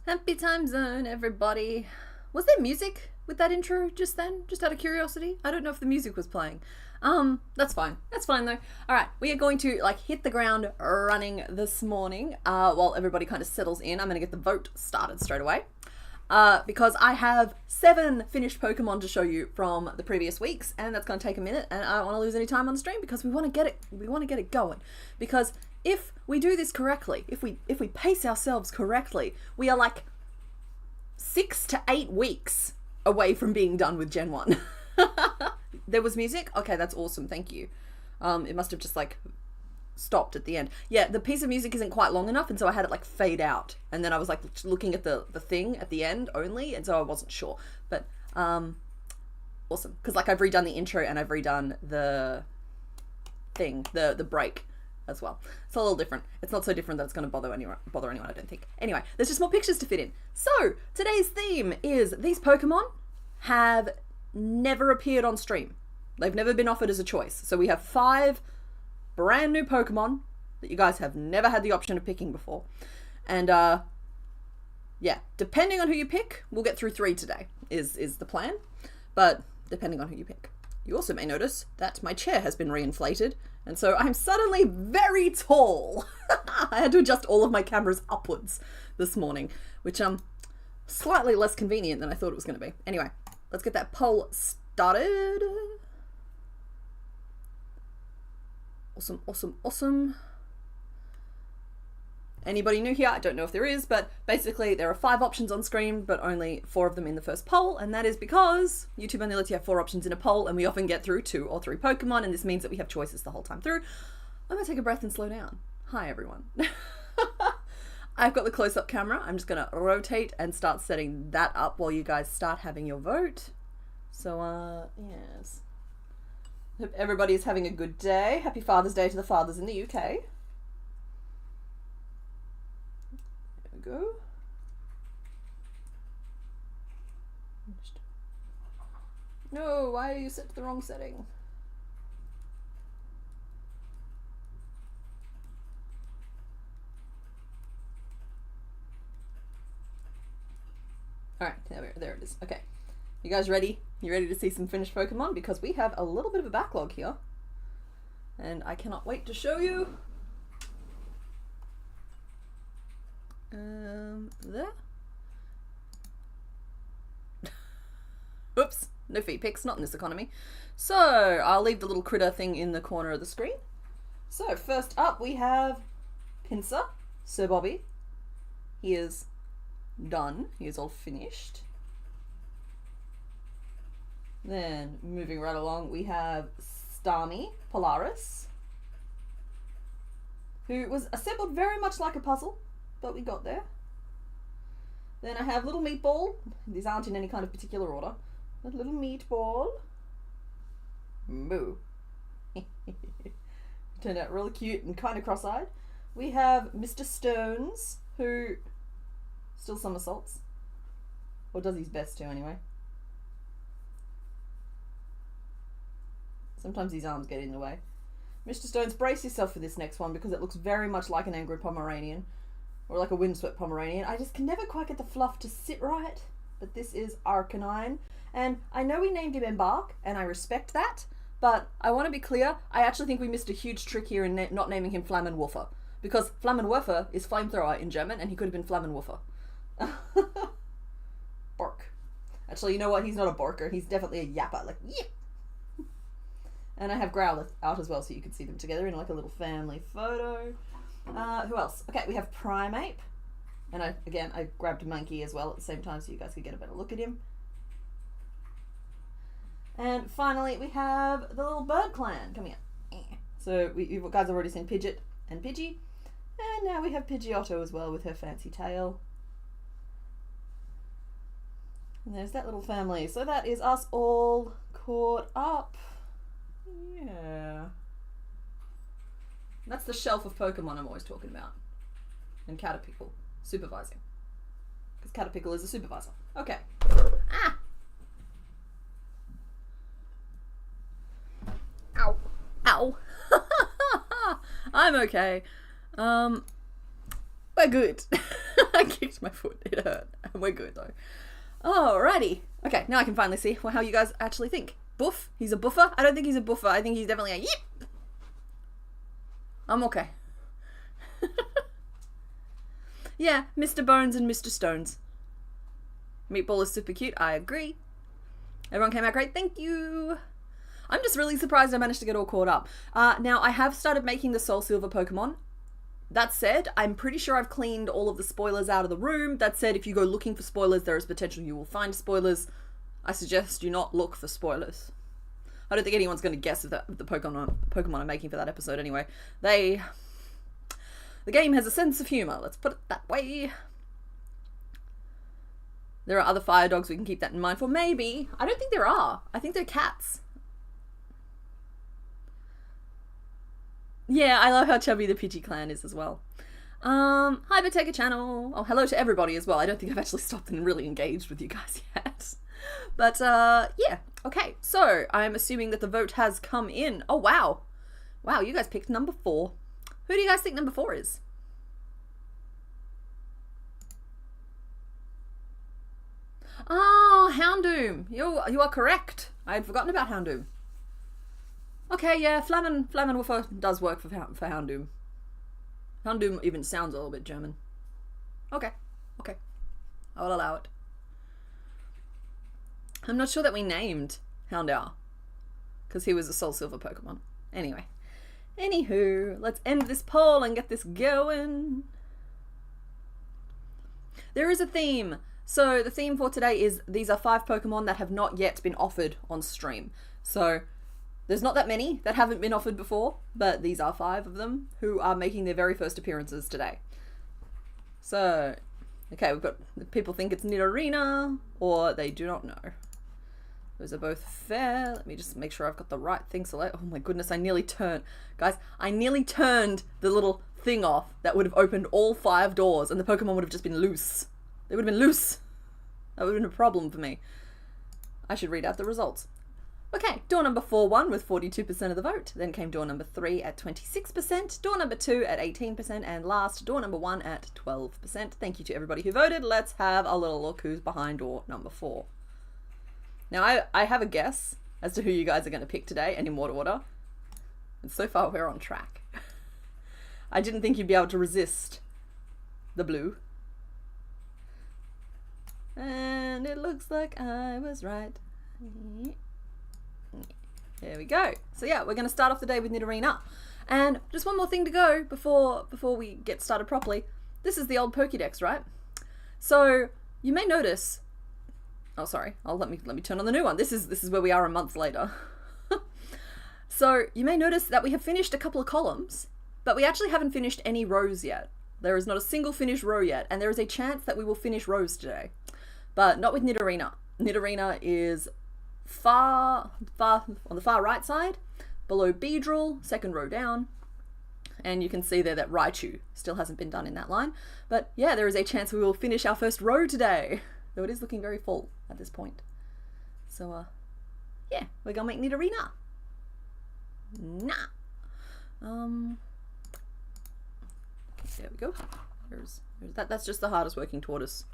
Happy time zone, everybody. Was there music with that intro just then? Just out of curiosity? I don't know if the music was playing. That's fine. That's fine though. Alright, we are going to hit the ground running this morning while everybody kind of settles in. I'm going to get the vote started straight away. Because I have 7 finished Pokemon to show you from the previous weeks, and that's going to take a minute, and I don't want to lose any time on the stream because we want to get it going. Because if we do this correctly, if we pace ourselves correctly, we are like 6 to 8 weeks away from being done with Gen 1. There was music? Okay, that's awesome. Thank you. It must have just stopped at the end. Yeah, the piece of music isn't quite long enough, and so I had it fade out, and then I was looking at the thing at the end only, and so I wasn't sure. But awesome, because I've redone the intro and I've redone the thing, the break as well. It's a little different. It's not so different that it's going to bother anyone, I don't think. Anyway, there's just more pictures to fit in. So today's theme is these Pokemon have never appeared on stream. They've never been offered as a choice. So we have 5 brand new Pokemon that you guys have never had the option of picking before. And yeah, depending on who you pick, we'll get through 3 today is the plan. But depending on who you pick. You also may notice that my chair has been reinflated, and so I'm suddenly very tall. I had to adjust all of my cameras upwards this morning, which slightly less convenient than I thought it was going to be. Anyway, let's get that poll started. Awesome. Anybody new here? I don't know if there is, but basically there are 5 options on screen, but only 4 of them in the first poll, and that is because YouTube only lets you have 4 options in a poll, and we often get through 2 or 3 Pokemon, and this means that we have choices the whole time through. I'm gonna take a breath and slow down. Hi, everyone. I've got the close-up camera. I'm just gonna rotate and start setting that up while you guys start having your vote. So, yes. Hope everybody is having a good day. Happy Father's Day to the fathers in the UK. Go. No, why are you set to the wrong setting? Alright, there it is. Okay. You guys ready? You ready to see some finished Pokemon? Because we have a little bit of a backlog here. And I cannot wait to show you. There. Oops, no feed pics, not in this economy. So, I'll leave the little critter thing in the corner of the screen. So, first up we have Pinsir, Sir Bobby. He is done, he is all finished. Then, moving right along, we have Starmie, Polaris, who was assembled very much like a puzzle, but we got there. Then I have Little Meatball. These aren't in any kind of particular order. But Little Meatball. Moo. Turned out really cute and kind of cross-eyed. We have Mr. Stones, who still somersaults. Or does his best to, anyway. Sometimes his arms get in the way. Mr. Stones, brace yourself for this next one because it looks very much like an angry Pomeranian. Or like a windswept Pomeranian. I just can never quite get the fluff to sit right. But this is Arcanine. And I know we named him Embark, and I respect that. But I want to be clear, I actually think we missed a huge trick here in not naming him Flammenwerfer. Because Flammenwerfer is flamethrower in German, and he could have been Flammenwerfer. Bark. Actually, you know what? He's not a barker. He's definitely a yapper. Like, yip! And I have Growlithe out as well, so you can see them together in like a little family photo. Who else? Okay, we have Primeape. And I grabbed Monkey as well at the same time so you guys could get a better look at him. And finally, we have the little bird clan. Come here. So you guys have already seen Pidgeot and Pidgey. And now we have Pidgeotto as well with her fancy tail. And there's that little family. So that is us all caught up. Yeah. That's the shelf of Pokemon I'm always talking about. And Caterpie supervising. Because Caterpie is a supervisor. Okay. Ah! Ow. Ow. I'm okay. We're good. I kicked my foot. It hurt. We're good though. Alrighty. Okay, now I can finally see how you guys actually think. Boof? He's a buffer? I don't think he's a buffer. I think he's definitely a yip. I'm okay. Yeah, Mr. Bones and Mr. Stones. Meatball is super cute. I agree. Everyone came out great. Thank you. I'm just really surprised I managed to get all caught up. Now, I have started making the Soul Silver Pokemon. That said, I'm pretty sure I've cleaned all of the spoilers out of the room. That said, if you go looking for spoilers, there is potential you will find spoilers. I suggest you not look for spoilers. I don't think anyone's going to guess the Pokemon I'm making for that episode anyway. The game has a sense of humor, let's put it that way. There are other fire dogs we can keep that in mind for. Maybe. I don't think there are. I think they're cats. Yeah, I love how chubby the Pidgey clan is as well. Hi Bottega channel. Oh, hello to everybody as well. I don't think I've actually stopped and really engaged with you guys yet. But, yeah. Okay, so I'm assuming that the vote has come in. Oh, wow. Wow, you guys picked number 4. Who do you guys think number 4 is? Oh, Houndoom. You are correct. I had forgotten about Houndoom. Okay, yeah, Flammenwoofer does work for Houndoom. Houndoom even sounds a little bit German. Okay. I will allow it. I'm not sure that we named Houndour, because he was a Soul Silver Pokemon. Anyway. Anywho, let's end this poll and get this going. There is a theme. So the theme for today is these are 5 Pokemon that have not yet been offered on stream. So there's not that many that haven't been offered before, but these are 5 of them who are making their very first appearances today. So, okay, we've got people think it's Nidorina, or they do not know. Those are both fair. Let me just make sure I've got the right thing selected. Oh my goodness, I nearly turned. Guys, I nearly turned the little thing off that would have opened all 5 doors and the Pokemon would have just been loose. They would have been loose. That would have been a problem for me. I should read out the results. Okay, door number 4 won with 42% of the vote. Then came door number 3 at 26%, door number 2 at 18%, and last, door number 1 at 12%. Thank you to everybody who voted. Let's have a little look who's behind door number 4. Now, I have a guess as to who you guys are going to pick today, and in what order. And so far, we're on track. I didn't think you'd be able to resist the blue. And it looks like I was right. There we go. So yeah, we're going to start off the day with Nidorina. And just one more thing to go before we get started properly. This is the old Pokédex, right? So you may notice... Oh, sorry. Let me turn on the new one. This is where we are a month later. So you may notice that we have finished a couple of columns, but we actually haven't finished any rows yet. There is not a single finished row yet, and there is a chance that we will finish rows today. But not with Nidorina. Nidorina is far on the far right side, below Beedrill, second row down. And you can see there that Raichu still hasn't been done in that line. But yeah, there is a chance we will finish our first row today. Though it is looking very full at this point. So, yeah, we're gonna make Nidorina. There we go. There's that. That's just the hardest working tortoise.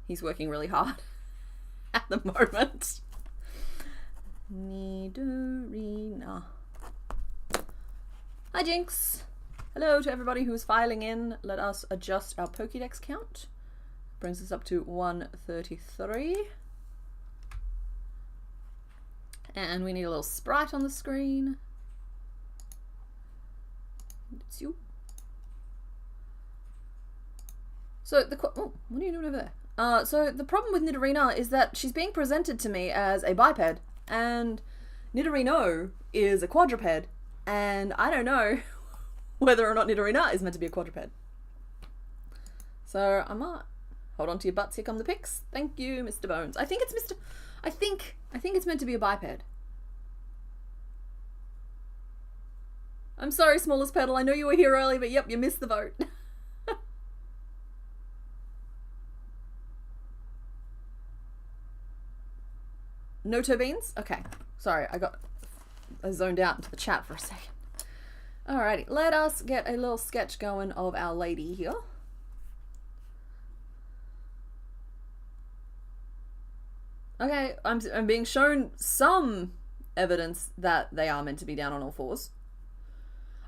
He's working really hard at the moment. Nidorina. Hi, Jinx. Hello to everybody who's filing in. Let us adjust our Pokédex count. Brings us up to 133. And we need a little sprite on the screen. It's you. So oh, what are you doing over there? So the problem with Nidorina is that she's being presented to me as a biped, and Nidorino is a quadruped, and I don't know whether or not Nidorina is meant to be a quadruped. So I might hold on to your butts. Here come the pics. Thank you, Mr. Bones. I think it's meant to be a biped. I'm sorry, smallest pedal. I know you were here early, but yep, you missed the vote. No toe beans? Okay. Sorry, I zoned out into the chat for a second. Alrighty, let us get a little sketch going of our lady here. Okay, I'm being shown some evidence that they are meant to be down on all fours.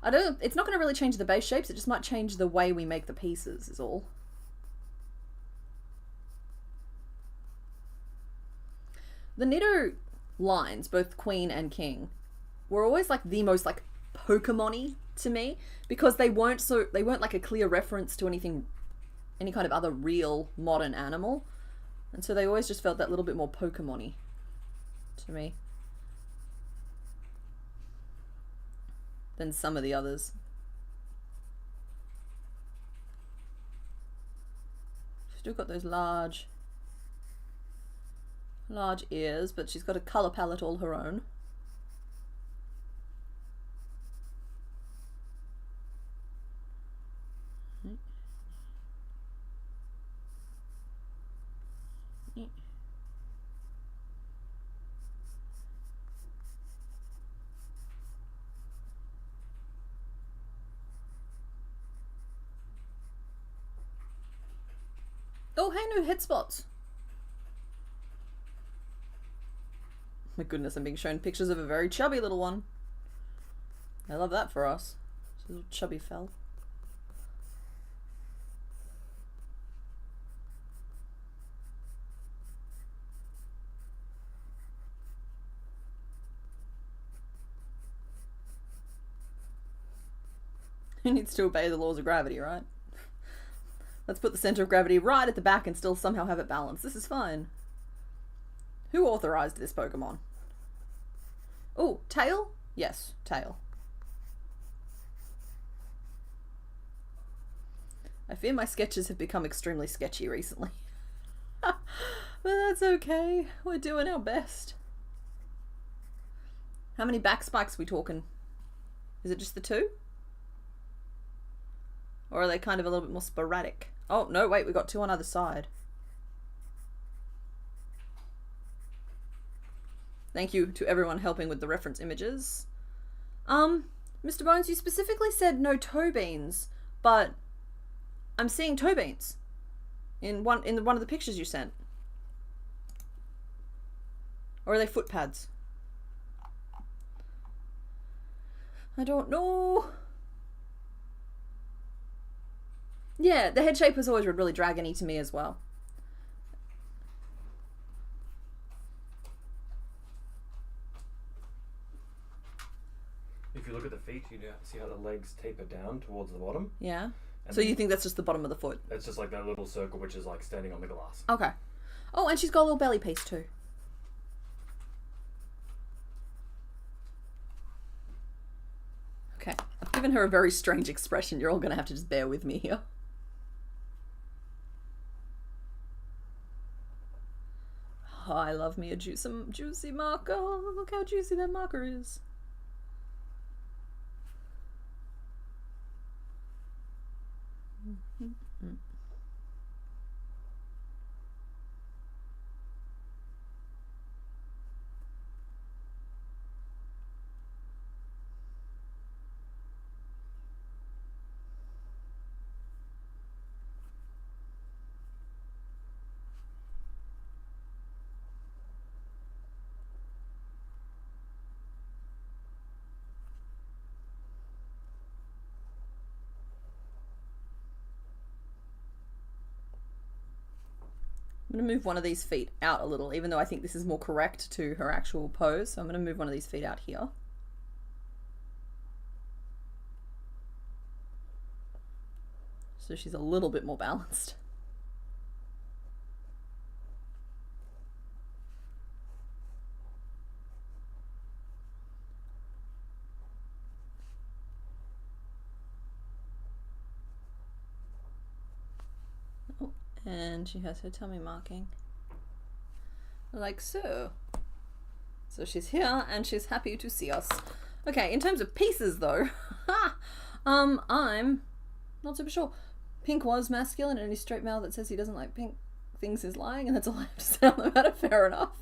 It's not going to really change the base shapes, it just might change the way we make the pieces, is all. The Nido lines, both queen and king, were always like the most like Pokemon-y to me, because they weren't like a clear reference to anything, any kind of other real modern animal. And so they always just felt that little bit more Pokemon-y to me than some of the others. Still got those large ears, but she's got a colour palette all her own. Oh, hey, new head spots. My goodness, I'm being shown pictures of a very chubby little one. I love that for us. It's a little chubby fell. Who needs to obey the laws of gravity, right? Let's put the center of gravity right at the back and still somehow have it balanced. This is fine. Who authorized this Pokemon? Oh, tail? Yes, tail. I fear my sketches have become extremely sketchy recently. But that's okay. We're doing our best. How many back spikes are we talking? Is it just the 2? Or are they kind of a little bit more sporadic? Oh, no, wait, we got 2 on either side. Thank you to everyone helping with the reference images. Mr. Bones, you specifically said no toe beans, but I'm seeing toe beans in one of the pictures you sent. Or are they foot pads? I don't know. Yeah, the head shape was always really dragony to me as well. If you look at the feet, you see how the legs taper down towards the bottom. Yeah. And so you think that's just the bottom of the foot? It's just like that little circle, which is like standing on the glass. Okay. Oh, and she's got a little belly piece too. Okay. I've given her a very strange expression. You're all going to have to just bear with me here. Oh, I love me a juicy marker. Look how juicy that marker is. I'm going to move one of these feet out a little, even though I think this is more correct to her actual pose. So I'm going to move one of these feet out here. So she's a little bit more balanced. And she has her tummy marking like so. So she's here and she's happy to see us. Okay, in terms of pieces though, I'm not super sure. Pink was masculine, and any straight male that says he doesn't like pink things is lying, and that's all I have to say on the matter. Fair enough.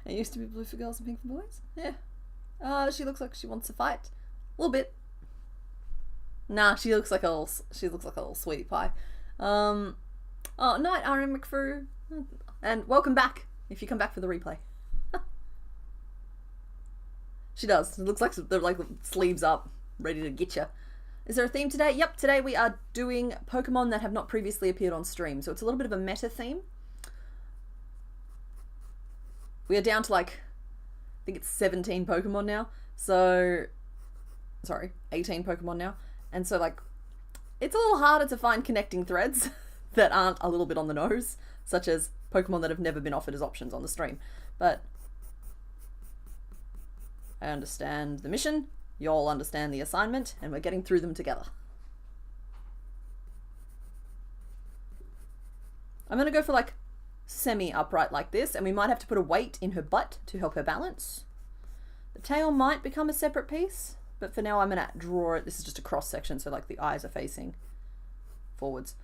It used to be blue for girls and pink for boys. Yeah. She looks like she wants to fight. A little bit. Nah, she looks like a little sweetie pie. Oh, night, Aaron McFrew. And welcome back if you come back for the replay. She does. It looks like they're like sleeves up, ready to get you. Is there a theme today? Yep, today we are doing Pokemon that have not previously appeared on stream. So it's a little bit of a meta theme. We are down to like, I think it's 17 Pokemon now. So, sorry, 18 Pokemon now. And so like, it's a little harder to find connecting threads that aren't a little bit on the nose, such as Pokemon that have never been offered as options on the stream. But I understand the mission, y'all understand the assignment, and we're getting through them together. I'm going to go for like semi-upright like this, and we might have to put a weight in her butt to help her balance. The tail might become a separate piece, but for now I'm going to draw it. This is just a cross section, so like the eyes are facing forwards.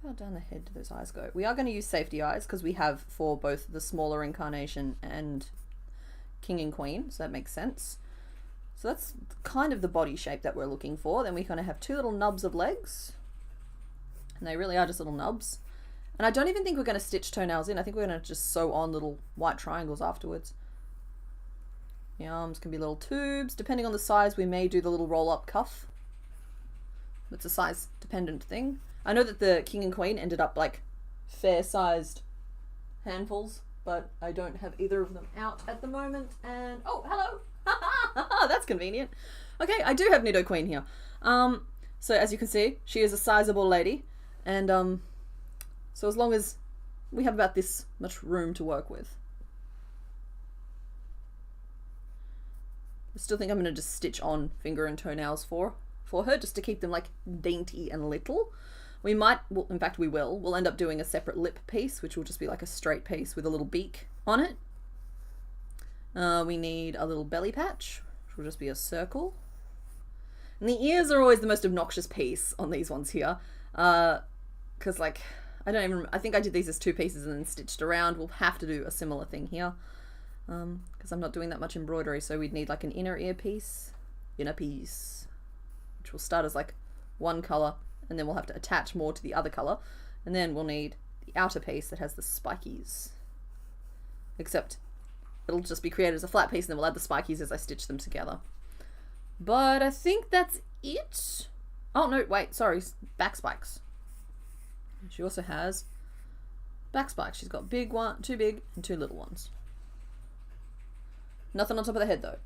How down the head do those eyes go? We are going to use safety eyes because we have for both the smaller incarnation and King and Queen, so that makes sense. So that's kind of the body shape that we're looking for. Then we kind of have two little nubs of legs, and they really are just little nubs. And I don't even think we're going to stitch toenails in. I think we're going to just sew on little white triangles afterwards. The arms can be little tubes. Depending on the size, we may do the little roll-up cuff. It's a size-dependent thing. I know that the King and Queen ended up like fair-sized handfuls, but I don't have either of them out at the moment. And oh, hello! That's convenient. Okay, I do have Nido Queen here. So as you can see, she is a sizable lady, and so as long as we have about this much room to work with. I still think I'm going to just stitch on finger and toenails for her, just to keep them like dainty and little. We might, well, in fact we will, we'll end up doing a separate lip piece, which will just be like a straight piece with a little beak on it. We need a little belly patch, which will just be a circle. And the ears are always the most obnoxious piece on these ones here. Because like, I think I did these as two pieces and then stitched around. We'll have to do a similar thing here. Because I'm not doing that much embroidery, so we'd need like an inner piece, which will start as like one colour, and then we'll have to attach more to the other colour, and then we'll need the outer piece that has the spikies. Except it'll just be created as a flat piece, and then we'll add the spikies as I stitch them together. But I think that's it. Oh no, wait, sorry, back spikes. She also has back spikes. She's got big one, two big, and two little ones. Nothing on top of the head though.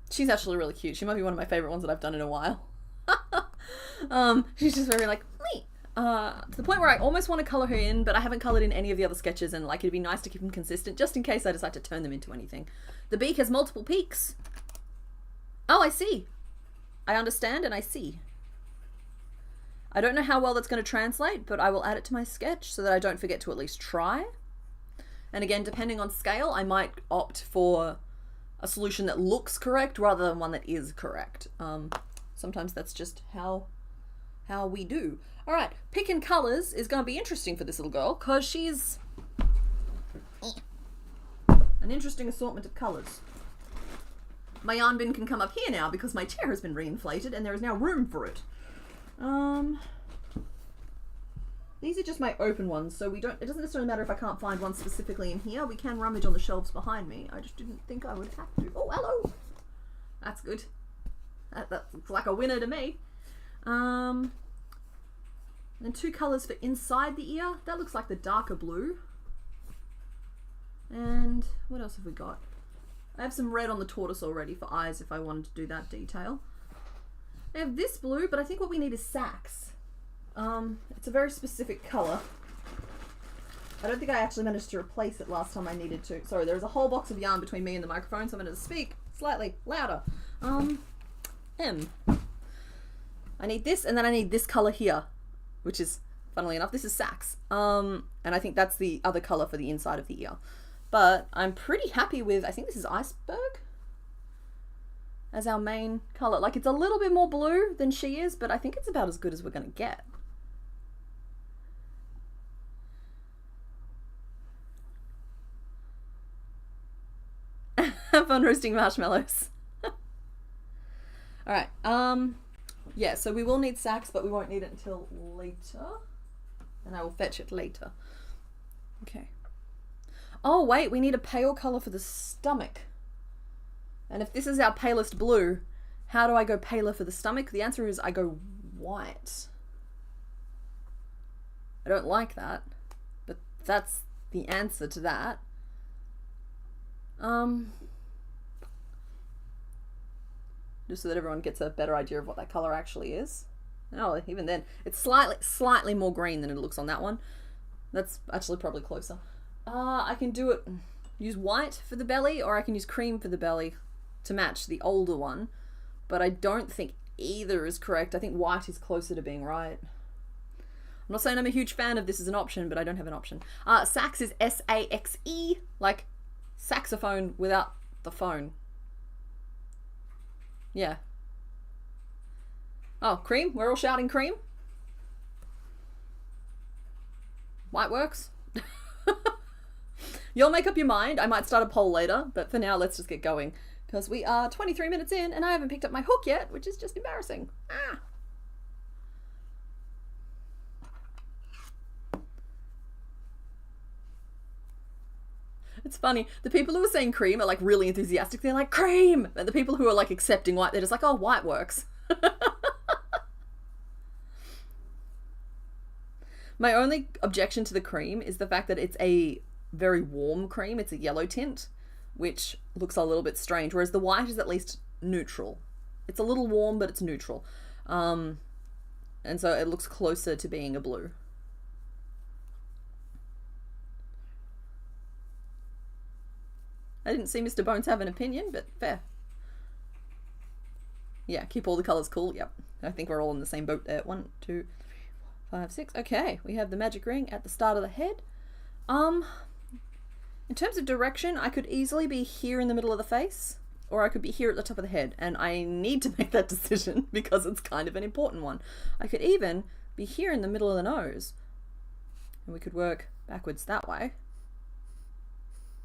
She's actually really cute. She might be one of my favorite ones that I've done in a while. She's just very like me. To the point where I almost want to colour her in, but I haven't coloured in any of the other sketches, and like it'd be nice to keep them consistent just in case I decide to turn them into anything. The beak has multiple peaks. Oh, I see. I understand and I see. I don't know how well that's going to translate, but I will add it to my sketch so that I don't forget to at least try. And again, depending on scale, I might opt for a solution that looks correct rather than one that is correct. Sometimes that's just how we do. All right, picking colours is going to be interesting for this little girl because she's an interesting assortment of colours. My yarn bin can come up here now because my chair has been reinflated and there is now room for it. These are just my open ones, so it doesn't necessarily matter if I can't find one specifically in here. We can rummage on the shelves behind me. I just didn't think I would have to. Oh, hello! That's good. That looks like a winner to me. And two colours for inside the ear. That looks like the darker blue. And what else have we got? I have some red on the tortoise already for eyes if I wanted to do that detail. I have this blue, but I think what we need is sacks. It's a very specific colour. I don't think I actually managed to replace it last time I needed to. Sorry, there's a whole box of yarn between me and the microphone, so I'm going to speak slightly louder. I need this, and then I need this colour here, which is, funnily enough, this is sacks. And I think that's the other colour for the inside of the ear. But I'm pretty happy with, I think this is iceberg as our main colour. Like, it's a little bit more blue than she is, but I think it's about as good as we're going to get. Have fun roasting marshmallows. Alright, Yeah, so we will need sacks, but we won't need it until later. And I will fetch it later. Okay. Oh, wait, we need a pale colour for the stomach. And if this is our palest blue, how do I go paler for the stomach? The answer is I go white. I don't like that, but that's the answer to that. Just so that everyone gets a better idea of what that colour actually is. Oh, even then, it's slightly more green than it looks on that one. That's actually probably closer. I can do it, use white for the belly, or I can use cream for the belly to match the older one. But I don't think either is correct. I think white is closer to being right. I'm not saying I'm a huge fan of this as an option, but I don't have an option. Sax is S-A-X-E, like saxophone without the phone. Yeah. Oh, cream? We're all shouting cream? White works? You'll make up your mind. I might start a poll later, but for now, let's just get going. Because we are 23 minutes in and I haven't picked up my hook yet, which is just embarrassing. Ah! It's funny. The people who are saying cream are like really enthusiastic. They're like, cream! And the people who are like accepting white, they're just like, oh, white works. My only objection to the cream is the fact that it's a very warm cream. It's a yellow tint, which looks a little bit strange, whereas the white is at least neutral. It's a little warm, but it's neutral. And so it looks closer to being a blue. I didn't see Mr. Bones have an opinion, but fair. Yeah, keep all the colours cool. Yep. I think we're all in the same boat there. 1, 2, 3, 4, 5, 6. Okay, we have the magic ring at the start of the head. In terms of direction, I could easily be here in the middle of the face, or I could be here at the top of the head, and I need to make that decision because it's kind of an important one. I could even be here in the middle of the nose, and we could work backwards that way.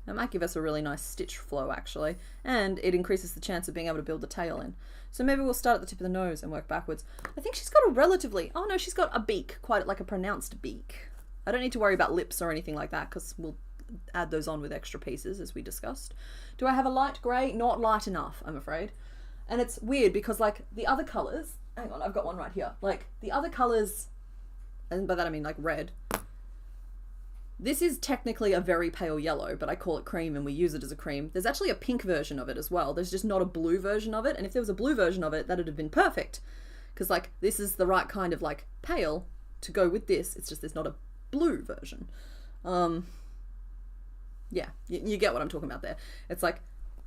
That might give us a really nice stitch flow, actually, and it increases the chance of being able to build the tail in. So maybe we'll start at the tip of the nose and work backwards. I think she's got a relatively... Oh no, she's got a beak, quite like a pronounced beak. I don't need to worry about lips or anything like that, because we'll add those on with extra pieces, as we discussed. Do I have a light grey? Not light enough, I'm afraid. And it's weird, because like the other colours... Hang on, I've got one right here. Like the other colours, and by that I mean like red... This is technically a very pale yellow, but I call it cream and we use it as a cream. There's actually a pink version of it as well. There's just not a blue version of it. And if there was a blue version of it, that'd have been perfect. Because like, this is the right kind of like pale to go with this. It's just there's not a blue version. Yeah, you get what I'm talking about there. It's like,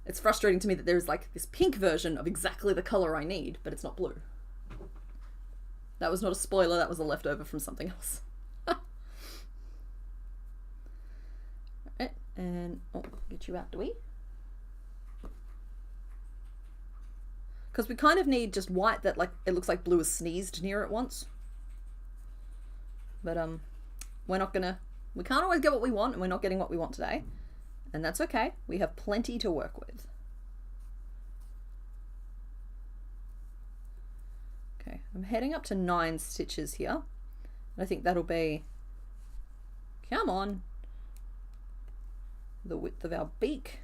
it's frustrating to me that there's like this pink version of exactly the color I need, but it's not blue. That was not a spoiler. That was a leftover from something else. And oh, get you out the way, because we kind of need just white that like it looks like blue has sneezed near it once, but we can't always get what we want, and we're not getting what we want today, and that's okay. We have plenty to work with. Okay, I'm heading up to 9 stitches here, and I think that'll be, come on, the width of our beak.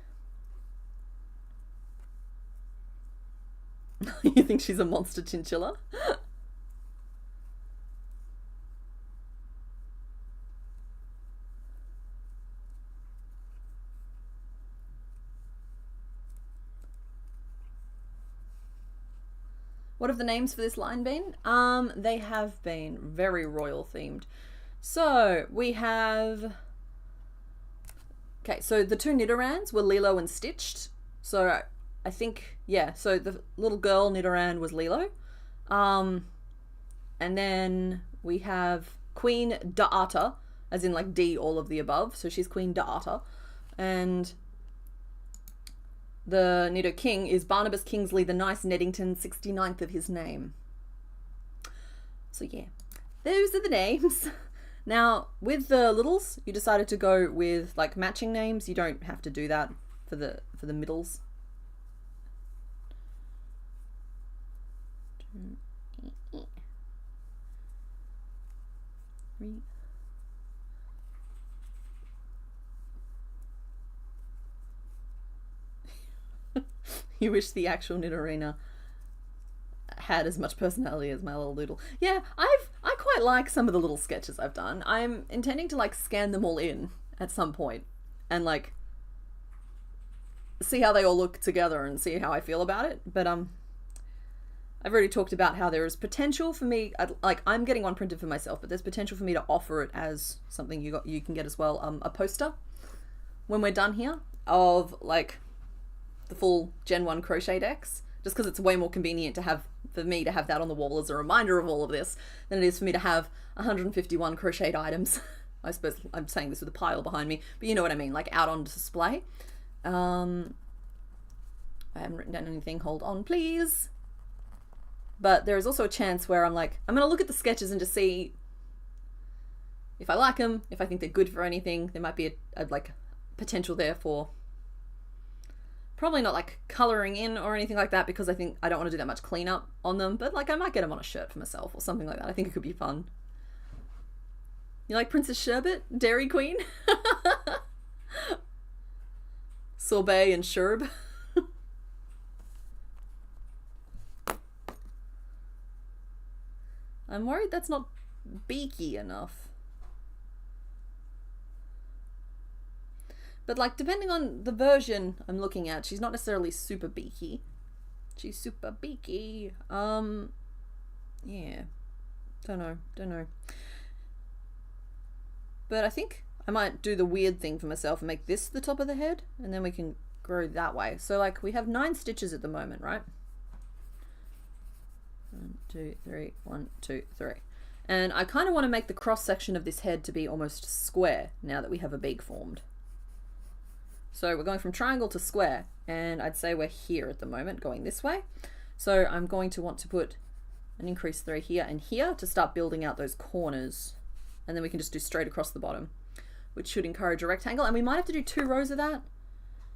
You think she's a monster chinchilla? What have the names for this line been? They have been very royal themed. So we have... Okay, so the 2 Nidorans were Lilo and Stitched. So I think, yeah, so the little girl Nidoran was Lilo. And then we have Queen Da'ata, as in like D, all of the above. So she's Queen Da'ata. And the Nido King is Barnabas Kingsley, the nice Neddington, 69th of his name. So yeah, those are the names. Now, with the littles, you decided to go with like matching names. You don't have to do that for the middles. 2, 8, You wish the actual Nidorina had as much personality as my little doodle. Yeah, I quite like some of the little sketches I've done. I'm intending to like scan them all in at some point and like see how they all look together and see how I feel about it. But I've already talked about how there is potential for me, like I'm getting one printed for myself, but there's potential for me to offer it as something you can get as well, a poster when we're done here of like the full Gen 1 Crochetdex, just because it's way more convenient to have, for me to have that on the wall as a reminder of all of this than it is for me to have 151 crocheted items. I suppose I'm saying this with a pile behind me, but you know what I mean, like out on display. I haven't written down anything, hold on please. But there is also a chance where I'm like, I'm going to look at the sketches and just see if I like them, if I think they're good for anything. There might be a like potential there for probably not like coloring in or anything like that, because I think I don't want to do that much cleanup on them, but like I might get them on a shirt for myself or something like that. I think it could be fun. You like Princess Sherbet? Dairy Queen? Sorbet and Sherb? I'm worried that's not beaky enough. But like, depending on the version I'm looking at, she's not necessarily super beaky. She's super beaky. Yeah. Don't know. But I think I might do the weird thing for myself and make this the top of the head, and then we can grow that way. So like, we have 9 stitches at the moment, right? 1, 2, 3, 1, 2, 3. And I kind of want to make the cross section of this head to be almost square now that we have a beak formed. So we're going from triangle to square, and I'd say we're here at the moment going this way. So I'm going to want to put an increase 3 here and here to start building out those corners, and then we can just do straight across the bottom, which should encourage a rectangle. And we might have to do 2 rows of that,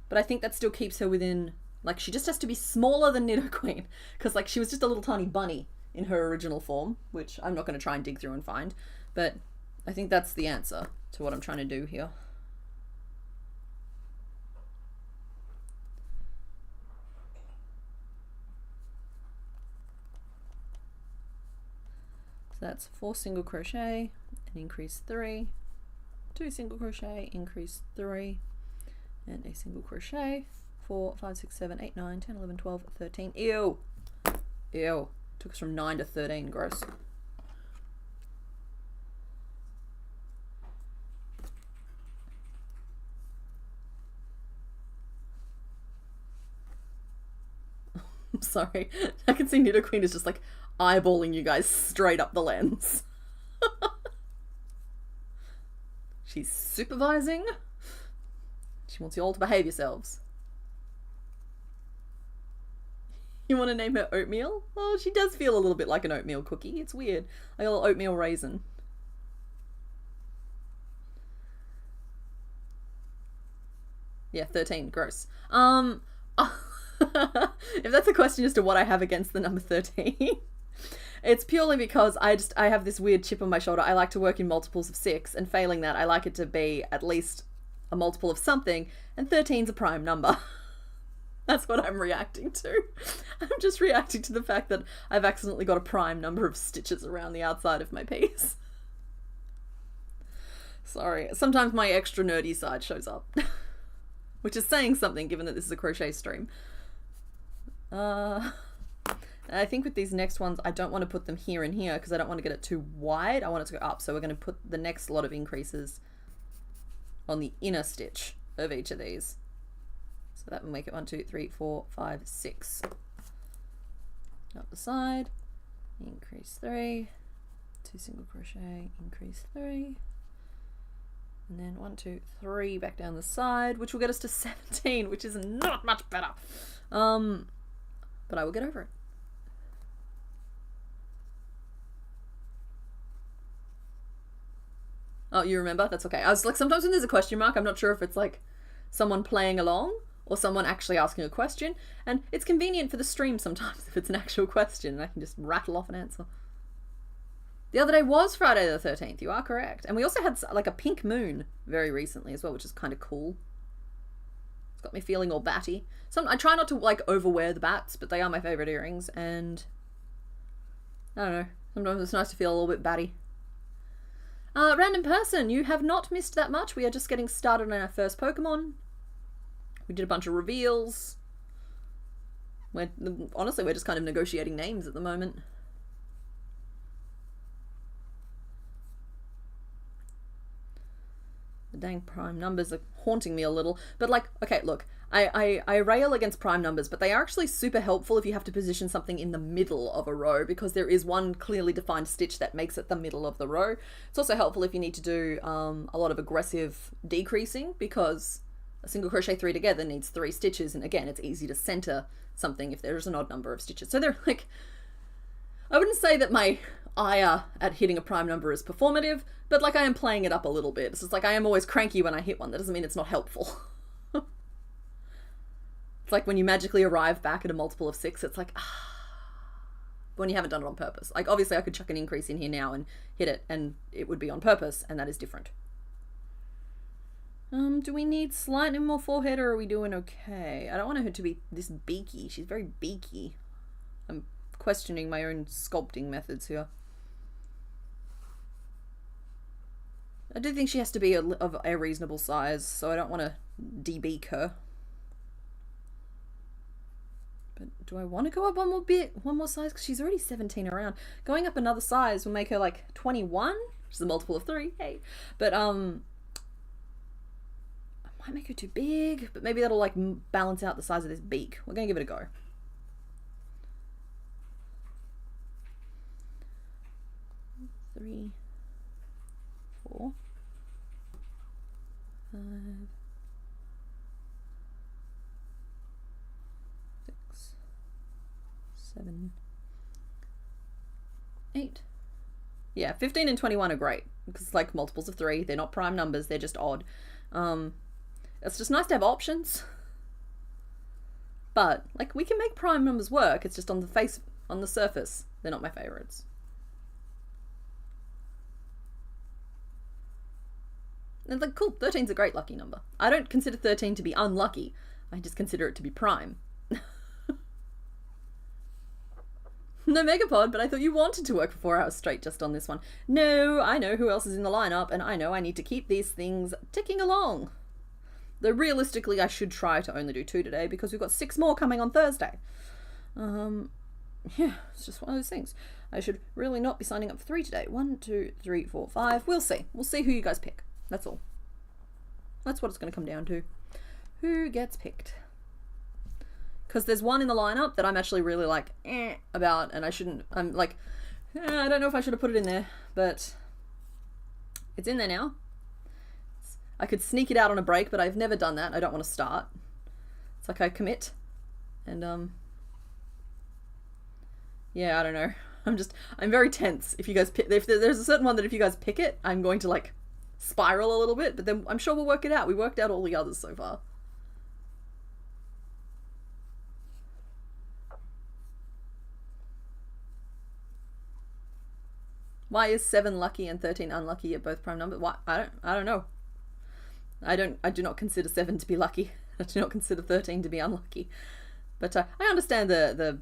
but I think that still keeps her within, like, she just has to be smaller than Nido Queen, because like she was just a little tiny bunny in her original form, which I'm not going to try and dig through and find, but I think that's the answer to what I'm trying to do here. So that's 4 single crochet and increase 3, 2 single crochet, increase 3, and a single crochet. 4, 5, 6, 7, 8, 9, 10, 11, 12, 13. Ew! Ew. Took us from 9 to 13. Gross. I'm sorry. I can see Nido Queen is just like eyeballing you guys straight up the lens. She's supervising. She wants you all to behave yourselves. You want to name her Oatmeal? Oh, she does feel a little bit like an oatmeal cookie. It's weird. Like a little oatmeal raisin. Yeah, 13. Gross. If that's a question as to what I have against the number 13, it's purely because I have this weird chip on my shoulder. I like to work in multiples of 6, and failing that, I like it to be at least a multiple of something, and 13's a prime number. That's what I'm reacting to. I'm just reacting to the fact that I've accidentally got a prime number of stitches around the outside of my piece. Sorry. Sometimes my extra nerdy side shows up. Which is saying something, given that this is a crochet stream. I think with these next ones, I don't want to put them here and here because I don't want to get it too wide. I want it to go up. So we're going to put the next lot of increases on the inner stitch of each of these. So that will make it 1, 2, 3, 4, 5, 6. Up the side, increase 3, 2 single crochet, increase 3, and then 1, 2, 3 back down the side, which will get us to 17, which is not much better. But I will get over it. Oh, you remember? That's okay. I was like, sometimes when there's a question mark, I'm not sure if it's like someone playing along or someone actually asking a question, and it's convenient for the stream sometimes if it's an actual question and I can just rattle off an answer. The other day was Friday the 13th. You are correct. And we also had like a pink moon very recently as well, which is kind of cool. It's got me feeling all batty. So I try not to like overwear the bats, but they are my favorite earrings. And I don't know. Sometimes it's nice to feel a little bit batty. Random person, you have not missed that much. We are just getting started on our first Pokemon. We did a bunch of reveals. Honestly, we're just kind of negotiating names at the moment. The dang prime numbers are haunting me a little. But like, okay, look, I rail against prime numbers, but they are actually super helpful if you have to position something in the middle of a row, because there is one clearly defined stitch that makes it the middle of the row. It's also helpful if you need to do a lot of aggressive decreasing, because a single crochet 3 together needs 3 stitches, and again, it's easy to center something if there's an odd number of stitches. So they're like, I wouldn't say that my ire at hitting a prime number is performative, but like I am playing it up a little bit. It's just like I am always cranky when I hit one. That doesn't mean it's not helpful. It's like when you magically arrive back at a multiple of 6, it's like, when you haven't done it on purpose. Like obviously I could chuck an increase in here now and hit it and it would be on purpose, and that is different. Do we need slightly more forehead, or are we doing okay? I don't want her to be this beaky. She's very beaky. I'm questioning my own sculpting methods here. I do think she has to be of a reasonable size, so I don't want to de-beak her. But do I want to go up one more bit, one more size? Because she's already 17 around. Going up another size will make her like 21, which is a multiple of 3. Hey, but I might make her too big, but maybe that'll like balance out the size of this beak. We're gonna give it a go. Three, 4, 5, 6, 7, 8. Yeah, 15 and 21 are great because it's like multiples of 3. They're not prime numbers, they're just odd. It's just nice to have options. But like we can make prime numbers work. It's just on the surface, they're not my favorites. And like, cool, 13's a great lucky number. I don't consider 13 to be unlucky. I just consider it to be prime. No Megapod, but I thought you wanted to work for 4 hours straight just on this one. No, I know who else is in the lineup, and I know I need to keep these things ticking along. Though realistically, I should try to only do 2 today because we've got 6 more coming on Thursday. Yeah, it's just one of those things. I should really not be signing up for 3 today. 1, 2, 3, 4, 5. We'll see. We'll see who you guys pick. That's all. That's what it's going to come down to. Who gets picked? Because there's one in the lineup that I'm actually really like about, and I shouldn't. I'm like, I don't know if I should have put it in there, but it's in there now. I could sneak it out on a break, but I've never done that. I don't want to start. It's like I commit, and yeah, I don't know. I'm very tense. If you guys pick, if there's a certain one that if you guys pick it, I'm going to like spiral a little bit, but then I'm sure we'll work it out. We worked out all the others so far. Why is 7 lucky and 13 unlucky at both prime numbers? Why? I don't know. I do not consider 7 to be lucky. I do not consider 13 to be unlucky. But I understand the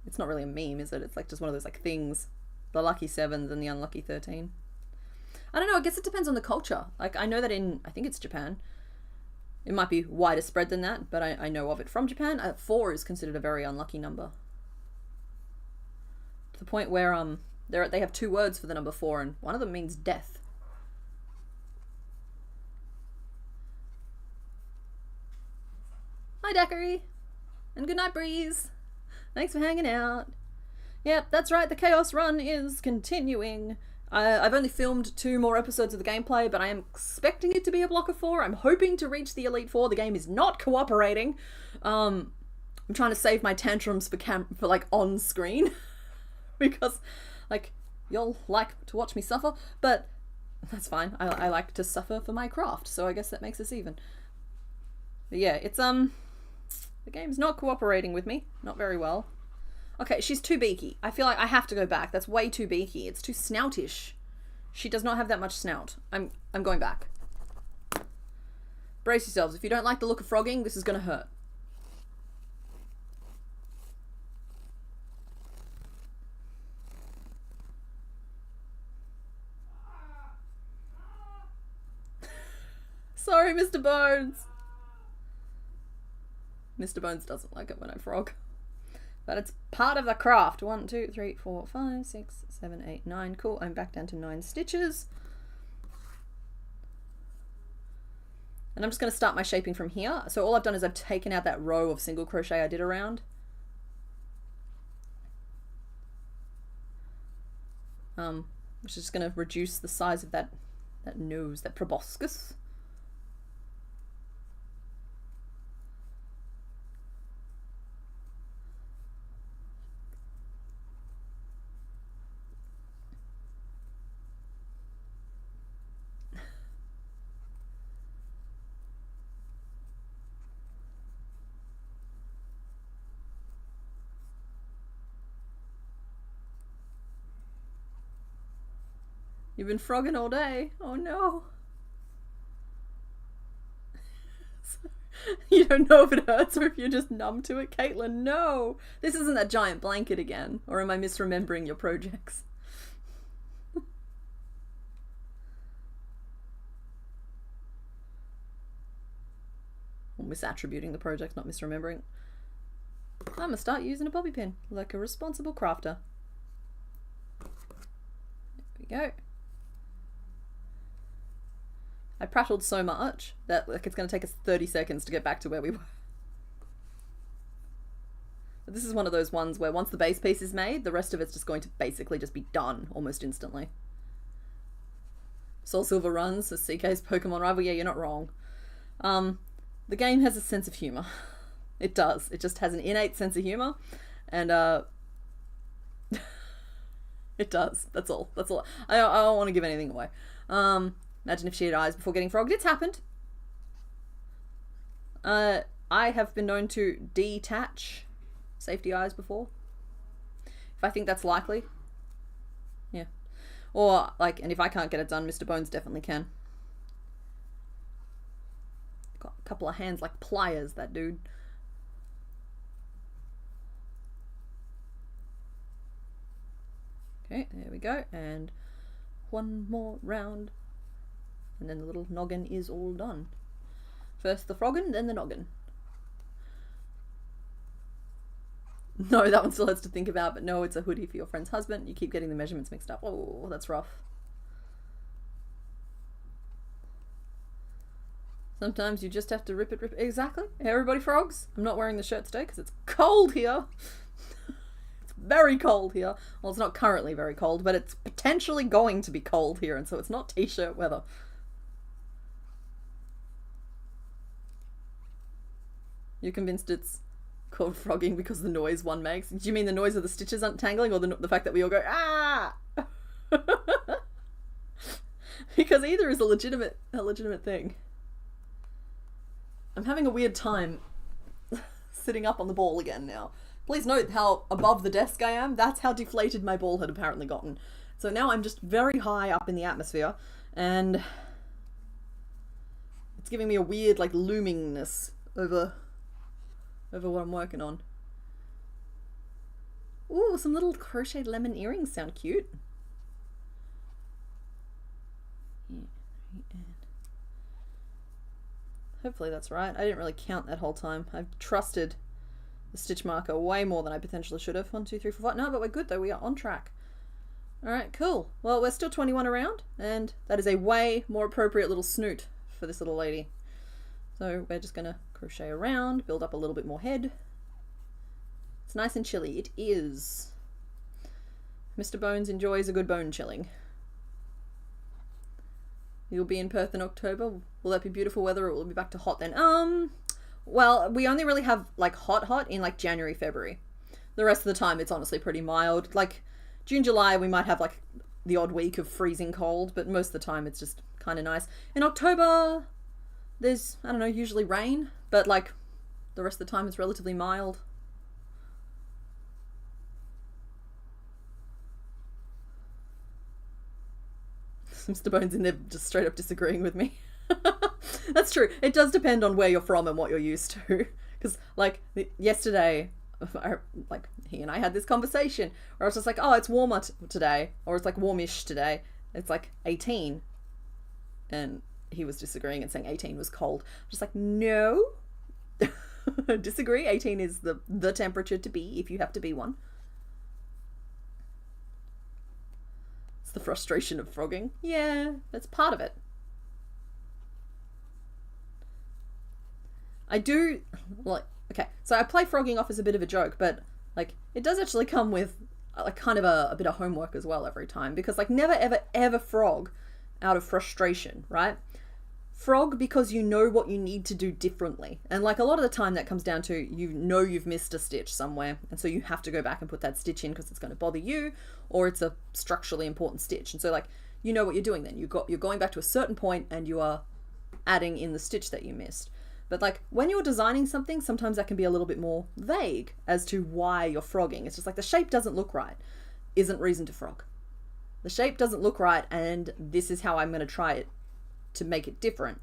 it's not really a meme, is it? It's like just one of those like things. The lucky 7s and the unlucky 13. I don't know, I guess it depends on the culture. Like I know that I think it's Japan. It might be wider spread than that, but I know of it from Japan. 4 is considered a very unlucky number. To the point where they have 2 words for the number 4, and one of them means death. Hi Daiquiri, and good night Breeze. Thanks for hanging out. Yep, that's right, the Chaos Run is continuing. I've only filmed 2 more episodes of the gameplay, but I am expecting it to be a block of 4. I'm hoping to reach the Elite 4. The game is not cooperating. I'm trying to save my tantrums for like on screen because like you'll like to watch me suffer, but that's fine. I like to suffer for my craft, so I guess that makes us even. But yeah, it's the game's not cooperating with me, not very well. Okay, she's too beaky. I feel like I have to go back. That's way too beaky. It's too snoutish. She does not have that much snout. I'm going back. Brace yourselves. If you don't like the look of frogging, this is going to hurt. Sorry, Mr. Bones. Mr. Bones doesn't like it when I frog. But it's part of the craft. 1, 2, 3, 4, 5, 6, 7, 8, 9. Cool. I'm back down to 9 stitches. And I'm just going to start my shaping from here. So all I've done is I've taken out that row of single crochet I did around. Which is just going to reduce the size of that nose, that proboscis. You've been frogging all day. Oh no. You don't know if it hurts or if you're just numb to it, Caitlin. No. This isn't that giant blanket again. Or am I misremembering your projects? Or misattributing the project, not misremembering. I'm gonna start using a bobby pin like a responsible crafter. There we go. I prattled so much that like it's going to take us 30 seconds to get back to where we were. But this is one of those ones where once the base piece is made, the rest of it's just going to basically just be done almost instantly. Soul Silver runs, says CK's Pokemon rival. Yeah, you're not wrong. The game has a sense of humor. It does. It just has an innate sense of humor. And it does. That's all. That's all. I don't want to give anything away. Imagine if she had eyes before getting frogged. It's happened. I have been known to detach safety eyes before. If I think that's likely. Yeah. Or, like, and if I can't get it done, Mr. Bones definitely can. Got a couple of hands like pliers, that dude. Okay, there we go. And one more round. And then the little noggin is all done. First the froggin, then the noggin. No, that one still has to think about, but no, it's a hoodie for your friend's husband. You keep getting the measurements mixed up. Oh, that's rough. Sometimes you just have to rip it. Exactly. Everybody frogs. I'm not wearing the shirt today because it's cold here. It's very cold here. Well, it's not currently very cold, but it's potentially going to be cold here, and so it's not t-shirt weather. You're convinced it's called frogging because of the noise one makes? Do you mean the noise of the stitches untangling, or the fact that we all go, ah? Because either is a legitimate thing. I'm having a weird time sitting up on the ball again now. Please note how above the desk I am. That's how deflated my ball had apparently gotten. So now I'm just very high up in the atmosphere, and it's giving me a weird, like, loomingness over what I'm working on. Ooh, some little crocheted lemon earrings sound cute. Hopefully that's right. I didn't really count that whole time. I've trusted the stitch marker way more than I potentially should have. 1, 2, 3, 4, 5. No, but we're good though. We are on track. Alright, cool. Well, we're still 21 around, and that is a way more appropriate little snoot for this little lady. So we're just going to crochet around, build up a little bit more head. It's nice and chilly. It is. Mr. Bones enjoys a good bone chilling. You'll be in Perth in October. Will that be beautiful weather, or will it be back to hot then? Well, we only really have like hot in like January, February. The rest of the time it's honestly pretty mild. Like June, July we might have like the odd week of freezing cold, but most of the time it's just kind of nice. In October there's, I don't know, usually rain, but like the rest of the time it's relatively mild. Mr. Bones in there just straight up disagreeing with me. That's true. It does depend on where you're from and what you're used to. Because, like, yesterday, like, he and I had this conversation where I was just like, oh, it's warmer today. Or it's, like, warmish today. It's, like, 18. And he was disagreeing and saying 18 was cold. I'm just like, no. Disagree. 18 is the temperature to be if you have to be one. It's the frustration of frogging. Yeah, that's part of it. I do, like, okay, so I play frogging off as a bit of a joke, but, like, it does actually come with, like, kind of a bit of homework as well every time, because, like, never, ever, ever frog out of frustration, right? Frog because you know what you need to do differently. And, like, a lot of the time that comes down to, you know you've missed a stitch somewhere, and so you have to go back and put that stitch in because it's going to bother you, or it's a structurally important stitch. And so, like, you know what you're doing then. You're going back to a certain point and you are adding in the stitch that you missed. But, like, when you're designing something, sometimes that can be a little bit more vague as to why you're frogging. It's just like, the shape doesn't look right, isn't reason to frog. The shape doesn't look right, and this is how I'm going to try it to make it different.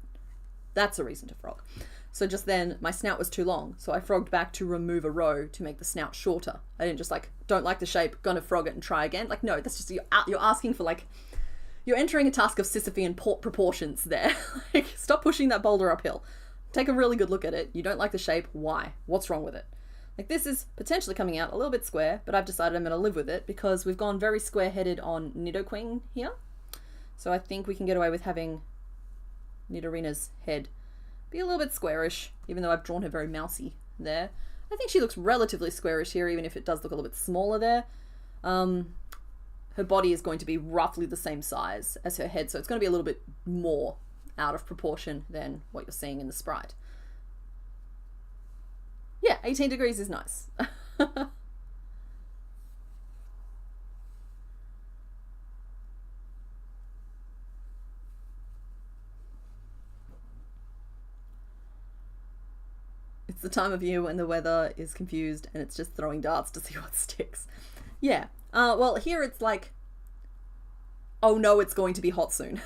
That's a reason to frog. So just then, my snout was too long, so I frogged back to remove a row to make the snout shorter. I didn't just, like, don't like the shape, gonna frog it and try again. Like, no, that's just, you're asking for, like, you're entering a task of Sisyphean proportions there. Like, stop pushing that boulder uphill. Take a really good look at it. You don't like the shape. Why? What's wrong with it? Like, this is potentially coming out a little bit square, but I've decided I'm going to live with it because we've gone very square-headed on Nidoqueen here. So I think we can get away with having Nidorina's head be a little bit squarish, even though I've drawn her very mousy there. I think she looks relatively squarish here, even if it does look a little bit smaller there. Her body is going to be roughly the same size as her head, so it's going to be a little bit more out of proportion than what you're seeing in the sprite. Yeah, 18 degrees is nice. It's the time of year when the weather is confused and it's just throwing darts to see what sticks. Yeah, well, here it's like, oh no, it's going to be hot soon.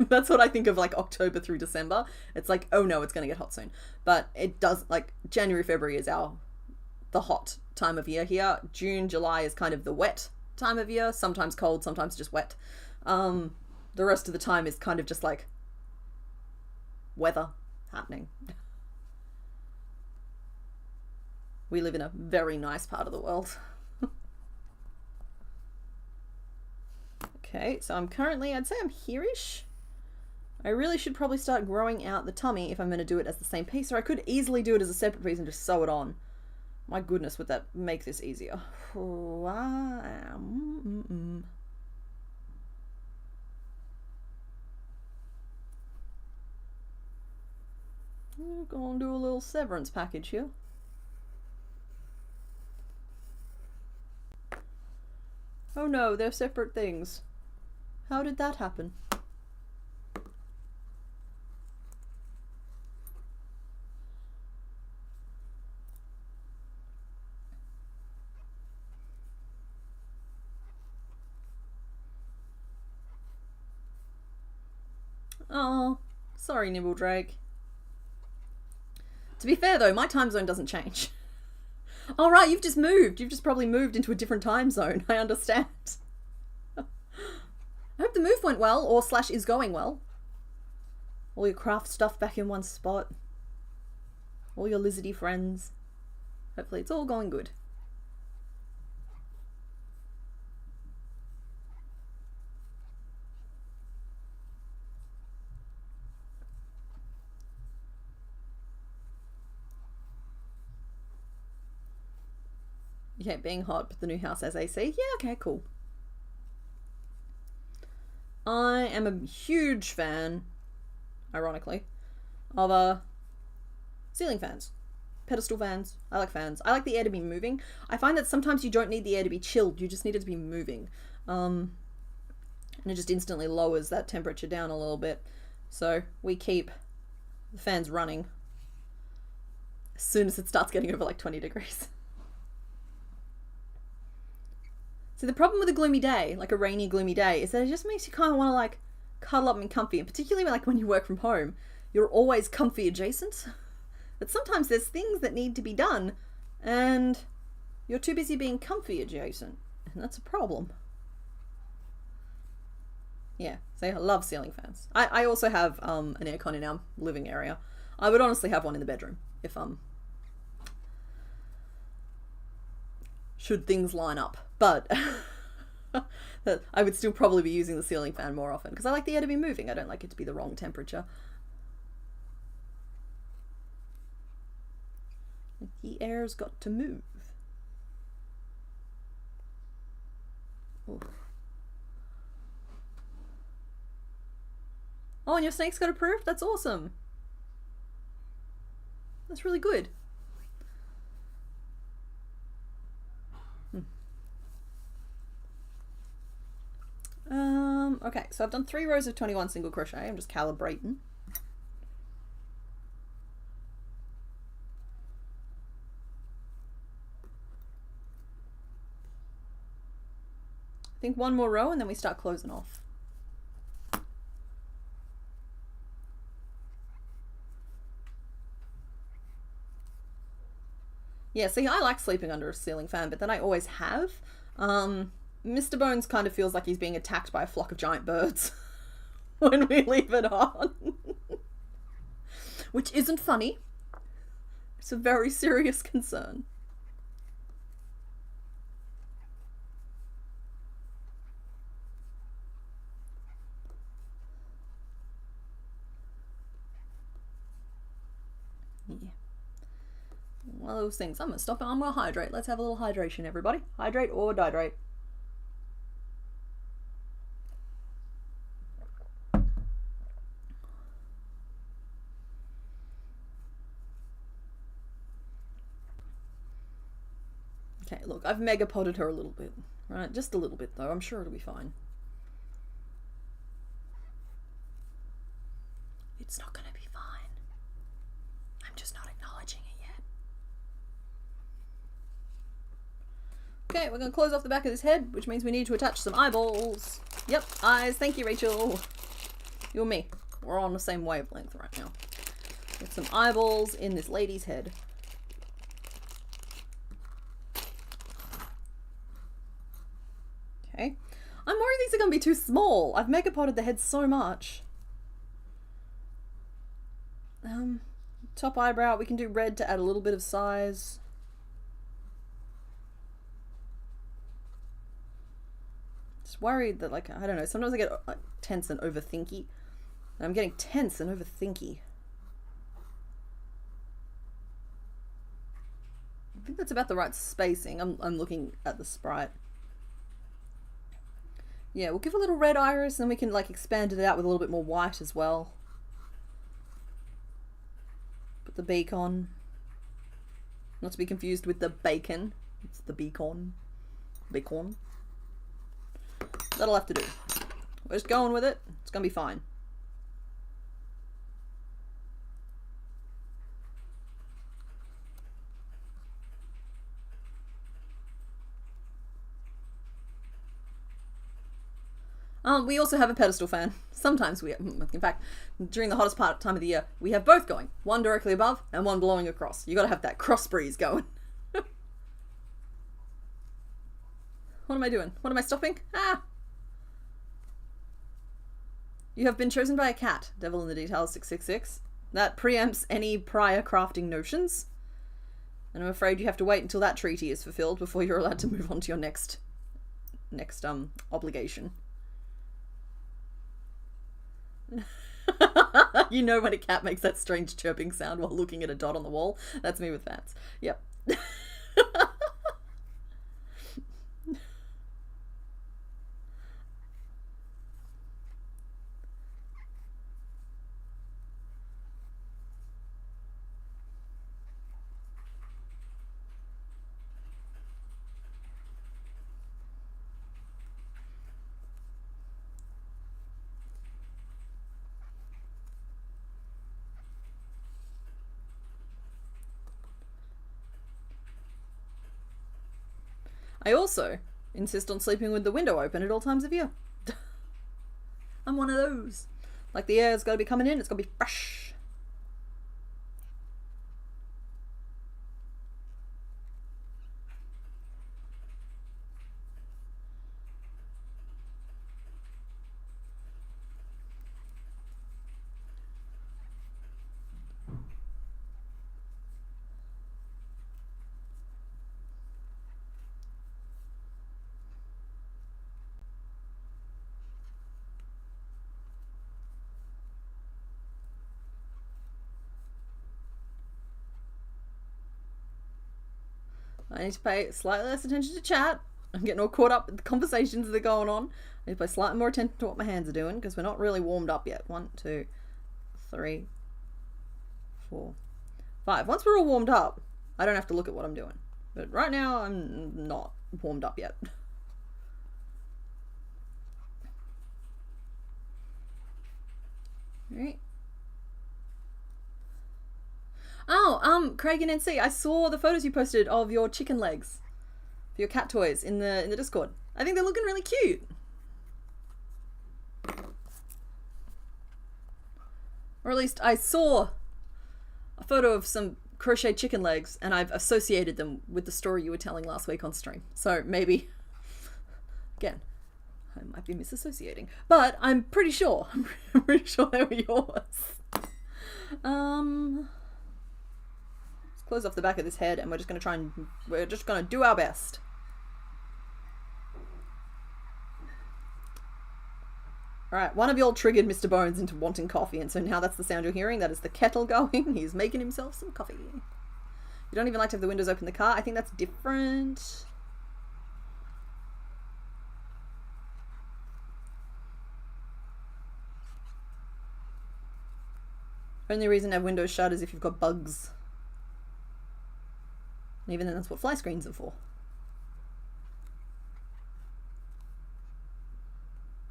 That's what I think of, like, October through December. It's like, oh no, it's going to get hot soon. But it does, like, January, February is the hot time of year here. June, July is kind of the wet time of year. Sometimes cold, sometimes just wet. The rest of the time is kind of just, like, weather happening. We live in a very nice part of the world. Okay, so I'm currently, I'd say I'm here-ish. I really should probably start growing out the tummy if I'm going to do it as the same piece, or I could easily do it as a separate piece and just sew it on. My goodness, would that make this easier? I'm going to do a little severance package here. Oh no, they're separate things. How did that happen? Oh, sorry, Nibbledrake. To be fair though, my time zone doesn't change. All right, you've just moved. You've just probably moved into a different time zone. I understand. I hope the move went well, or / is going well. All your craft stuff back in one spot. All your lizardy friends. Hopefully it's all going good. Yeah, being hot, but the new house has AC. Yeah, okay, cool. I am a huge fan, ironically, of ceiling fans. Pedestal fans. I like fans. I like the air to be moving. I find that sometimes you don't need the air to be chilled, you just need it to be moving. And it just instantly lowers that temperature down a little bit. So we keep the fans running as soon as it starts getting over like 20 degrees. So the problem with a gloomy day, like a rainy, gloomy day, is that it just makes you kind of want to, like, cuddle up and comfy, and particularly like when you work from home, you're always comfy adjacent. But sometimes there's things that need to be done and you're too busy being comfy adjacent, and that's a problem. Yeah, so I love ceiling fans. I also have an aircon in our living area. I would honestly have one in the bedroom if should things line up, but I would still probably be using the ceiling fan more often because I like the air to be moving. I don't like it to be the wrong temperature. The air's got to move. Ooh. Oh, and your snakes got approved? That's awesome. That's really good. Okay, so I've done 3 rows of 21 single crochet. I'm just calibrating. I think 1 more row and then we start closing off. Yeah, see, I like sleeping under a ceiling fan, but then I always have. Mr. Bones kind of feels like he's being attacked by a flock of giant birds when we leave it on. Which isn't funny. It's a very serious concern. Yeah. One of those things. I'm gonna stop and I'm gonna hydrate. Let's have a little hydration, everybody. Hydrate or dihydrate. Okay, look, I've mega potted her a little bit, right? Just a little bit though. I'm sure it'll be fine. It's not gonna be fine. I'm just not acknowledging it yet. Okay, we're gonna close off the back of this head, which means we need to attach some eyeballs. Yep, eyes. Thank you, Rachel. You and me. We're on the same wavelength right now. Get some eyeballs in this lady's head. Okay. I'm worried these are going to be too small. I've mega potted the head so much. Top eyebrow, we can do red to add a little bit of size. Just worried that, like, I don't know, sometimes I get like, tense and overthinky. And I'm getting tense and overthinky. I think that's about the right spacing. I'm looking at the sprite. Yeah, we'll give a little red iris and then we can like expand it out with a little bit more white as well. Put the beak on. Not to be confused with the bacon. It's the beacon. Bacon. That'll have to do. We're just going with it. It's gonna be fine. We also have a pedestal fan. Sometimes we, in fact, during the hottest time of the year, we have both going. One directly above and one blowing across. You gotta have that cross breeze going. What am I doing? What am I stopping? Ah! You have been chosen by a cat. Devil in the Details 666. That preempts any prior crafting notions. And I'm afraid you have to wait until that treaty is fulfilled before you're allowed to move on to your next obligation. You know when a cat makes that strange chirping sound while looking at a dot on the wall? That's me with fats. Yep. I also insist on sleeping with the window open at all times of year. I'm one of those. Like the air's got to be coming in, it's got to be fresh. I need to pay slightly less attention to chat. I'm getting all caught up with the conversations that are going on. I need to pay slightly more attention to what my hands are doing because we're not really warmed up yet. 1, 2, 3, 4, 5. Once we're all warmed up, I don't have to look at what I'm doing. But right now, I'm not warmed up yet. Alright. Oh, Craig and NC, I saw the photos you posted of your chicken legs for your cat toys in the Discord. I think they're looking really cute. Or at least I saw a photo of some crochet chicken legs and I've associated them with the story you were telling last week on stream. So maybe, again, I might be misassociating, but I'm pretty sure they were yours. Close off the back of this head and we're just gonna do our best. Alright, one of y'all triggered Mr. Bones into wanting coffee, and so now that's the sound you're hearing. That is the kettle going. He's making himself some coffee. You don't even like to have the windows open in the car? I think that's different. Only reason to have windows shut is if you've got bugs. And even then, that's what fly screens are for.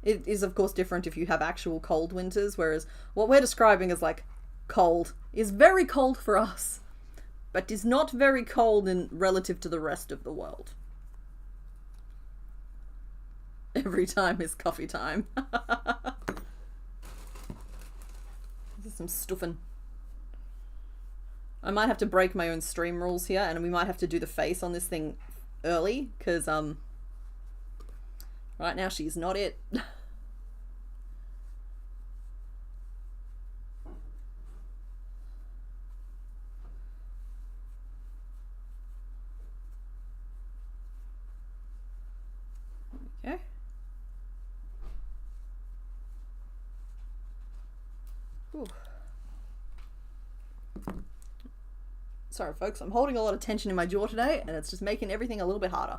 It is, of course, different if you have actual cold winters, whereas what we're describing as, like, cold is very cold for us, but is not very cold in relative to the rest of the world. Every time is coffee time. This is some stuffing. I might have to break my own stream rules here, and we might have to do the face on this thing early, because, right now she's not it. Okay. Ooh. Sorry folks, I'm holding a lot of tension in my jaw today and it's just making everything a little bit harder.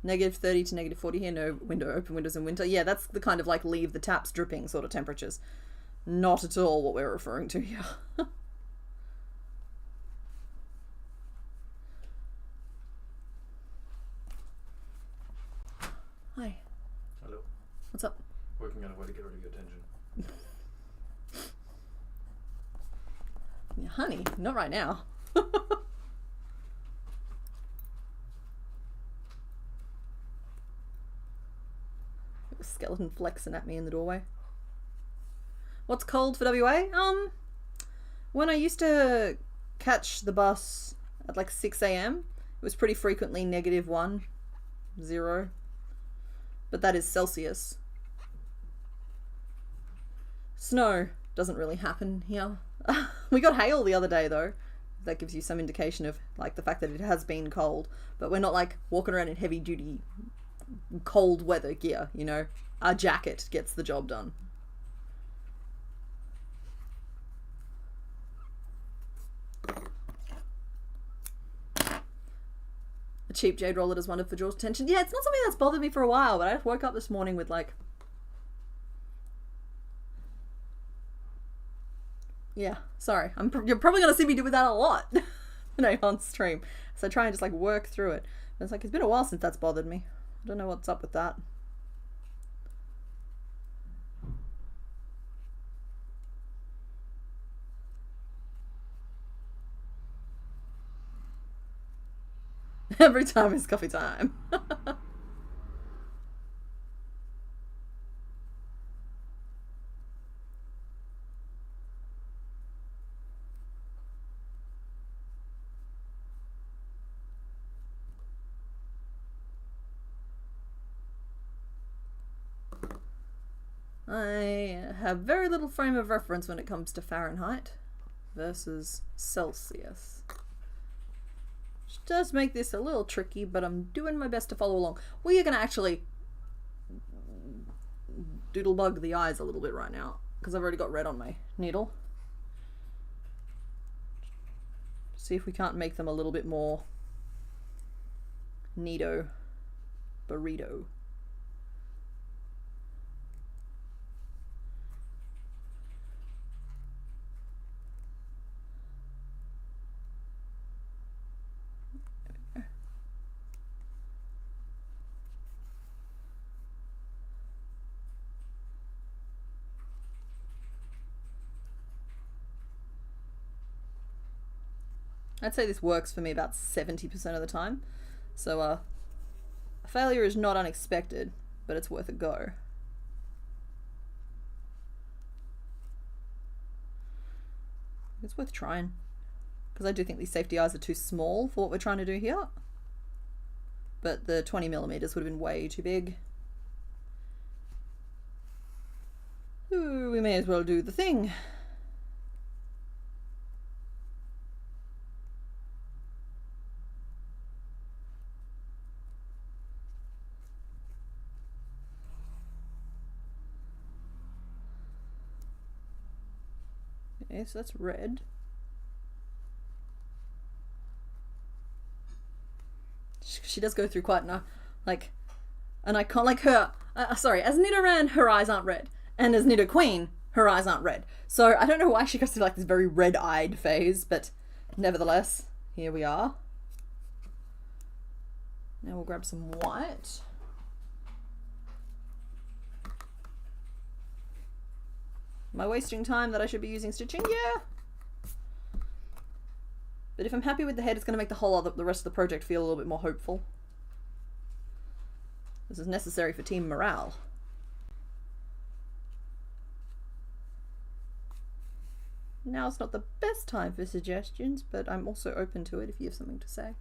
-30 to -40 here, no window, open windows in winter. Yeah, that's the kind of like leave the taps dripping sort of temperatures. Not at all what we're referring to here. Hi. Hello. What's up? Working on a way to get rid of your tension. Yeah, honey, not right now. Skeleton flexing at me in the doorway. What's cold for WA? When I used to catch the bus at like 6 AM, it was pretty frequently -1, 0. But that is Celsius. Snow doesn't really happen here. We got hail the other day though. That gives you some indication of like the fact that it has been cold, but we're not like walking around in heavy duty cold weather gear, you know. Our jacket gets the job done. A cheap jade roller does wonder for George's attention. Yeah, it's not something that's bothered me for a while, but I just woke up this morning with like, yeah, sorry. You're probably going to see me do with that a lot today on stream. So I try and just like work through it. But it's like, it's been a while since that's bothered me. I don't know what's up with that. Every time is coffee time. I have very little frame of reference when it comes to Fahrenheit versus Celsius. Which does make this a little tricky, but I'm doing my best to follow along. We are going to actually doodlebug the eyes a little bit right now, because I've already got red on my needle. See if we can't make them a little bit more neato burrito. I'd say this works for me about 70% of the time. So a failure is not unexpected, but it's worth a go. It's worth trying. Because I do think these safety eyes are too small for what we're trying to do here. But the 20mm would have been way too big. Ooh, we may as well do the thing. Okay, so that's red. She does go through quite an icon like her. Sorry, as Nidoran, her eyes aren't red, and as Nidoqueen, her eyes aren't red. So I don't know why she goes through like this very red-eyed phase, but nevertheless, here we are. Now we'll grab some white. Am I wasting time that I should be using stitching? Yeah. But if I'm happy with the head, it's going to make the rest of the project feel a little bit more hopeful. This is necessary for team morale. Now it's not the best time for suggestions, but I'm also open to it if you have something to say.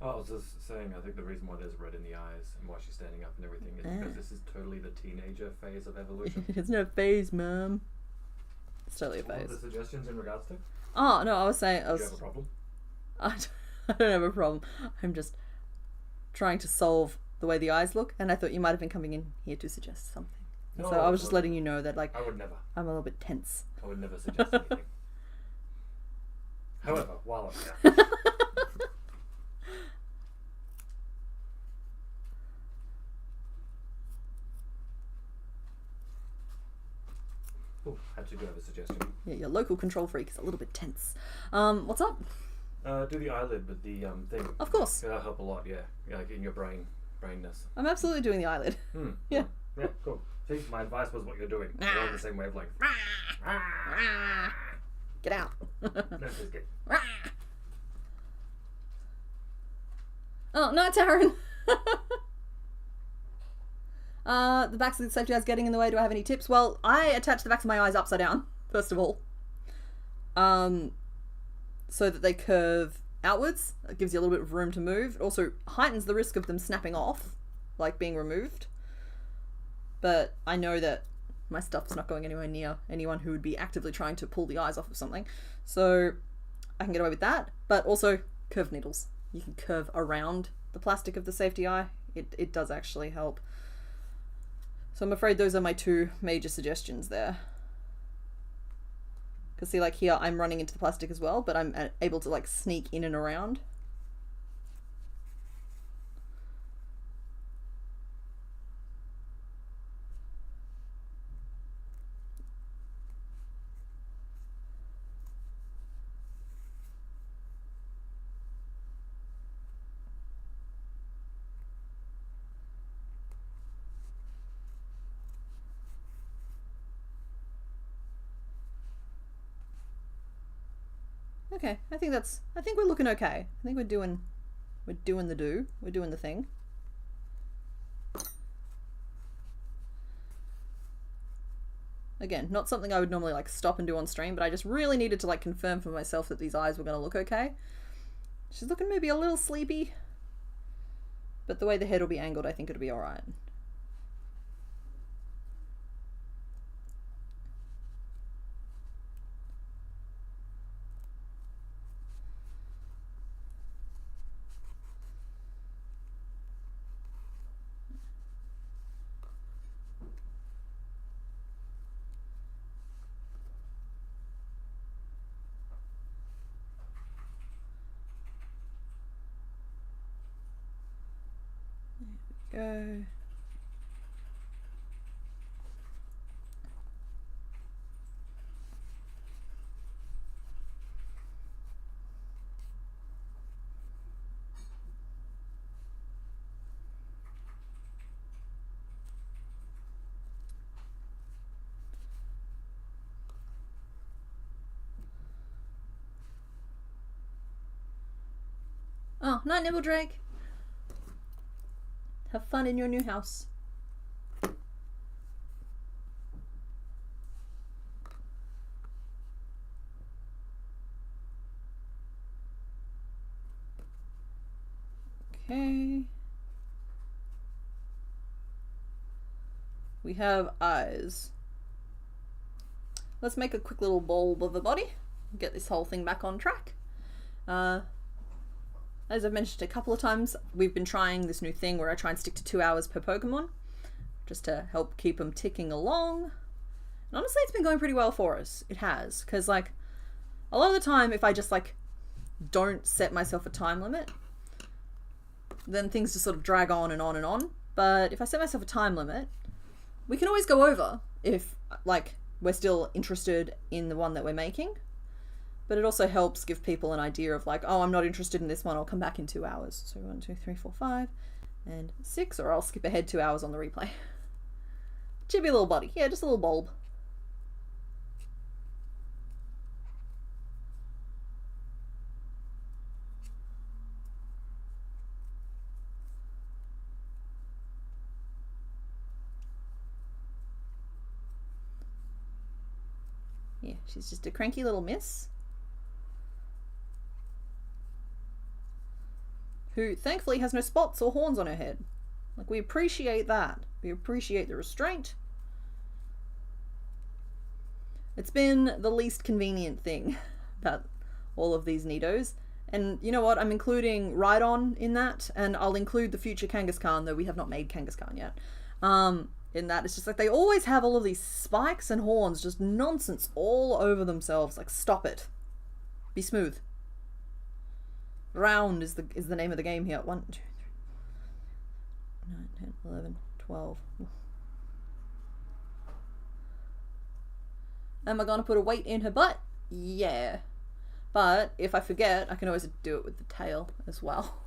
Oh, I was just saying, I think the reason why there's red in the eyes and why she's standing up and everything is because this is totally the teenager phase of evolution. It's not a phase, Mum. It's totally a What phase. are the suggestions in regards to? Oh, no, I was saying... Do you have a problem? I don't have a problem. I'm just trying to solve the way the eyes look, and I thought you might have been coming in here to suggest something. No, so I was just letting you know that, like, I would never. I'm a little bit tense. I would never suggest anything. However, while I'm here... Oh, actually do have a suggestion. Yeah, your local control freak is a little bit tense. What's up? Do the eyelid with the thing. Of course. That'll help a lot, yeah. Like in your brainness. I'm absolutely doing the eyelid. Yeah. Yeah, cool. See, my advice was what you're doing. We're on the same wavelength. Get out. No, please get. Oh, no, Taryn. The backs of the safety eyes getting in the way. Do I have any tips? Well, I attach the backs of my eyes upside down, first of all. So that they curve outwards. It gives you a little bit of room to move. It also heightens the risk of them snapping off, like being removed. But I know that my stuff's not going anywhere near anyone who would be actively trying to pull the eyes off of something. So I can get away with that. But also curved needles. You can curve around the plastic of the safety eye. It does actually help. So I'm afraid those are my two major suggestions there. Because see, like here, I'm running into the plastic as well, but I'm able to like sneak in and around. Okay, I think we're looking okay. I think we're doing the do. We're doing the thing. Again, not something I would normally like stop and do on stream, but I just really needed to like confirm for myself that these eyes were going to look okay. She's looking maybe a little sleepy, but the way the head will be angled, I think it'll be alright. go. Oh, night, Nibble Drake. Have fun in your new house. Okay. We have eyes. Let's make a quick little bulb of a body. Get this whole thing back on track. As I've mentioned a couple of times, we've been trying this new thing where I try and stick to 2 hours per Pokemon, just to help keep them ticking along. And honestly, it's been going pretty well for us. It has, because like a lot of the time, if I just like don't set myself a time limit, then things just sort of drag on and on and on. But if I set myself a time limit, we can always go over if like we're still interested in the one that we're making. But it also helps give people an idea of like, oh, I'm not interested in this one, I'll come back in 2 hours. So 1, 2, 3, 4, 5, and 6, or I'll skip ahead 2 hours on the replay. Chibi little body. Yeah, just a little bulb. Yeah, she's just a cranky little miss. Who thankfully has no spots or horns on her head. Like, we appreciate that. We appreciate the restraint. It's been the least convenient thing about all of these Nidos. And you know what? I'm including Rhydon in that, and I'll include the future Kangaskhan, though we have not made Kangaskhan yet. In that, it's just like they always have all of these spikes and horns, just nonsense all over themselves. Like, stop it. Be smooth. Round is the name of the game here. 1, 2, 3, 9, 10, 11, 12. Am I gonna put a weight in her butt? Yeah. But if I forget, I can always do it with the tail as well.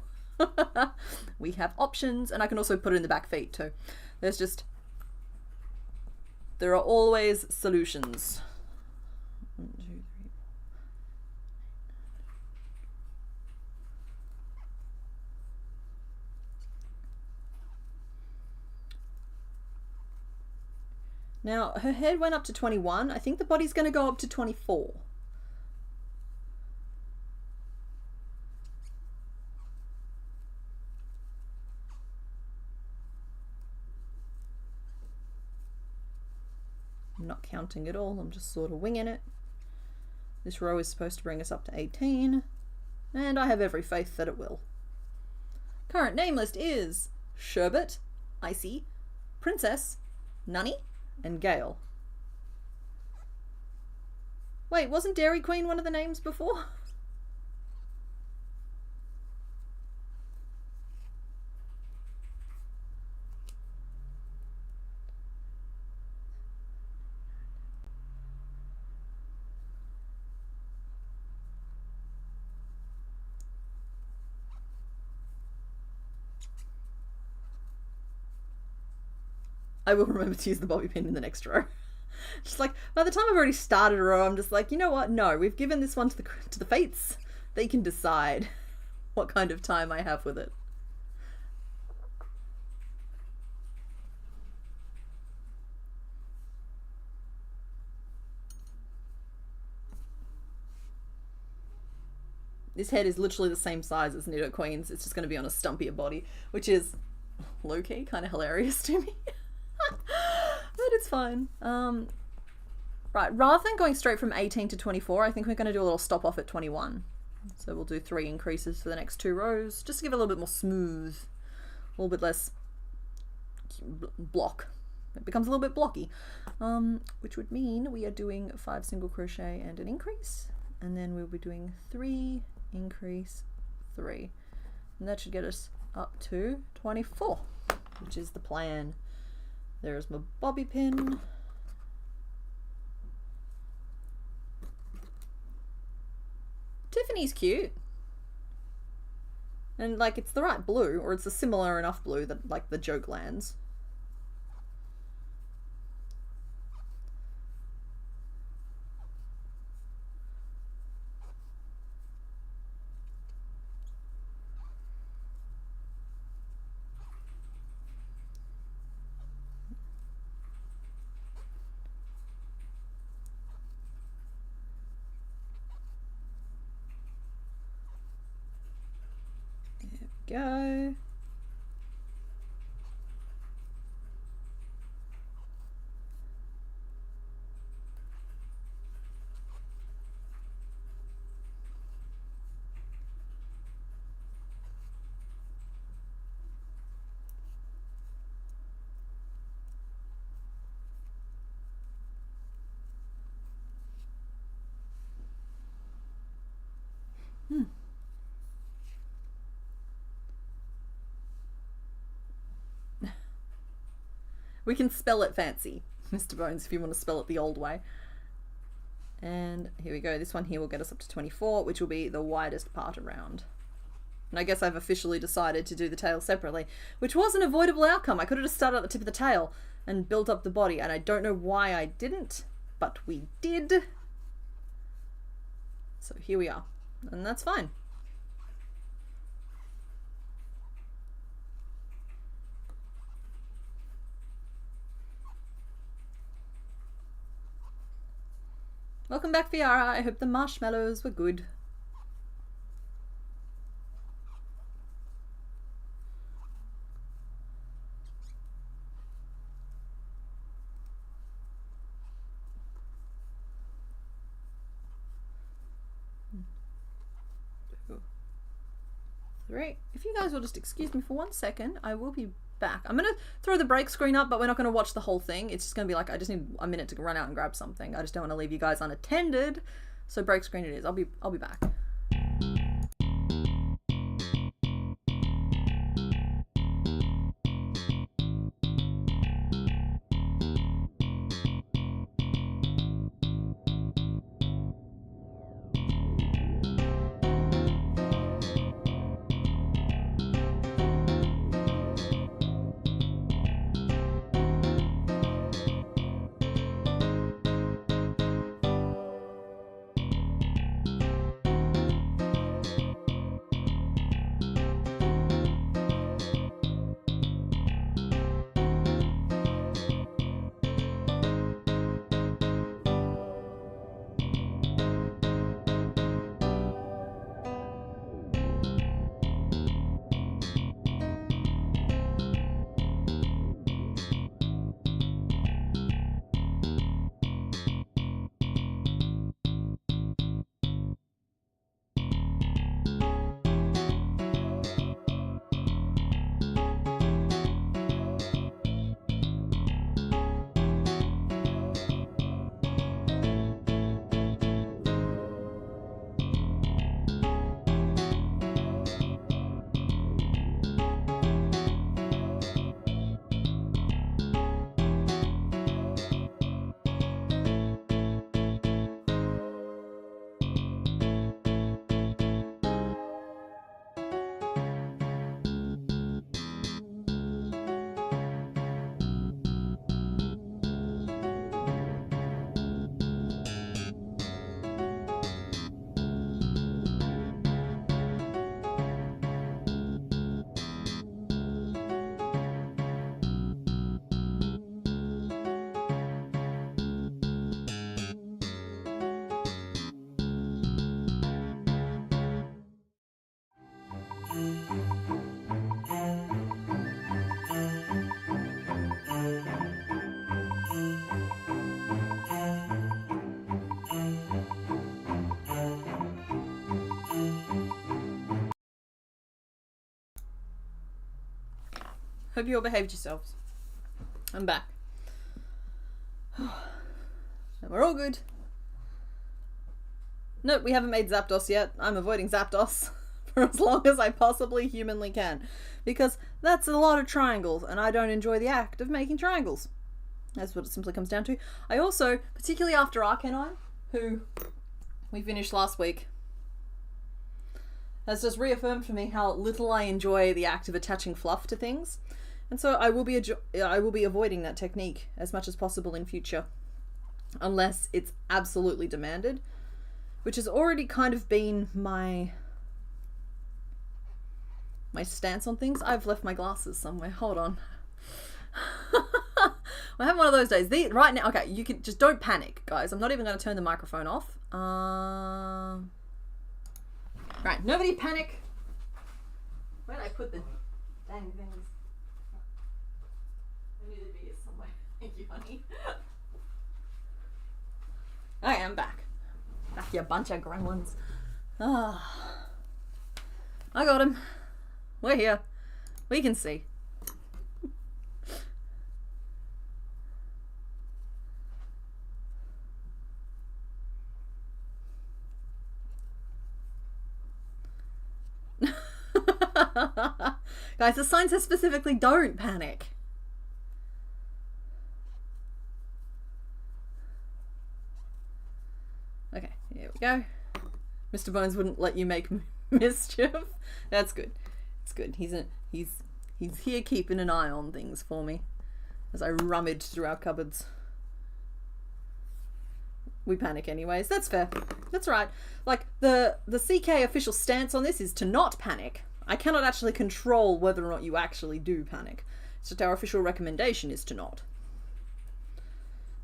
We have options, and I can also put it in the back feet too. There are always solutions. 1, 2, 3. Now, her head went up to 21. I think the body's going to go up to 24. I'm not counting at all. I'm just sort of winging it. This row is supposed to bring us up to 18. And I have every faith that it will. Current name list is Sherbet, Icy, Princess, Nunny, and Gale. Wait, wasn't Dairy Queen one of the names before? I will remember to use the bobby pin in the next row. Just like, by the time I've already started a row, I'm just like, you know what? No, we've given this one to the fates. They can decide what kind of time I have with it. This head is literally the same size as Nido Queen's. It's just going to be on a stumpier body, which is low-key kind of hilarious to me. But it's fine. Right, rather than going straight from 18 to 24, I think we're going to do a little stop off at 21. So we'll do 3 increases for the next 2 rows, just to give it a little bit more smooth, a little bit less block. It becomes a little bit blocky, which would mean we are doing 5 single crochet and an increase, and then we'll be doing 3 increase 3, and that should get us up to 24. which is the plan. There's my bobby pin. Tiffany's cute. And like it's the right blue, or it's a similar enough blue that like the joke lands. Go. We can spell it fancy, Mr. Bones, if you want to spell it the old way. And here we go. This one here will get us up to 24, which will be the widest part around. And I guess I've officially decided to do the tail separately, which was an avoidable outcome. I could have just started at the tip of the tail and built up the body, and I don't know why I didn't, but we did. So here we are, and that's fine. Welcome back, Fiara. I hope the marshmallows were good. Three. If you guys will just excuse me for 1 second, I will be back. I'm gonna throw the break screen up, but we're not gonna watch the whole thing. It's just gonna be like, I just need a minute to run out and grab something. I just don't want to leave you guys unattended. So break screen it is. I'll be back. Hope you all behaved yourselves. I'm back. And we're all good. Nope, we haven't made Zapdos yet. I'm avoiding Zapdos for as long as I possibly humanly can, because that's a lot of triangles and I don't enjoy the act of making triangles. That's what it simply comes down to. I also, particularly after Arcanine, who we finished last week, has just reaffirmed for me how little I enjoy the act of attaching fluff to things. And so I will be avoiding that technique as much as possible in future, unless it's absolutely demanded, which has already kind of been my stance on things. I've left my glasses somewhere. Hold on. I have one of those days. Right now, okay, you can just don't panic, guys. I'm not even going to turn the microphone off. Right, nobody panic. Where did I put the dang things? I need to be here somewhere. Thank you, honey. Okay, I'm back. Back, you bunch of gremlins. Ah, I got him. We're here. We can see. Guys, the sign says specifically don't panic. Okay, here we go. Mr. Bones wouldn't let you make mischief. That's good. It's good. He's here keeping an eye on things for me as I rummage through our cupboards. We panic anyways. That's fair. That's right. Like, the CK official stance on this is to not panic. I cannot actually control whether or not you actually do panic. It's just our official recommendation is to not.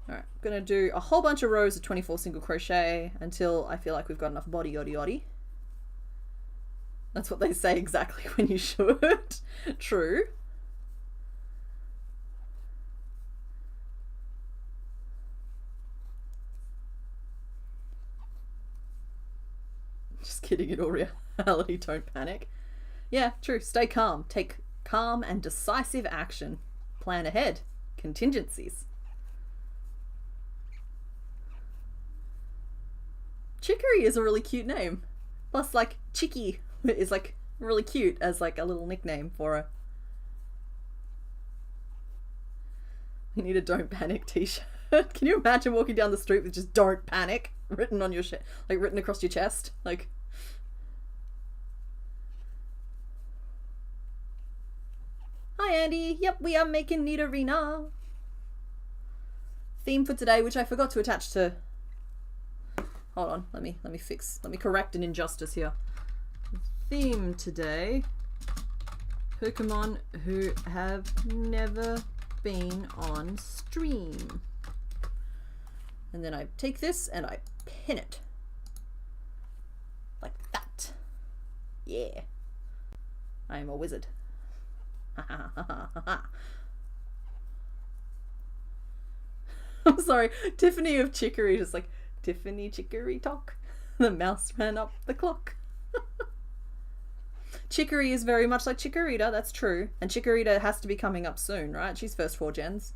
Alright, I'm going to do a whole bunch of rows of 24 single crochet until I feel like we've got enough body yoddy yoddy. That's what they say exactly when you should. True. Just kidding, in all reality, don't panic. Yeah, true. Stay calm. Take calm and decisive action. Plan ahead. Contingencies. Chicory is a really cute name. Plus, like, Chicky is, like, really cute as, like, a little nickname for her. You need a don't panic t-shirt. Can you imagine walking down the street with just don't panic written on your like, written across your chest? Like... Hi Andy, yep, we are making Nidorina. Theme for today, which I forgot to attach to. Hold on, let me correct an injustice here. Theme today: Pokemon who have never been on stream. And then I take this and I pin it like that. Yeah, I am a wizard. I'm sorry, Tiffany of Chicory, just like, Tiffany Chicory talk. The mouse ran up the clock. Chicory is very much like Chikorita, that's true. And Chikorita has to be coming up soon, right? She's first 4 gens.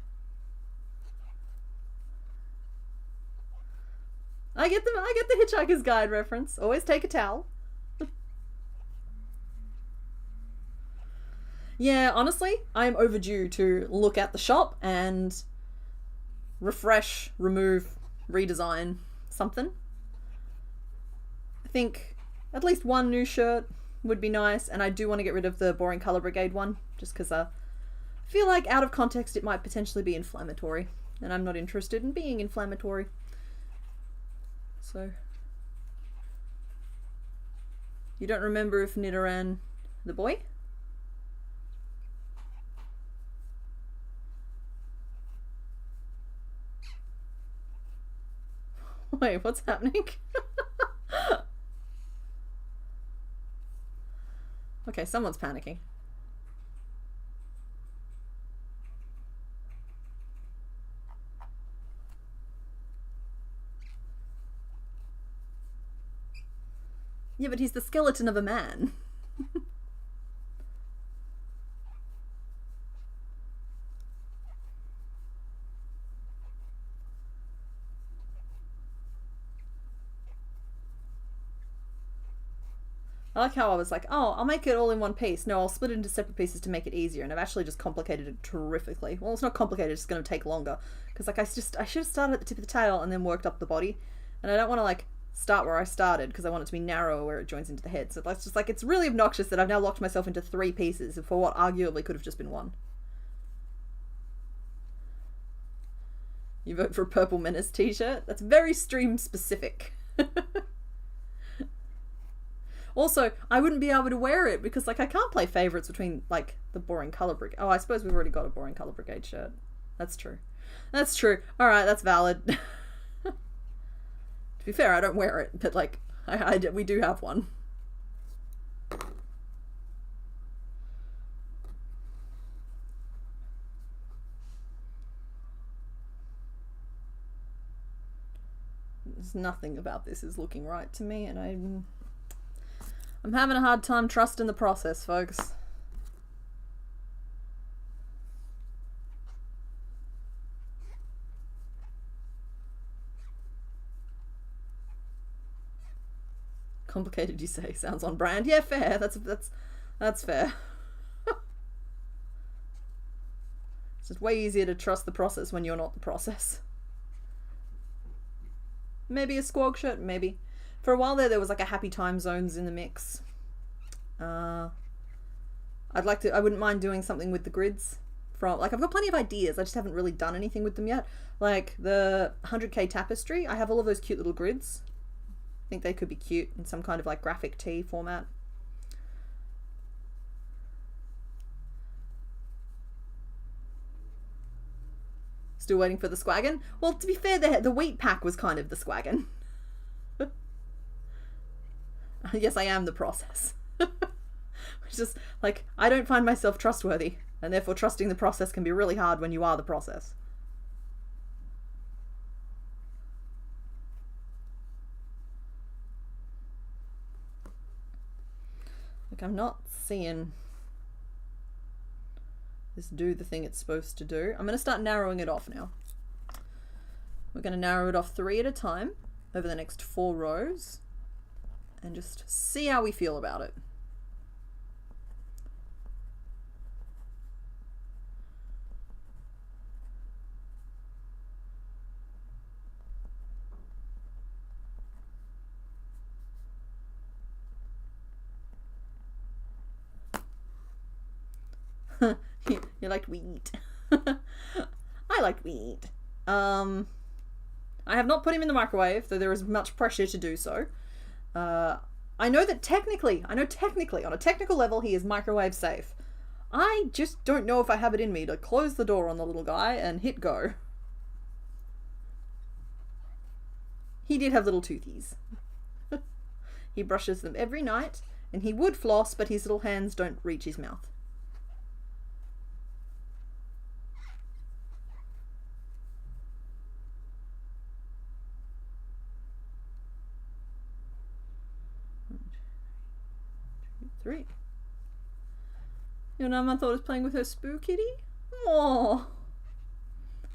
I get the Hitchhiker's Guide reference. Always take a towel. Yeah, honestly, I am overdue to look at the shop and refresh, remove, redesign something. I think at least one new shirt would be nice, and I do want to get rid of the Boring Colour Brigade one, just because I feel like out of context it might potentially be inflammatory, and I'm not interested in being inflammatory. So, you don't remember if Nidoran the boy? Wait, what's happening? Okay, someone's panicking. Yeah, but he's the skeleton of a man. I like how I was like, oh, I'll make it all in one piece. No, I'll split it into separate pieces to make it easier. And I've actually just complicated it terrifically. Well, it's not complicated, it's just going to take longer. Because like I should have started at the tip of the tail and then worked up the body. And I don't want to like start where I started because I want it to be narrower where it joins into the head. So that's just like, it's really obnoxious that I've now locked myself into 3 pieces for what arguably could have just been 1. You vote for a Purple Menace t-shirt? That's very stream specific. Also, I wouldn't be able to wear it because like I can't play favorites between like the Boring Color Brigade. Oh, I suppose we've already got a Boring Color Brigade shirt. That's true. That's true. Alright, that's valid. To be fair, I don't wear it, but like, we do have one. There's nothing about this is looking right to me, and I'm having a hard time trusting the process, folks. Complicated, you say? Sounds on brand. Yeah, fair. That's fair. It's just way easier to trust the process when you're not the process. Maybe a squog shirt, maybe. For a while there was like a Happy Time Zones in the mix. I wouldn't mind doing something with the grids. Like, I've got plenty of ideas, I just haven't really done anything with them yet. Like the 100k tapestry, I have all of those cute little grids. I think they could be cute in some kind of like graphic tee format. Still waiting for the squagon? Well, to be fair, the wheat pack was kind of the squagon. Yes, I am the process. Which is like, I don't find myself trustworthy, and therefore trusting the process can be really hard when you are the process. Like, I'm not seeing this do the thing it's supposed to do. I'm going to start narrowing it off now. We're going to narrow it off 3 at a time over the next 4 rows and just see how we feel about it. You like wheat. I like wheat. I have not put him in the microwave, though there is much pressure to do so. I know technically, on a technical level, he is microwave safe. I just don't know if I have it in me to close the door on the little guy and hit go. He did have little toothies. He brushes them every night, and he would floss, but his little hands don't reach his mouth. Three. Your 9-month-old is playing with her Spoo Kitty? Aww.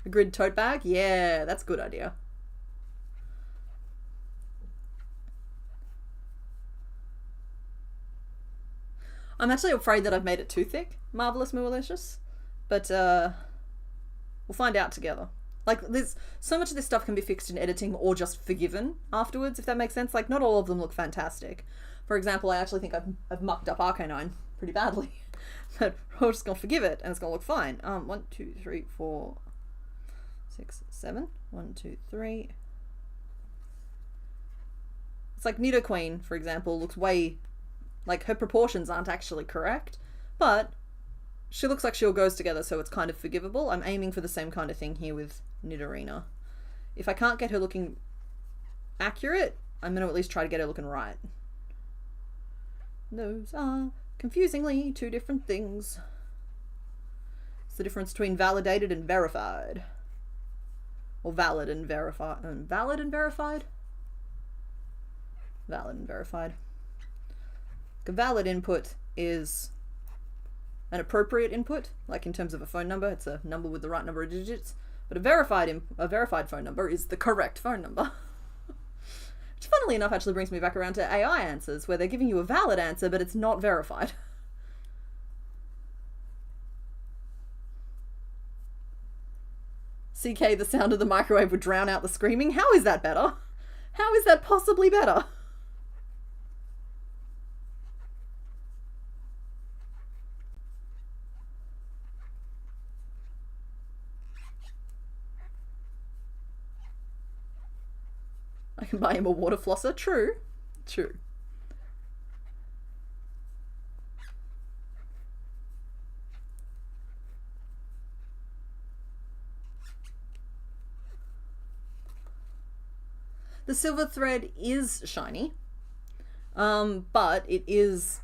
A grid tote bag? Yeah, that's a good idea. I'm actually afraid that I've made it too thick. Marvelous Moolicious. But, we'll find out together. Like, there's so much of this stuff can be fixed in editing or just forgiven afterwards, if that makes sense. Like, not all of them look fantastic. For example, I actually think I've mucked up Arcanine pretty badly. But we're just going to forgive it, and it's going to look fine. 1, 2, 3, 4, 6, 7. 1, 2, 3. It's like Nidoqueen, for example, looks way... Like, her proportions aren't actually correct, but she looks like she all goes together, so it's kind of forgivable. I'm aiming for the same kind of thing here with Nidorina. If I can't get her looking accurate, I'm going to at least try to get her looking right. Those are confusingly 2 different things. It's the difference between validated and verified. Or valid and verified. Valid and verified? Valid and verified. A valid input is an appropriate input, like in terms of a phone number, it's a number with the right number of digits. But a verified phone number is the correct phone number. Which, funnily enough, actually brings me back around to AI answers, where they're giving you a valid answer, but it's not verified. CK, the sound of the microwave would drown out the screaming. How is that better? How is that possibly better? I can buy him a water flosser. True. True. The silver thread is shiny, but it is,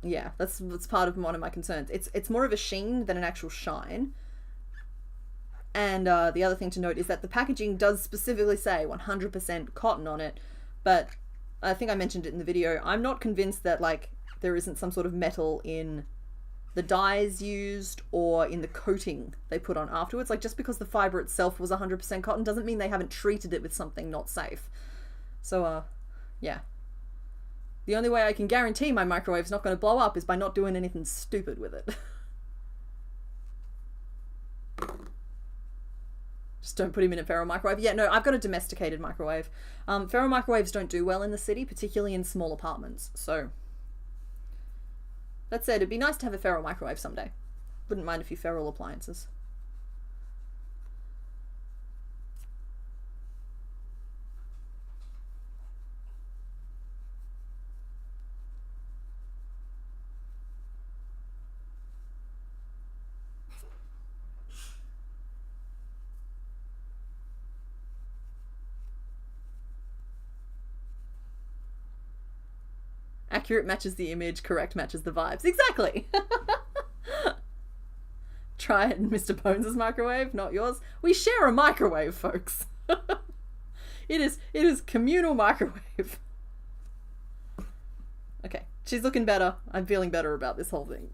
yeah, that's part of one of my concerns. It's more of a sheen than an actual shine. And the other thing to note is that the packaging does specifically say 100% cotton on it, but I think I mentioned it in the video. I'm not convinced that like there isn't some sort of metal in the dyes used or in the coating they put on afterwards. Like, just because the fiber itself was 100% cotton doesn't mean they haven't treated it with something not safe. So, yeah. The only way I can guarantee my microwave's not going to blow up is by not doing anything stupid with it. Just don't put him in a ferro microwave. Yeah, no, I've got a domesticated microwave. Ferro microwaves don't do well in the city, particularly in small apartments. So, that said, it'd be nice to have a ferro microwave someday. Wouldn't mind a few feral appliances. Accurate matches the image, correct matches the vibes. Exactly! Try it in Mr. Bones' microwave, not yours. We share a microwave, folks. It is communal microwave. Okay, she's looking better. I'm feeling better about this whole thing.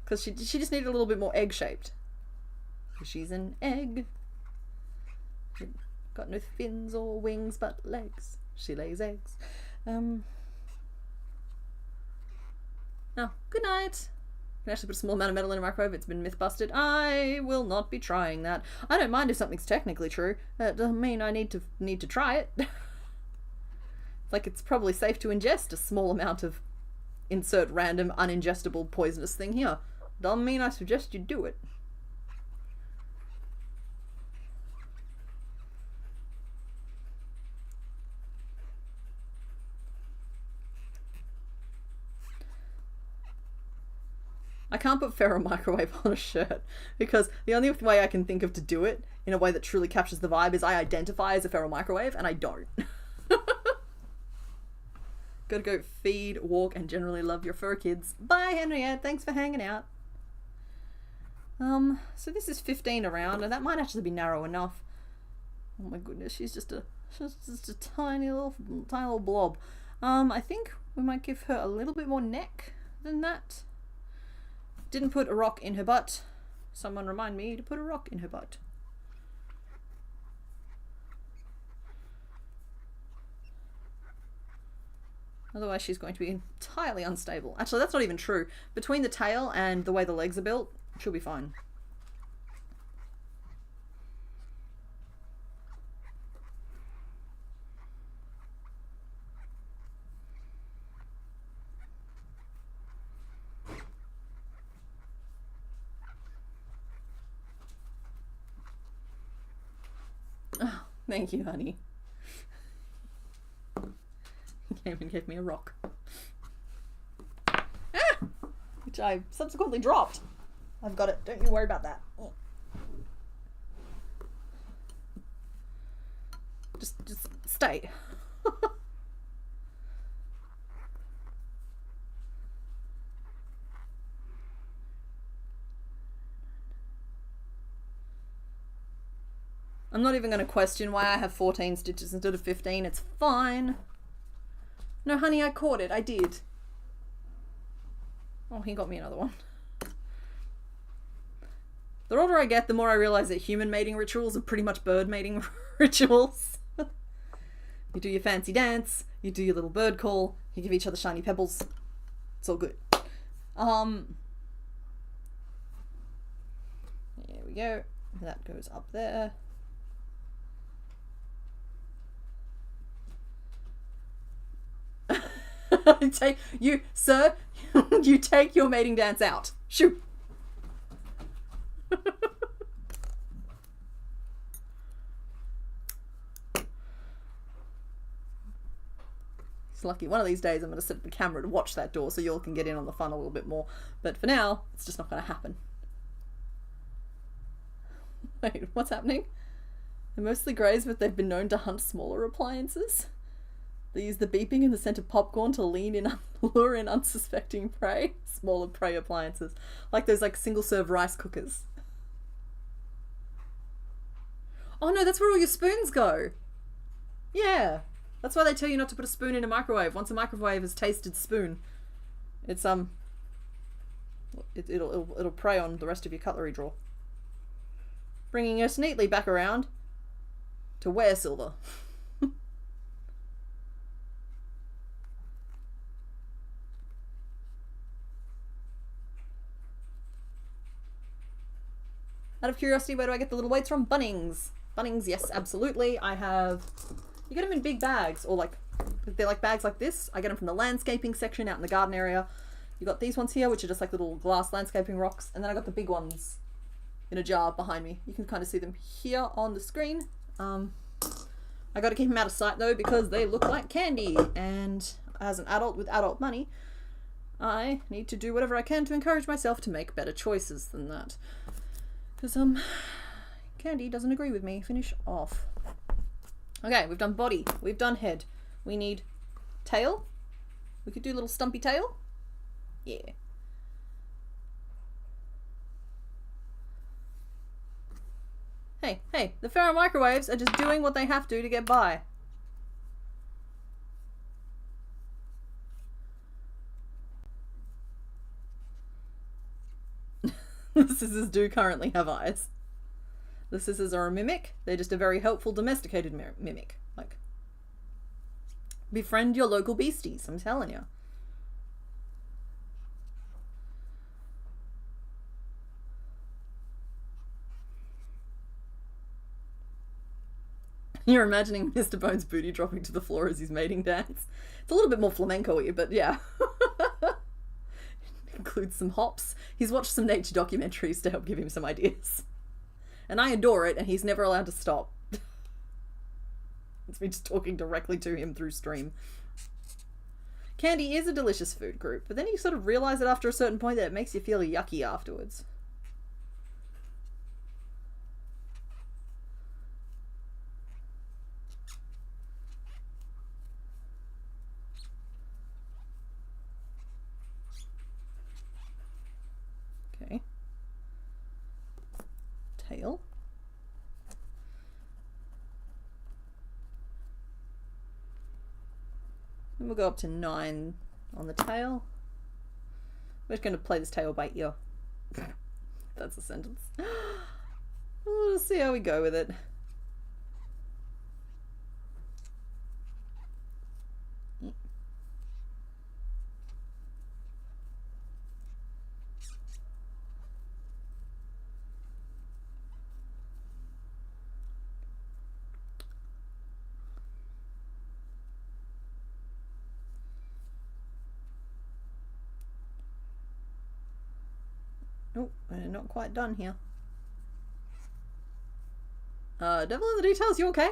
Because she just needed a little bit more egg-shaped. She's an egg. Got no fins or wings but legs. She lays eggs. Oh, good night. You can actually put a small amount of metal in a microwave. It's been myth busted. I will not be trying that. I don't mind if something's technically true. That doesn't mean I need to try it. Like, it's probably safe to ingest a small amount of insert random uningestible poisonous thing here. Doesn't mean I suggest you do it. I can't put ferro microwave on a shirt because the only way I can think of to do it in a way that truly captures the vibe is I identify as a ferro microwave and I don't. Gotta go feed, walk, and generally love your fur kids. Bye, Henriette. Thanks for hanging out. So this is 15 around, and that might actually be narrow enough. Oh my goodness, she's just a tiny little blob. I think we might give her a little bit more neck than that. Didn't put a rock in her butt. Someone remind me to put a rock in her butt. Otherwise she's going to be entirely unstable. Actually, that's not even true. Between the tail and the way the legs are built, she'll be fine. Oh, thank you, honey. He came and gave me a rock. Ah! Which I subsequently dropped. I've got it. Don't you worry about that. Just stay. I'm not even going to question why I have 14 stitches instead of 15. It's fine. No, honey, I caught it. I did. Oh, he got me another one. The older I get, the more I realize that human mating rituals are pretty much bird mating rituals. You do your fancy dance, you do your little bird call, you give each other shiny pebbles. It's all good. There we go. That goes up there. Sir, you take your mating dance out. Shoot. It's lucky. One of these days I'm going to set up the camera to watch that door so you all can get in on the fun a little bit more. But for now, it's just not going to happen. Wait, what's happening? They're mostly greys, but they've been known to hunt smaller appliances. They use the beeping and the scent of popcorn to lure in unsuspecting prey. Smaller prey appliances. Like those like single-serve rice cookers. Oh no, that's where all your spoons go. Yeah. That's why they tell you not to put a spoon in a microwave. Once a microwave has tasted spoon, it's it'll prey on the rest of your cutlery drawer. Bringing us neatly back around to where, Silver? Out of curiosity, where do I get the little weights from? Bunnings. Bunnings, yes, absolutely. I have... You get them in big bags, or like... They're like bags like this. I get them from the landscaping section out in the garden area. You got these ones here, which are just like little glass landscaping rocks. And then I got the big ones in a jar behind me. You can kind of see them here on the screen. I got to keep them out of sight though, because they look like candy. And as an adult with adult money, I need to do whatever I can to encourage myself to make better choices than that. Because, candy doesn't agree with me. Finish off. Okay, we've done body. We've done head. We need tail. We could do a little stumpy tail. Yeah. Hey, the ferro microwaves are just doing what they have to get by. The scissors do currently have eyes. The scissors are a mimic. They're just a very helpful domesticated mimic. Like, befriend your local beasties, I'm telling you. You're imagining Mr. Bones' booty dropping to the floor as he's mating dance. It's a little bit more flamenco-y, but yeah. Includes some hops. He's watched some nature documentaries to help give him some ideas. And I adore it, and he's never allowed to stop. It's me just talking directly to him through stream. Candy is a delicious food group, but then you sort of realise that after a certain point that it makes you feel yucky afterwards. Okay. Tail. And we'll go up to 9 on the tail. We're just going to play this tail by ear. That's a sentence. We'll see how we go with it. Oh, we're not quite done here. Devil in the details, you okay?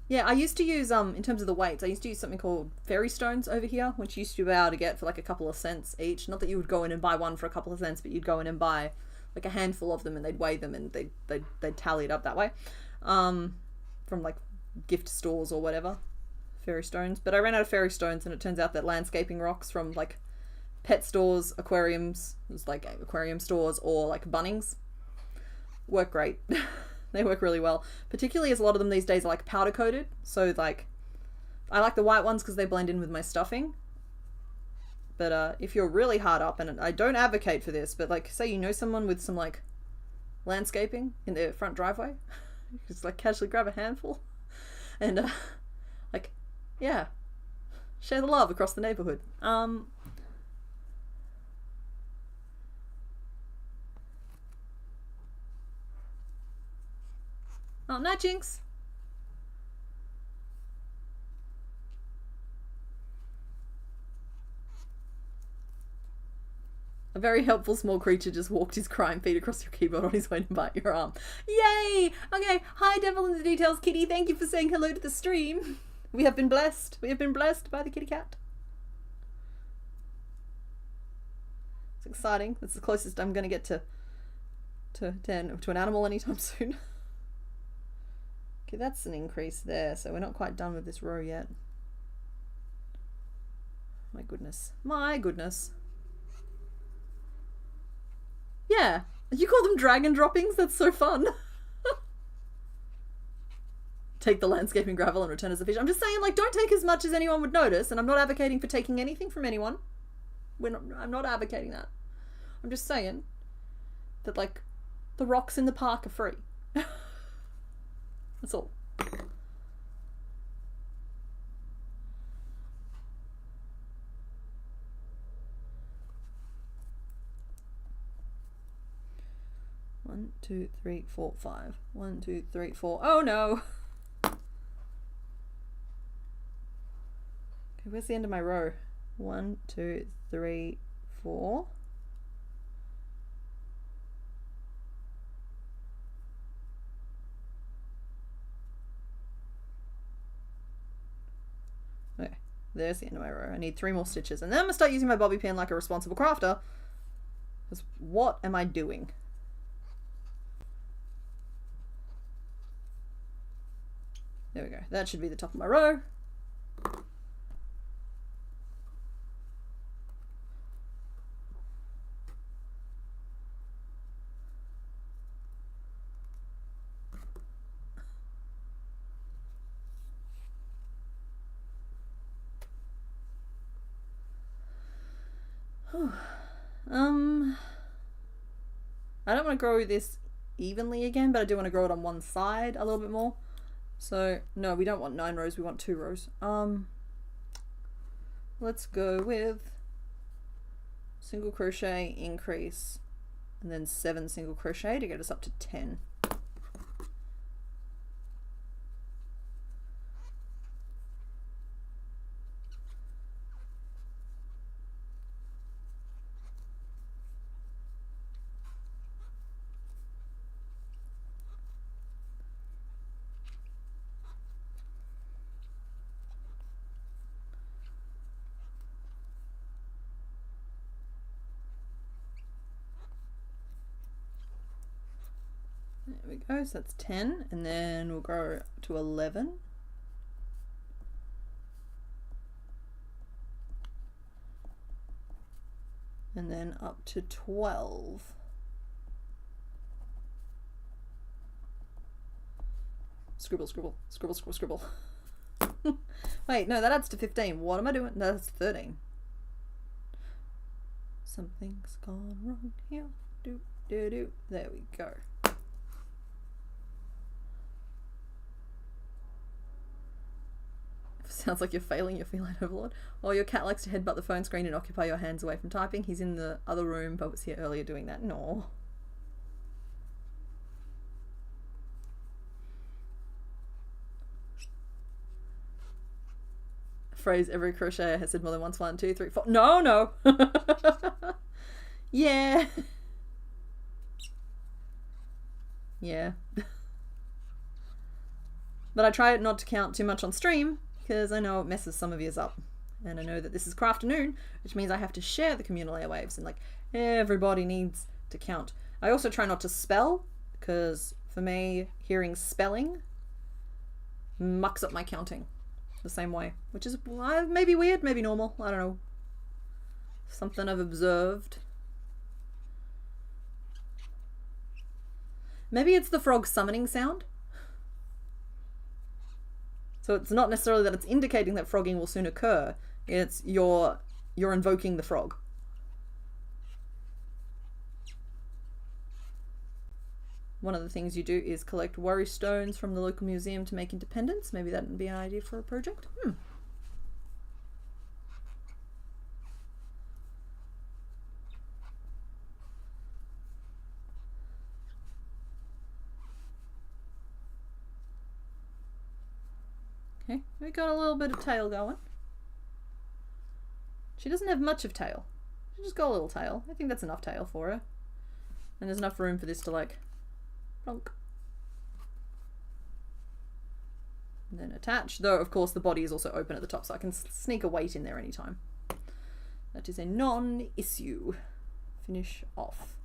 Yeah, I used to use, in terms of the weights, I used to use something called fairy stones over here, which you used to be able to get for like a couple of cents each. Not that you would go in and buy one for a couple of cents, but you'd go in and buy like a handful of them and they'd weigh them and they'd tally it up that way. From like gift stores or whatever. Fairy stones, but I ran out of fairy stones, and it turns out that landscaping rocks from like pet stores, aquariums, it's like aquarium stores, or like Bunnings, work great. They work really well, particularly as a lot of them these days are like powder coated. So like, I like the white ones because they blend in with my stuffing. But if you're really hard up, and I don't advocate for this, but like say you know someone with some like landscaping in their front driveway, just like casually grab a handful and like, yeah, share the love across the neighborhood. Oh, no, Jinx. A very helpful small creature just walked his crying feet across your keyboard on his way to bite your arm. Yay! Okay, hi Devil in the Details Kitty. Thank you for saying hello to the stream. We have been blessed. We have been blessed by the kitty cat. It's exciting. That's the closest I'm going to get to an animal anytime soon. Okay, that's an increase there, so we're not quite done with this row yet. My goodness. My goodness. Yeah, you call them dragon droppings? That's so fun. Take the landscaping gravel and return as a fish. I'm just saying, like, don't take as much as anyone would notice, and I'm not advocating for taking anything from anyone. I'm not advocating that. I'm just saying that, like, the rocks in the park are free. That's all. One, 2, 3, 4, 5. 1, 2, 3, 4. Oh no! Okay, where's the end of my row? 1, 2, 3, 4. Okay, there's the end of my row. I need 3 more stitches. And then I'm going to start using my bobby pin like a responsible crafter. Because what am I doing? There we go. That should be the top of my row. I don't want to grow this evenly again, but I do want to grow it on one side a little bit more. So, no, we don't want 9 rows, we want 2 rows. Let's go with single crochet, increase, and then 7 single crochet to get us up to 10. There we go, so that's 10, and then we'll go to 11. And then up to 12. Scribble, scribble, scribble, scribble, scribble. Wait, no, that adds to 15. What am I doing? No, that's 13. Something's gone wrong here. Do, do, do. There we go. Sounds like you're failing your feline overlord. Oh, your cat likes to headbutt the phone screen and occupy your hands away from typing. He's in the other room, but was here earlier doing that. No. Phrase every crocheter has said more than once. 1, 2, 3, 4. No, no. Yeah. Yeah. But I try not to count too much on stream, because I know it messes some of yous up. And I know that this is Crafternoon, which means I have to share the communal airwaves, and like everybody needs to count. I also try not to spell, because for me, hearing spelling mucks up my counting the same way, which is maybe weird, maybe normal, I don't know. Something I've observed. Maybe it's the frog summoning sound. So it's not necessarily that it's indicating that frogging will soon occur. It's your you're invoking the frog. One of the things you do is collect worry stones from the local museum to make independence. Maybe that would be an idea for a project. Okay, we got a little bit of tail going. She doesn't have much of tail. She just got a little tail. I think that's enough tail for her. And there's enough room for this to like plonk. And then attach. Though of course the body is also open at the top, so I can sneak a weight in there anytime. That is a non-issue. Finish off.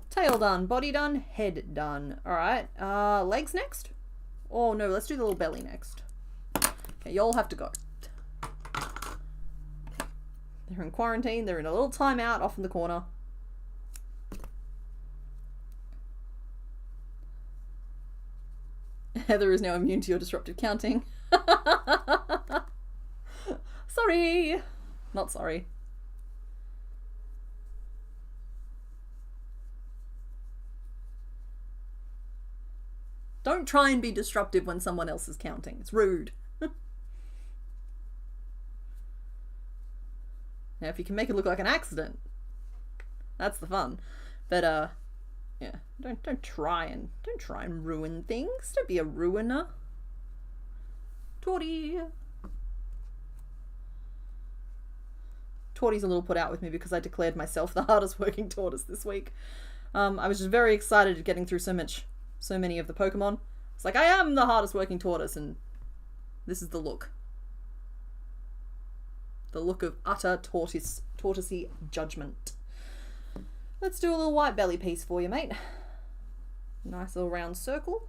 Tail done, body done, head done. Alright, legs next? Oh no, let's do the little belly next. Okay, y'all have to go. They're in quarantine, they're in a little timeout off in the corner. Heather is now immune to your disruptive counting. Sorry! Not sorry. Don't try and be disruptive when someone else is counting. It's rude. Now, if you can make it look like an accident, that's the fun. But yeah, don't try and ruin things. Don't be a ruiner. Torty. Torty's a little put out with me because I declared myself the hardest working tortoise this week. I was just very excited at getting through so many of the Pokemon. It's like, I am the hardest working tortoise, and this is the look. The look of utter tortoisey judgment. Let's do a little white belly piece for you, mate. Nice little round circle.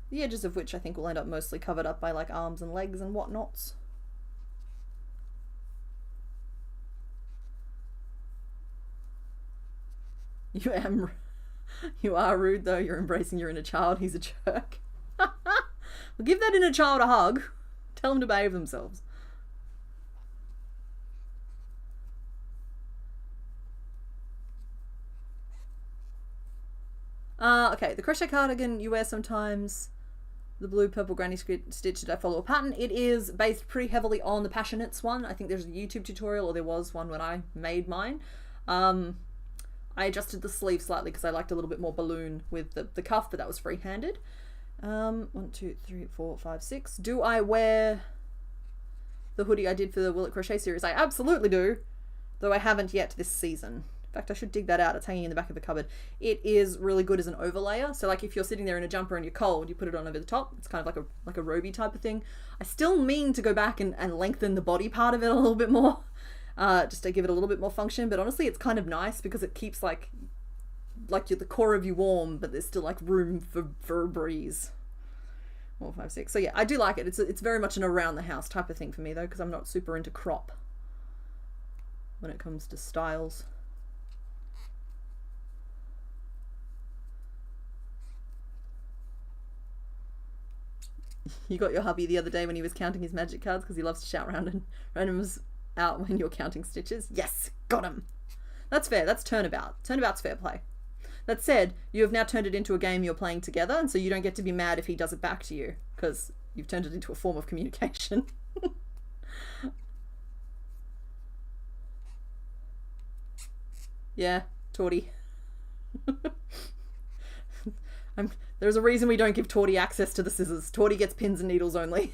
The edges of which I think will end up mostly covered up by like arms and legs and whatnots. You are rude though. You're embracing your inner child. He's a jerk. Well, give that inner child a hug. Tell them to behave themselves. Okay, the crochet cardigan you wear sometimes. The blue purple granny stitch, did I follow a pattern? It is based pretty heavily on the Passionates one. I think there's a YouTube tutorial, or there was one when I made mine. I adjusted the sleeve slightly because I liked a little bit more balloon with the cuff, but that was free-handed. 1, 2, 3, 4, 5, 6. Do I wear the hoodie I did for the Will It Crochet series? I absolutely do, though I haven't yet this season. In fact, I should dig that out. It's hanging in the back of the cupboard. It is really good as an overlayer. So like if you're sitting there in a jumper and you're cold, you put it on over the top. It's kind of like a roby type of thing. I still mean to go back and lengthen the body part of it a little bit more. Just to give it a little bit more function. But honestly, it's kind of nice because it keeps like the core of you warm, but there's still like room for a breeze. 4, 5, 6. So yeah, I do like it. It's very much an around the house type of thing for me though, because I'm not super into crop when it comes to styles. You got your hubby the other day when he was counting his magic cards because he loves to shout randoms out when you're counting stitches. Yes, got him. That's fair. That's turnabout. Turnabout's fair play. That said, you have now turned it into a game you're playing together, and so you don't get to be mad if he does it back to you because you've turned it into a form of communication. Yeah, Torty. There's a reason we don't give Torty access to the scissors. Torty gets pins and needles only.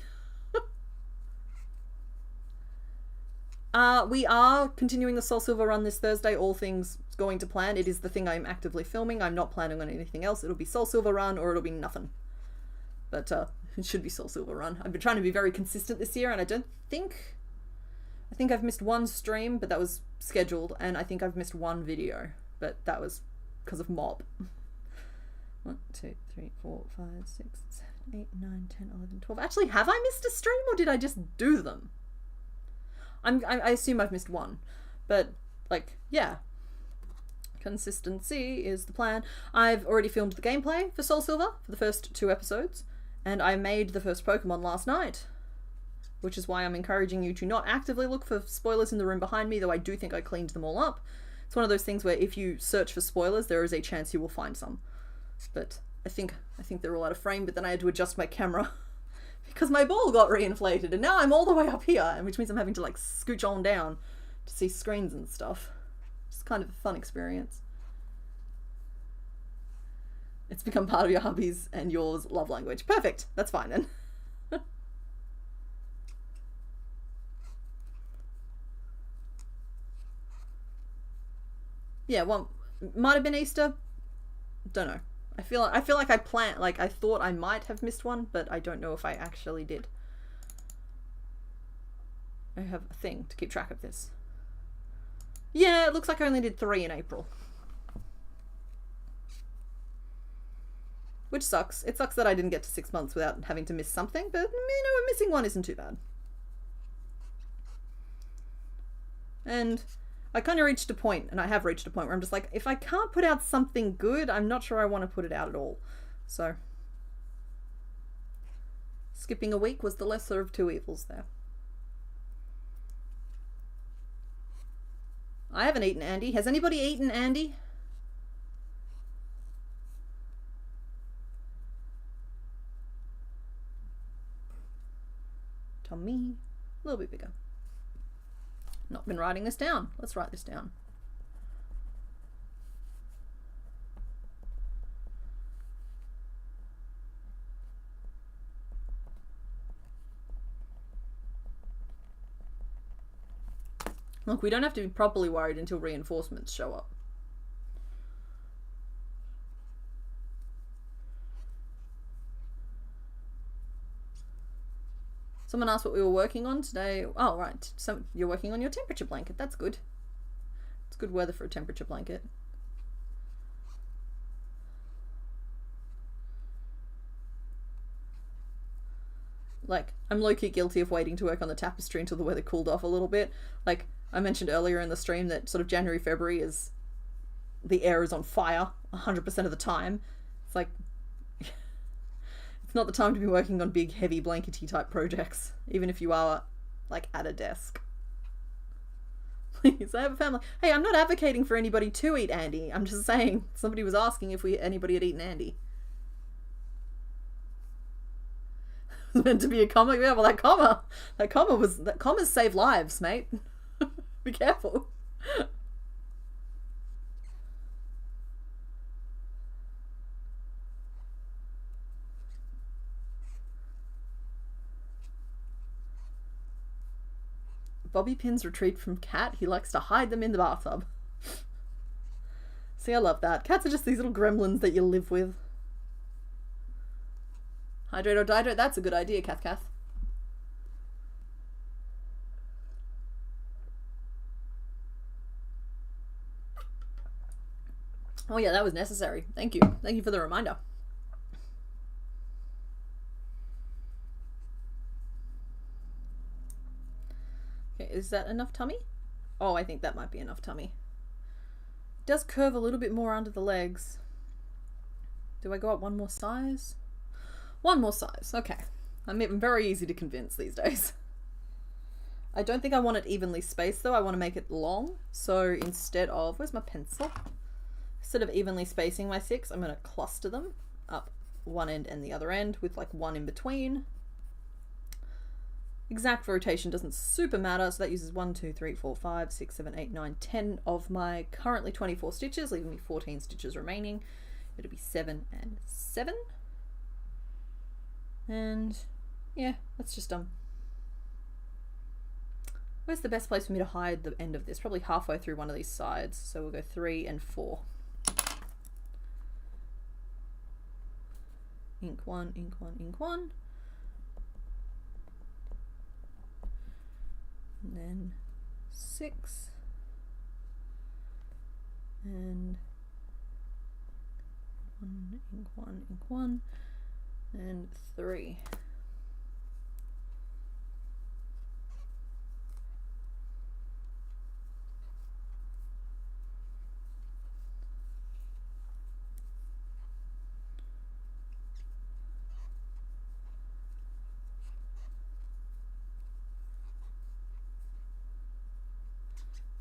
We are continuing the Soul Silver run this Thursday, all things going to plan. It is the thing I'm actively filming. I'm not planning on anything else. It'll be Soul Silver run or it'll be nothing. But it should be Soul Silver run. I've been trying to be very consistent this year, and I think I've missed one stream, but that was scheduled, and I think I've missed one video, but that was because of mob. 1, 2, 3, 4, 5, 6, 7, 8, 9, 10, 11, 12. Actually, have I missed a stream or did I just do them? I assume I've missed one, but like, yeah. Consistency is the plan. I've already filmed the gameplay for Soul Silver for the first 2 episodes, and I made the first Pokemon last night, which is why I'm encouraging you to not actively look for spoilers in the room behind me, though I do think I cleaned them all up. It's one of those things where if you search for spoilers, there is a chance you will find some. But I think they're all out of frame, but then I had to adjust my camera because my ball got reinflated, and now I'm all the way up here, which means I'm having to like scooch on down to see screens and stuff. It's kind of a fun experience. It's become part of your hubby's and yours love language. Perfect. That's fine then. Yeah, well, might have been Easter. Don't know. I feel like I thought I might have missed one, but I don't know if I actually did. I have a thing to keep track of this. Yeah, it looks like I only did 3 in April. Which sucks. It sucks that I didn't get to 6 months without having to miss something, but you know, missing one isn't too bad. And I kind of reached a point, and I have reached a point where I'm just like, if I can't put out something good, I'm not sure I want to put it out at all. So, skipping a week was the lesser of 2 evils there. I haven't eaten Andy. Has anybody eaten Andy? Tommy. A little bit bigger. Not been writing this down. Let's write this down. Look, we don't have to be properly worried until reinforcements show up. Someone asked what we were working on today. Oh, right. So you're working on your temperature blanket. That's good. It's good weather for a temperature blanket. Like, I'm low-key guilty of waiting to work on the tapestry until the weather cooled off a little bit. Like, I mentioned earlier in the stream that sort of January, February is... the air is on fire 100% of the time. It's like... it's not the time to be working on big, heavy, blankety type projects, even if you are, like, at a desk. Please, I have a family. Hey, I'm not advocating for anybody to eat Andy. I'm just saying, somebody was asking if anybody had eaten Andy. It was meant to be a comma. Yeah, well, that commas save lives, mate. Be careful. Bobby pins retrieved from cat. He likes to hide them in the bathtub. See, I love that. Cats are just these little gremlins that you live with. Hydrate or dihydrate? That's a good idea, Kath. Oh yeah, that was necessary. Thank you. Thank you for the reminder. Okay, is that enough tummy? Oh, I think that might be enough tummy. It does curve a little bit more under the legs. Do I go up one more size? One more size, okay. I'm very easy to convince these days. I don't think I want it evenly spaced though. I want to make it long. So instead of, where's my pencil? Instead of evenly spacing my 6, I'm going to cluster them up one end and the other end with like one in between. Exact rotation doesn't super matter, so that uses 1, 2, 3, 4, 5, 6, 7, 8, 9, 10 of my currently 24 stitches, leaving me 14 stitches remaining. It'll be 7 and 7. And yeah, that's just where's the best place for me to hide the end of this? Probably halfway through one of these sides. So we'll go 3 and 4. Ink 1, ink 1, ink 1. And then 6. And 1, ink 1, ink 1. And 3.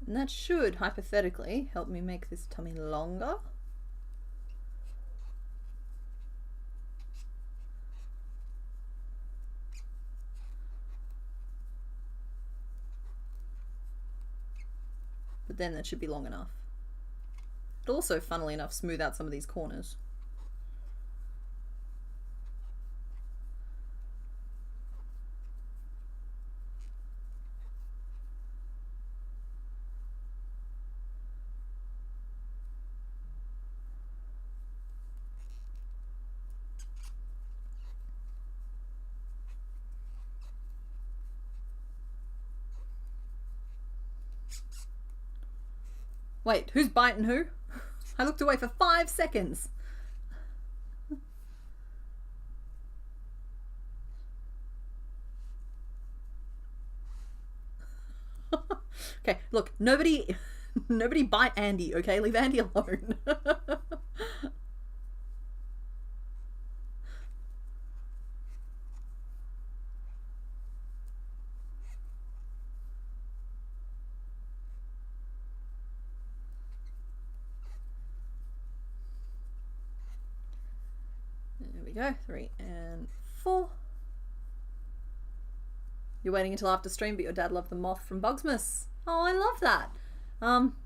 And that should, hypothetically, help me make this tummy longer. But then that should be long enough. It'll also, funnily enough, smooth out some of these corners. Wait, who's biting who? I looked away for 5 seconds. Okay, look, nobody bite Andy, okay? Leave Andy alone. There we go, 3 and 4. You're waiting until after stream, but your dad loved the moth from Bugsmas. Oh, I love that.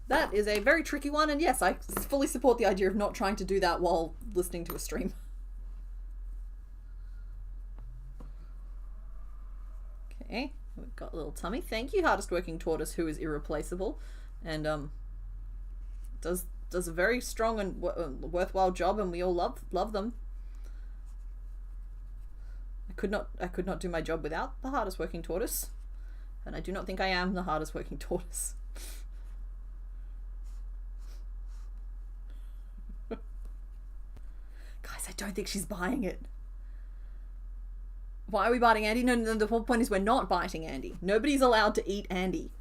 That is a very tricky one, and yes, I fully support the idea of not trying to do that while listening to a stream. Okay, we've got a little tummy. Thank you, hardest working tortoise, who is irreplaceable, and does a very strong and worthwhile job, and we all love them. I could not do my job without the hardest working tortoise, and I do not think I am the hardest working tortoise. Guys, I don't think she's buying it. Why are we biting Andy? No, the whole point is we're not biting Andy. Nobody's allowed to eat Andy.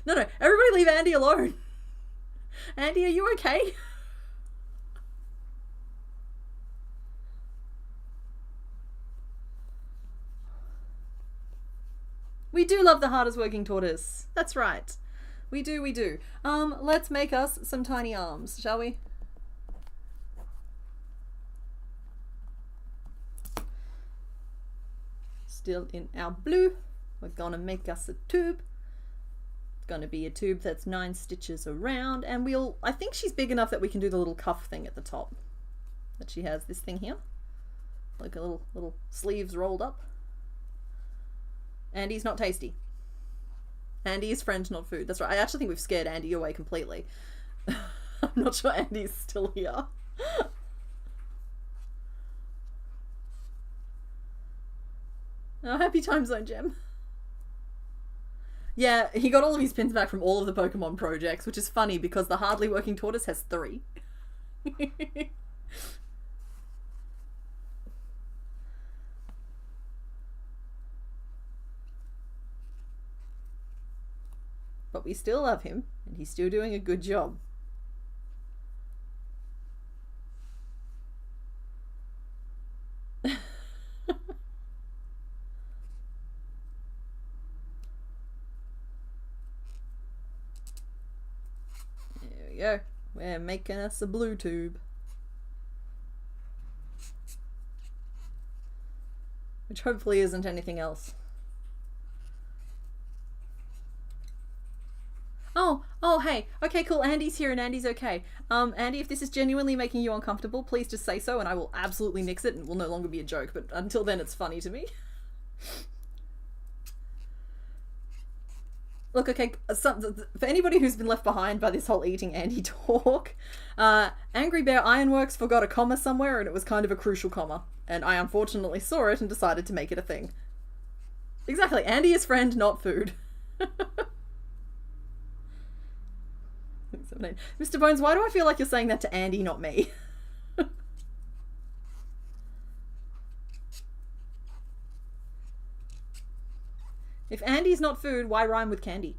No, everybody leave Andy alone. Andy, are you okay? We do love the hardest working tortoise. That's right. We do. Let's make us some tiny arms, shall we? Still in our blue. We're gonna make us a tube. It's gonna be a tube that's 9 stitches around, and I think she's big enough that we can do the little cuff thing at the top. That she has this thing here. Like a little sleeves rolled up. Andy's not tasty. Andy is friend, not food. That's right. I actually think we've scared Andy away completely. I'm not sure Andy's still here. Oh, happy time zone, Gem. Yeah, he got all of his pins back from all of the Pokemon projects, which is funny because the hardly working tortoise has 3. But we still love him, and he's still doing a good job. There we go. We're making us a blue tube. Which hopefully isn't anything else. Oh, hey. Okay, cool. Andy's here and Andy's okay. Andy, if this is genuinely making you uncomfortable, please just say so and I will absolutely nix it and it will no longer be a joke. But until then, it's funny to me. Look, okay, for anybody who's been left behind by this whole eating Andy talk, Angry Bear Ironworks forgot a comma somewhere and it was kind of a crucial comma. And I unfortunately saw it and decided to make it a thing. Exactly. Andy is friend, not food. Mr. Bones, why do I feel like you're saying that to Andy, not me? If Andy's not food, why rhyme with candy?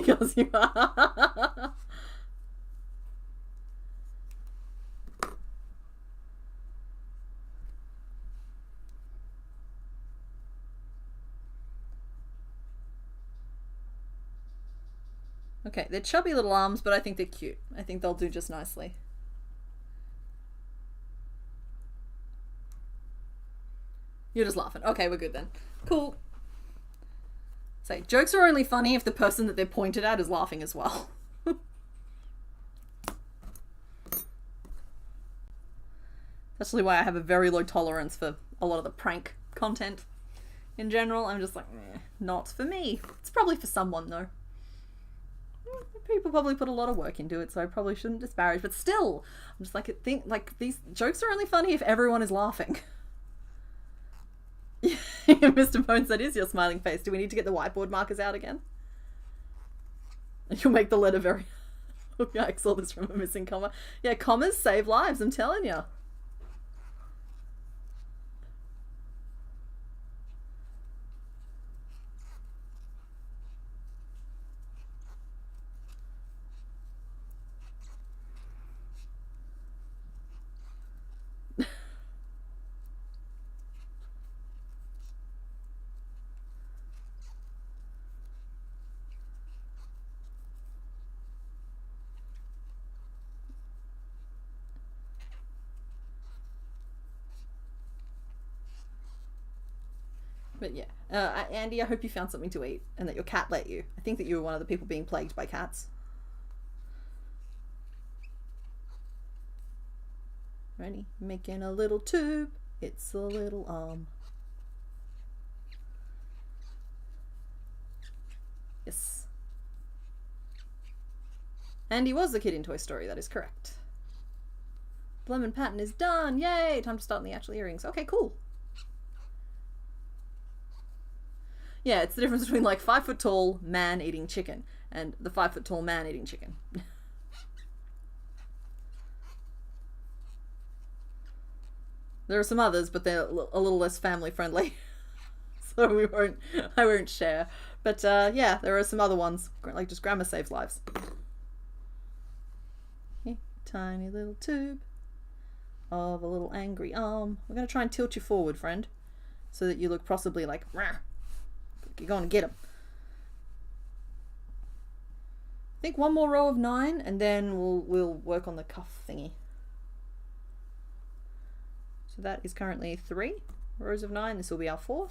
because you are. Okay, they're chubby little arms, but I think they're cute. I think they'll do just nicely. You're just laughing. Okay, we're good then. Cool. Say, jokes are only funny if the person that they're pointed at is laughing as well. That's actually why I have a very low tolerance for a lot of the prank content in general. I'm just like, not for me. It's probably for someone though. People probably put a lot of work into it, so I probably shouldn't disparage. But still, I'm just like, these jokes are only funny if everyone is laughing. Mr. Bones, that is your smiling face. Do we need to get the whiteboard markers out again? And you'll make the letter very... Yeah, I saw this from a missing comma. Yeah, commas save lives, I'm telling you. But yeah, Andy, I hope you found something to eat and that your cat let you. I think that you were one of the people being plagued by cats. Ready? Making a little tube. It's a little arm. Yes. Andy was the kid in Toy Story, that is correct. The lemon pattern is done. Yay! Time to start on the actual earrings. Okay, cool. Yeah, it's the difference between like 5 foot tall man eating chicken and the 5 foot tall man eating chicken. There are some others, but they're a little less family friendly, so I won't share. But yeah, there are some other ones, like just grammar saves lives. Okay, tiny little tube of a little angry arm. We're gonna try and tilt you forward, friend, so that you look possibly like, rah. You're going to get them. I think one more row of 9 and then we'll work on the cuff thingy. So that is currently 3 rows of 9. This will be our 4th.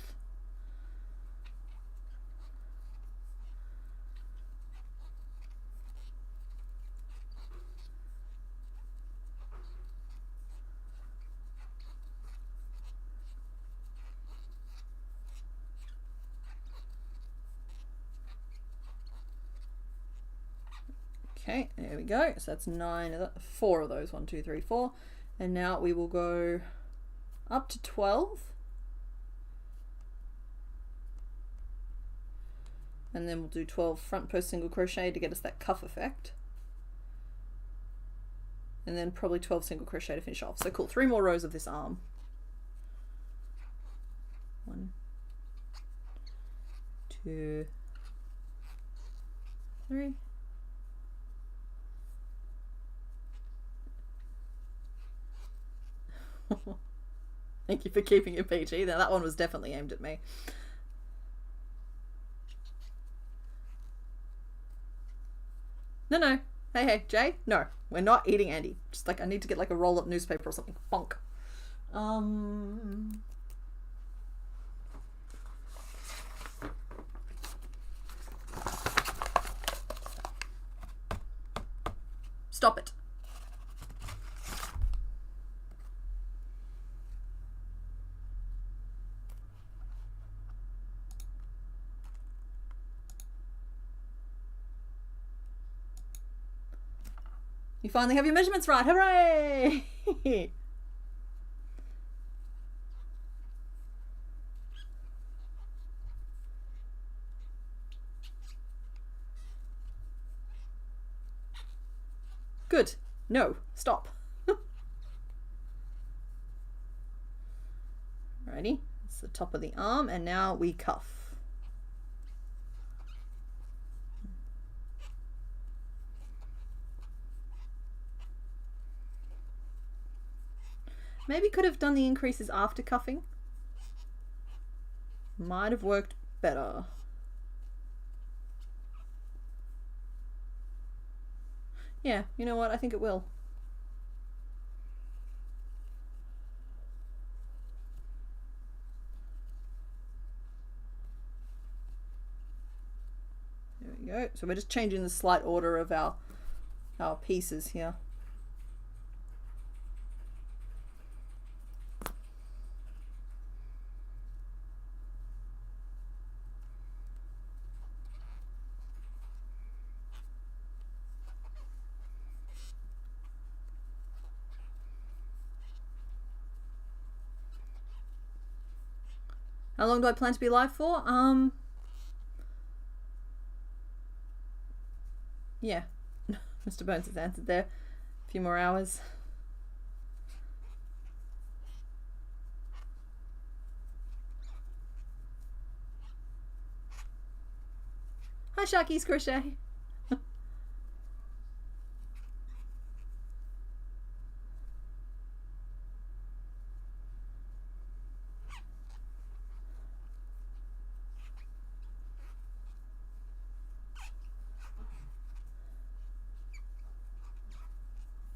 Okay, there we go. So that's 4 of those. 1, 2, 3, 4. And now we will go up to 12. And then we'll do 12 front post single crochet to get us that cuff effect. And then probably 12 single crochet to finish off. So cool, 3 more rows of this arm. 1, 2, 3. Thank you for keeping it PG. Now that one was definitely aimed at me. No. Hey, Jay. No, we're not eating Andy. Just like I need to get like a roll-up newspaper or something. Bonk. Stop it. You finally have your measurements right. Hooray! Good. No, stop. Alrighty, that's the top of the arm, and now we cuff. Maybe could have done the increases after cuffing. Might have worked better. Yeah, you know what? I think it will. There we go. So we're just changing the slight order of our pieces here. How long do I plan to be live for? Yeah. Mr. Bones has answered there. A few more hours. Hi, Sharky's Crochet.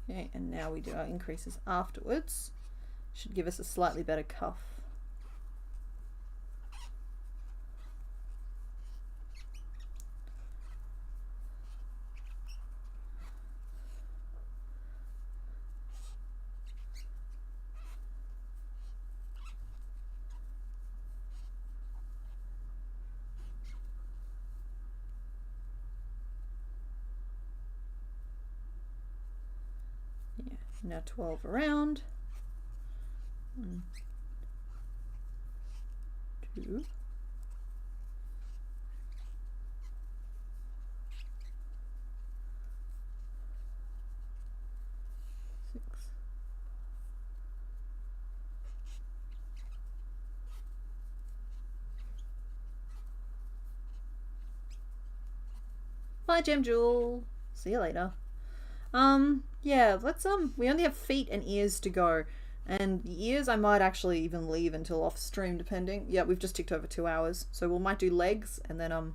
Okay, and now we do our increases afterwards. Should give us a slightly better cuff. Now 12 around. 1, 2. Bye, Gem Jewel. See you later. Yeah, let's we only have feet and ears to go. And the ears I might actually even leave until off stream, depending. Yeah, we've just ticked over 2 hours. So we might do legs and then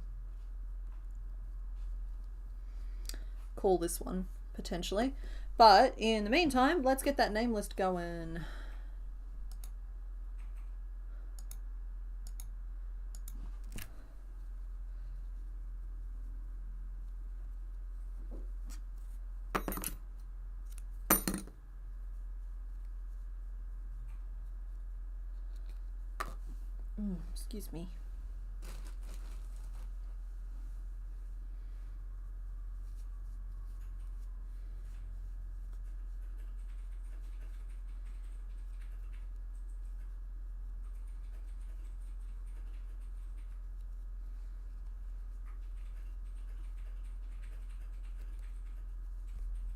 call this one potentially. But in the meantime, let's get that name list going. Excuse me.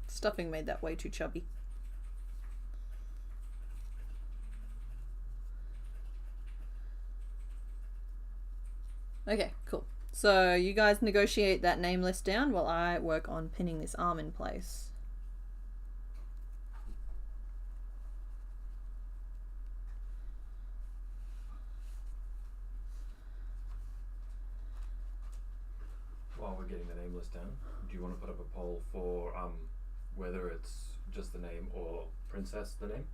Stuffing made that way too chubby. Okay, cool. So you guys negotiate that name list down while I work on pinning this arm in place. While we're getting the name list down, do you want to put up a poll for whether it's just the name or Princess the name?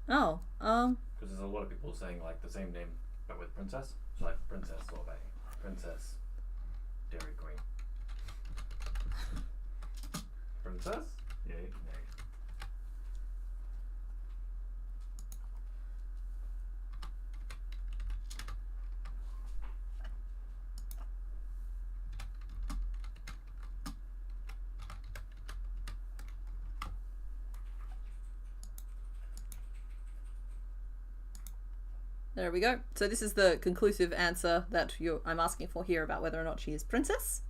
Oh, because there's a lot of people saying like the same name but with Princess. So like Princess Sorbet, Princess Dairy Queen. Princess? Yay, nay. There we go. So this is the conclusive answer that I'm asking for here about whether or not she is Princess.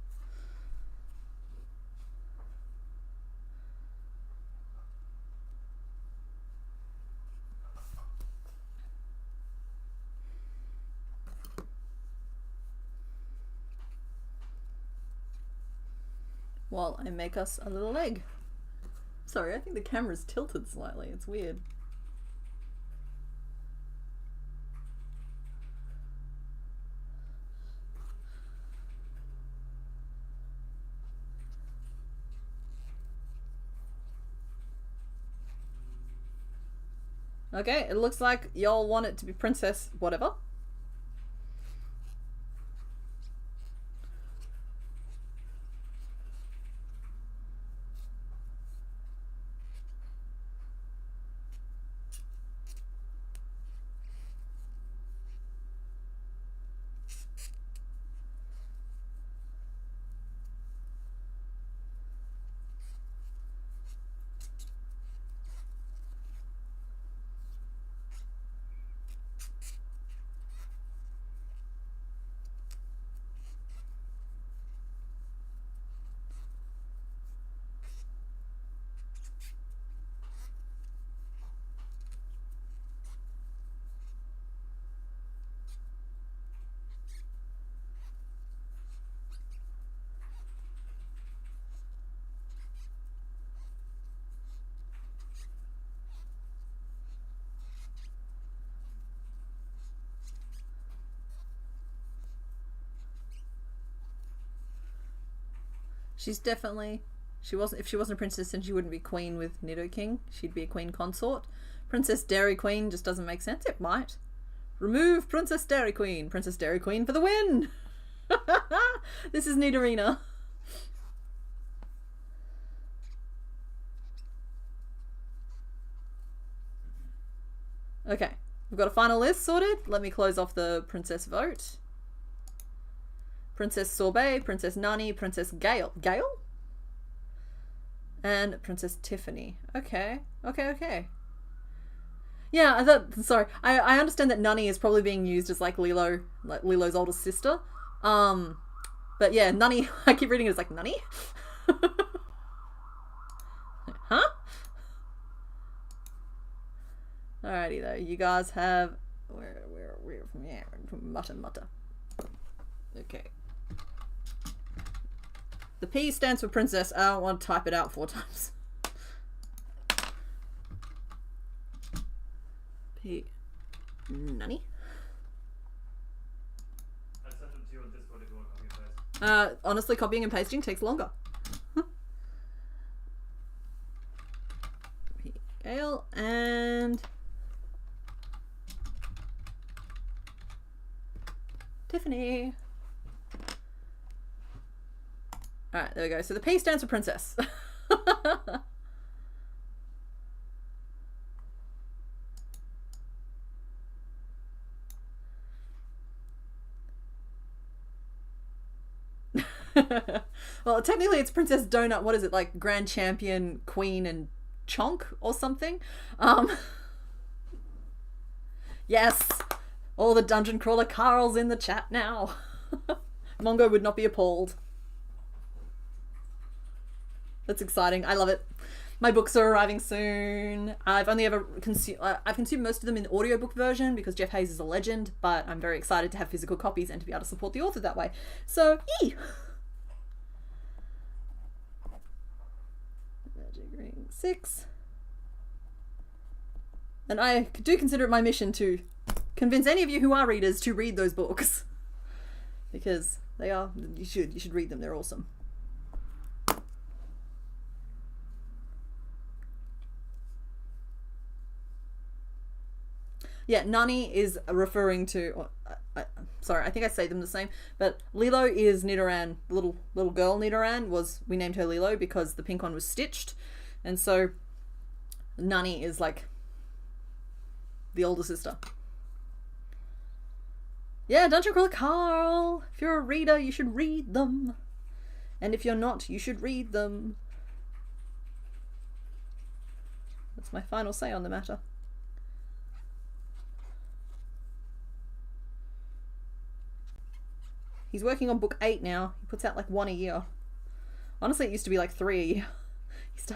While I make us a little egg. Sorry, I think the camera's tilted slightly. It's weird. Okay, it looks like y'all want it to be Princess whatever. She's definitely, if she wasn't a princess, then she wouldn't be queen with Nidoking. She'd be a queen consort. Princess Dairy Queen just doesn't make sense. It might. Remove Princess Dairy Queen. Princess Dairy Queen for the win. This is Nidorina. Okay, we've got a final list sorted. Let me close off the princess vote. Princess Sorbet, Princess Nani, Princess Gale. Gale? And Princess Tiffany. Okay. Okay. Yeah, I thought, sorry. I understand that Nani is probably being used as like Lilo's older sister. But yeah, Nani, I keep reading it as like Nani? Huh? Alrighty though, you guys have where yeah, mutter. Okay. The P stands for princess. I don't want to type it out 4 times. P. Nani? I sent them to you on Discord if you want to copy and paste. Honestly, copying and pasting takes longer. P. Gale and Tiffany. Alright, there we go. So the P stands for princess. Well, technically it's Princess Donut. What is it? Like Grand Champion, Queen, and Chonk or something? Yes! All the Dungeon Crawler Carls in the chat now. Mongo would not be appalled. That's exciting. I love it. My books are arriving soon. I've only ever consumed most of them in the audiobook version because Jeff Hayes is a legend, but I'm very excited to have physical copies and to be able to support the author that way. So, yee! Magic Ring 6. And I do consider it my mission to convince any of you who are readers to read those books. Because they are, you should read them, they're awesome. Yeah, Nani is referring to, sorry, I think I say them the same, but Lilo is Nidoran, the little girl Nidoran we named her Lilo because the pink one was stitched, and so Nani is like the older sister. Yeah, Dungeon Crawler Carl, if you're a reader, you should read them, and if you're not, you should read them. That's my final say on the matter. He's working on book 8 now. He puts out like 1 a year. Honestly, it used to be like 3 a year.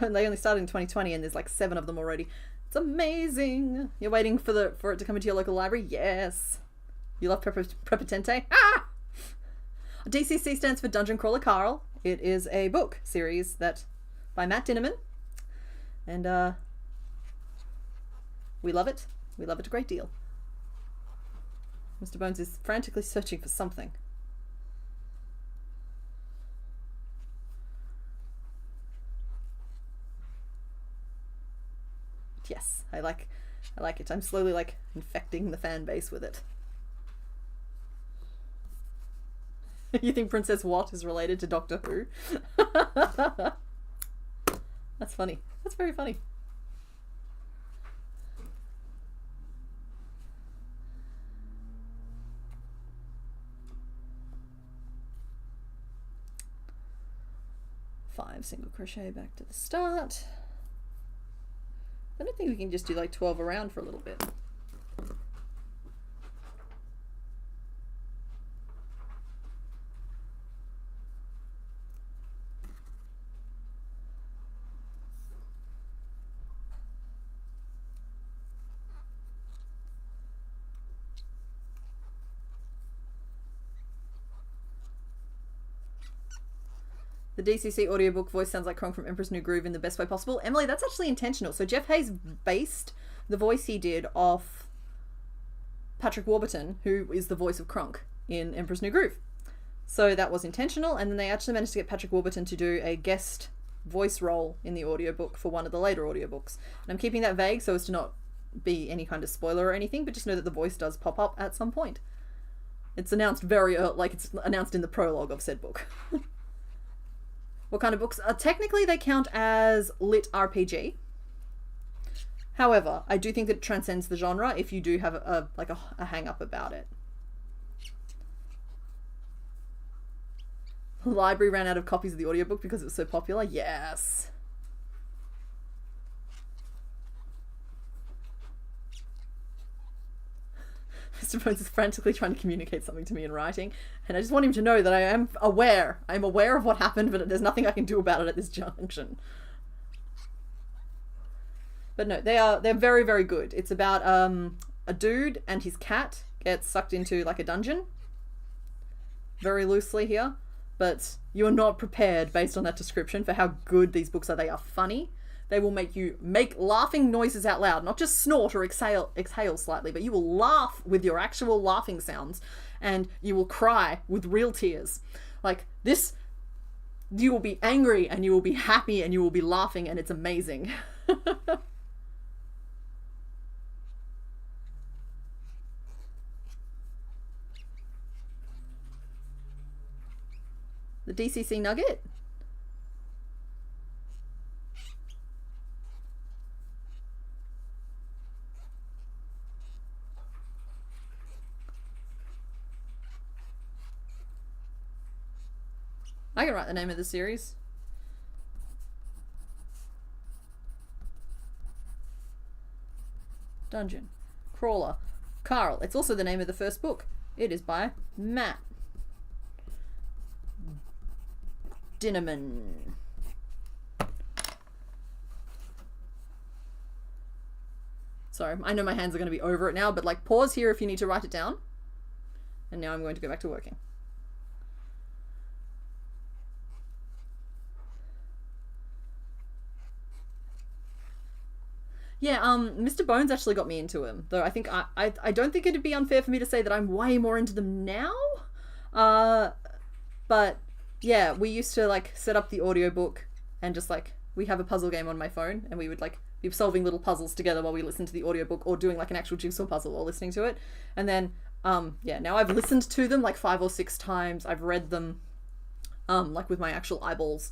They only started in 2020 and there's like 7 of them already. It's amazing. You're waiting for it to come into your local library? Yes. You love Prepotente? Ah! DCC stands for Dungeon Crawler Carl. It is a book series by Matt Dinnerman. And we love it. We love it a great deal. Mr. Bones is frantically searching for something. Yes, I like I like it. I'm slowly like infecting the fan base with it. You think Princess Watt is related to Doctor Who? That's funny. That's very funny. Five single crochet back to the start. I don't think we can just do like 12 around for a little bit. The DCC audiobook voice sounds like Kronk from Emperor's New Groove in the best way possible. Emily, that's actually intentional. So Jeff Hayes based the voice he did off Patrick Warburton, who is the voice of Kronk in Emperor's New Groove. So that was intentional, and then they actually managed to get Patrick Warburton to do a guest voice role in the audiobook for one of the later audiobooks. And I'm keeping that vague so as to not be any kind of spoiler or anything, but just know that the voice does pop up at some point. It's announced very early, like it's announced in the prologue of said book. What kind of books? Technically, they count as lit RPG. However, I do think that it transcends the genre if you do have a hang-up about it. The library ran out of copies of the audiobook because it was so popular. Yes. Mr. Bones is frantically trying to communicate something to me in writing, and I just want him to know that I am aware. I'm aware of what happened, but there's nothing I can do about it at this junction. But no, they're very, very good. It's about a dude and his cat gets sucked into like a dungeon. Very loosely here, but you're not prepared based on that description for how good these books are. They are funny. They will make you make laughing noises out loud, not just snort or exhale slightly, but you will laugh with your actual laughing sounds, and you will cry with real tears. Like this, you will be angry and you will be happy and you will be laughing, and it's amazing. The DCC nugget? I can write the name of the series. Dungeon. Crawler. Carl. It's also the name of the first book. It is by Matt Dinnerman. Sorry, I know my hands are going to be over it now, but like pause here if you need to write it down. And now I'm going to go back to working. Yeah, Mr. Bones actually got me into him, though I think I don't think it'd be unfair for me to say that I'm way more into them now. But yeah, we used to like set up the audiobook and just like we have a puzzle game on my phone and we would like be solving little puzzles together while we listened to the audiobook or doing like an actual jigsaw puzzle while listening to it. And then yeah, now I've listened to them like 5 or 6 times. I've read them like with my actual eyeballs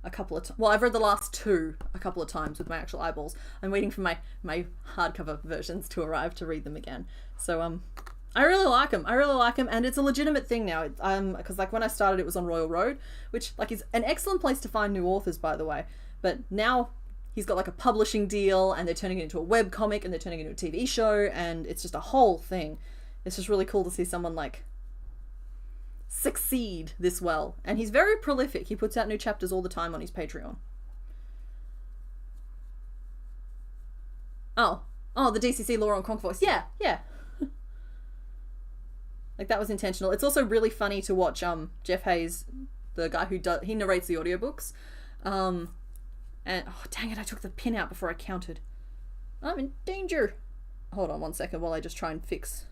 a couple of times. Well, I've read the last 2 a couple of times with my actual eyeballs. I'm waiting for my hardcover versions to arrive to read them again. So I really like them. I really like them, and it's a legitimate thing now. Because like when I started, it was on Royal Road, which like is an excellent place to find new authors, by the way. But now he's got like a publishing deal, and they're turning it into a web comic, and they're turning it into a TV show, and it's just a whole thing. It's just really cool to see someone like succeed this well. And he's very prolific. He puts out new chapters all the time on his Patreon. Oh, the DCC Laura and Kronk voice. Yeah. Like that was intentional. It's also really funny to watch Jeff Hayes, the guy who he narrates the audiobooks. And oh dang it, I took the pin out before I counted. I'm in danger. Hold on 1 second while I just try and fix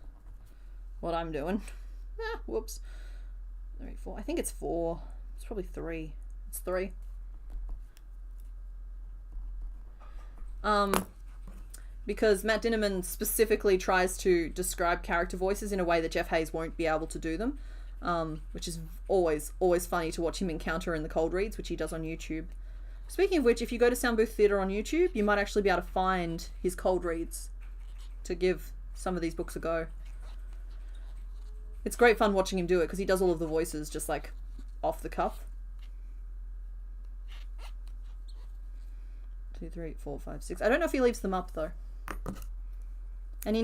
what I'm doing. Whoops. 3, 4. I think it's 4. It's probably 3. It's 3. because Matt Dinnerman specifically tries to describe character voices in a way that Jeff Hayes won't be able to do them, which is always funny to watch him encounter in the cold reads, which he does on YouTube. Speaking of which, if you go to Sound Booth Theatre on YouTube, you might actually be able to find his cold reads to give some of these books a go. It's great fun watching him do it because he does all of the voices just like off the cuff. 2, 3, 4, 5, 6. I don't know if he leaves them up though. And he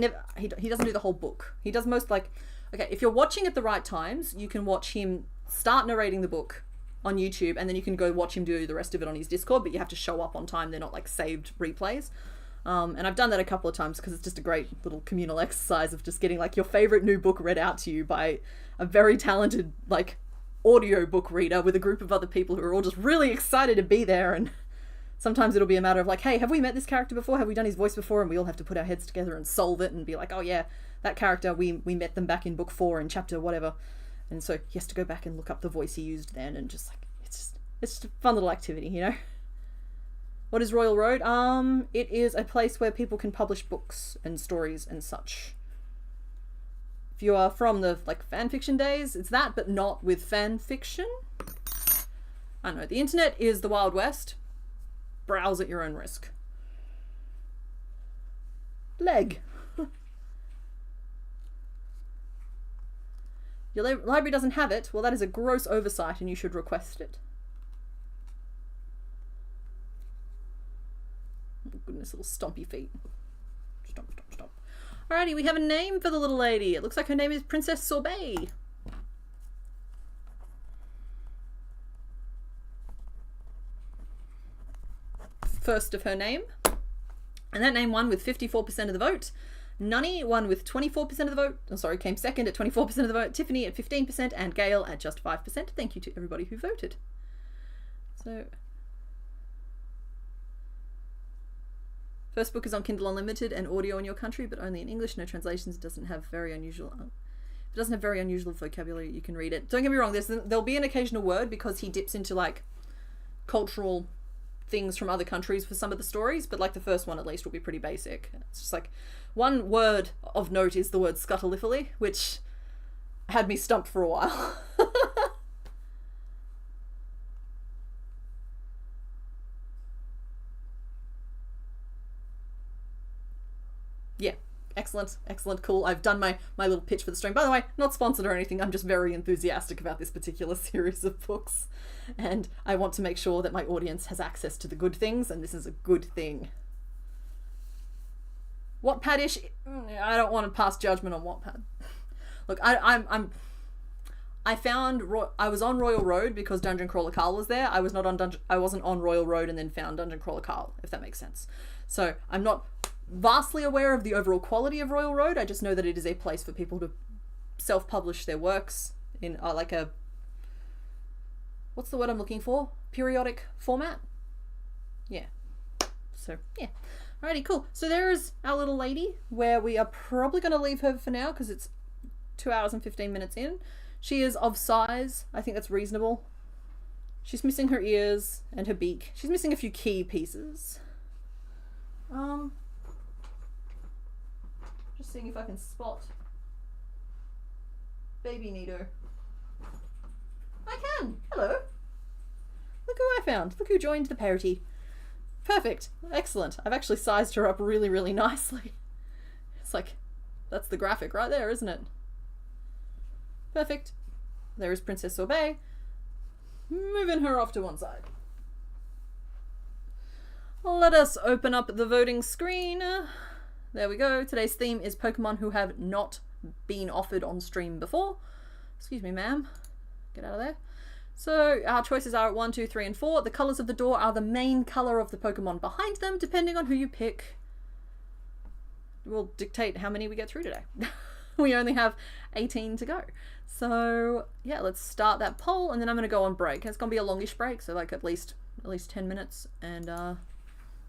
doesn't do the whole book. He does most, like, okay, if you're watching at the right times, you can watch him start narrating the book on YouTube, and then you can go watch him do the rest of it on his Discord, but you have to show up on time. They're not like saved replays. And I've done that a couple of times because it's just a great little communal exercise of just getting like your favorite new book read out to you by a very talented like audio book reader with a group of other people who are all just really excited to be there. And sometimes it'll be a matter of like, hey, have we met this character before? Have we done his voice before? And we all have to put our heads together and solve it and be like, oh yeah, that character, we met them back in book 4 in chapter whatever. And so he has to go back and look up the voice he used then, and just like, it's just a fun little activity, you know? What is Royal Road? It is a place where people can publish books and stories and such. If you are from the like fan fiction days, it's that, but not with fan fiction. I don't know. The internet is the Wild West. Browse at your own risk. Leg. Your library doesn't have it? Well, that is a gross oversight and you should request it. Oh, goodness, little stompy feet. Stomp, stomp, stomp. Alrighty, we have a name for the little lady. It looks like her name is Princess Sorbet. First of her name. And that name won with 54% of the vote. Nunny won with 24% of the vote. Oh, sorry, came second at 24% of the vote. Tiffany at 15% and Gail at just 5%. Thank you to everybody who voted. So, first book is on Kindle Unlimited and audio in your country, but only in English. No translations. It doesn't have very unusual. If it doesn't have very unusual vocabulary, you can read it. Don't get me wrong. There'll be an occasional word because he dips into like cultural things from other countries for some of the stories, but like the first one at least will be pretty basic. It's just like one word of note is the word scuttlifily, which had me stumped for a while. Yeah, excellent, cool. I've done my little pitch for the stream. By the way, not sponsored or anything. I'm just very enthusiastic about this particular series of books, and I want to make sure that my audience has access to the good things, and this is a good thing. Wattpad-ish, I don't want to pass judgment on Wattpad. Look, I was on Royal Road because Dungeon Crawler Carl was there. I wasn't on Royal Road and then found Dungeon Crawler Carl, if that makes sense. So I'm not vastly aware of the overall quality of Royal Road. I just know that it is a place for people to self-publish their works in like a, what's the word I'm looking for? Periodic format? Yeah. So, yeah. Alrighty, cool. So there is our little lady, where we are probably going to leave her for now because it's 2 hours and 15 minutes in. She is of size. I think that's reasonable. She's missing her ears and her beak. She's missing a few key pieces. Just seeing if I can spot baby Nido. I can! Hello! Look who I found. Look who joined the party. Perfect. Excellent. I've actually sized her up really, really nicely. It's like, that's the graphic right there, isn't it? Perfect. There is Princess Sorbet. Moving her off to one side. Let us open up the voting screen. There we go. Today's theme is Pokemon who have not been offered on stream before. Excuse me, ma'am. Get out of there. So our choices are at 1, 2, 3, and 4. The colours of the door are the main colour of the Pokemon behind them. Depending on who you pick, will dictate how many we get through today. We only have 18 to go. So yeah, let's start that poll, and then I'm going to go on break. It's going to be a longish break, so like at least 10 minutes. And when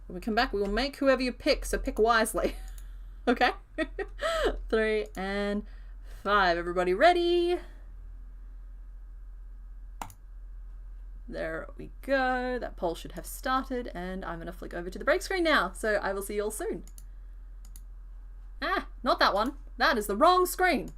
we come back, we will make whoever you pick. So pick wisely. Okay. 3 and 5. Everybody ready? There we go. That poll should have started, and I'm going to flick over to the break screen now. So I will see you all soon. not that one. That is the wrong screen.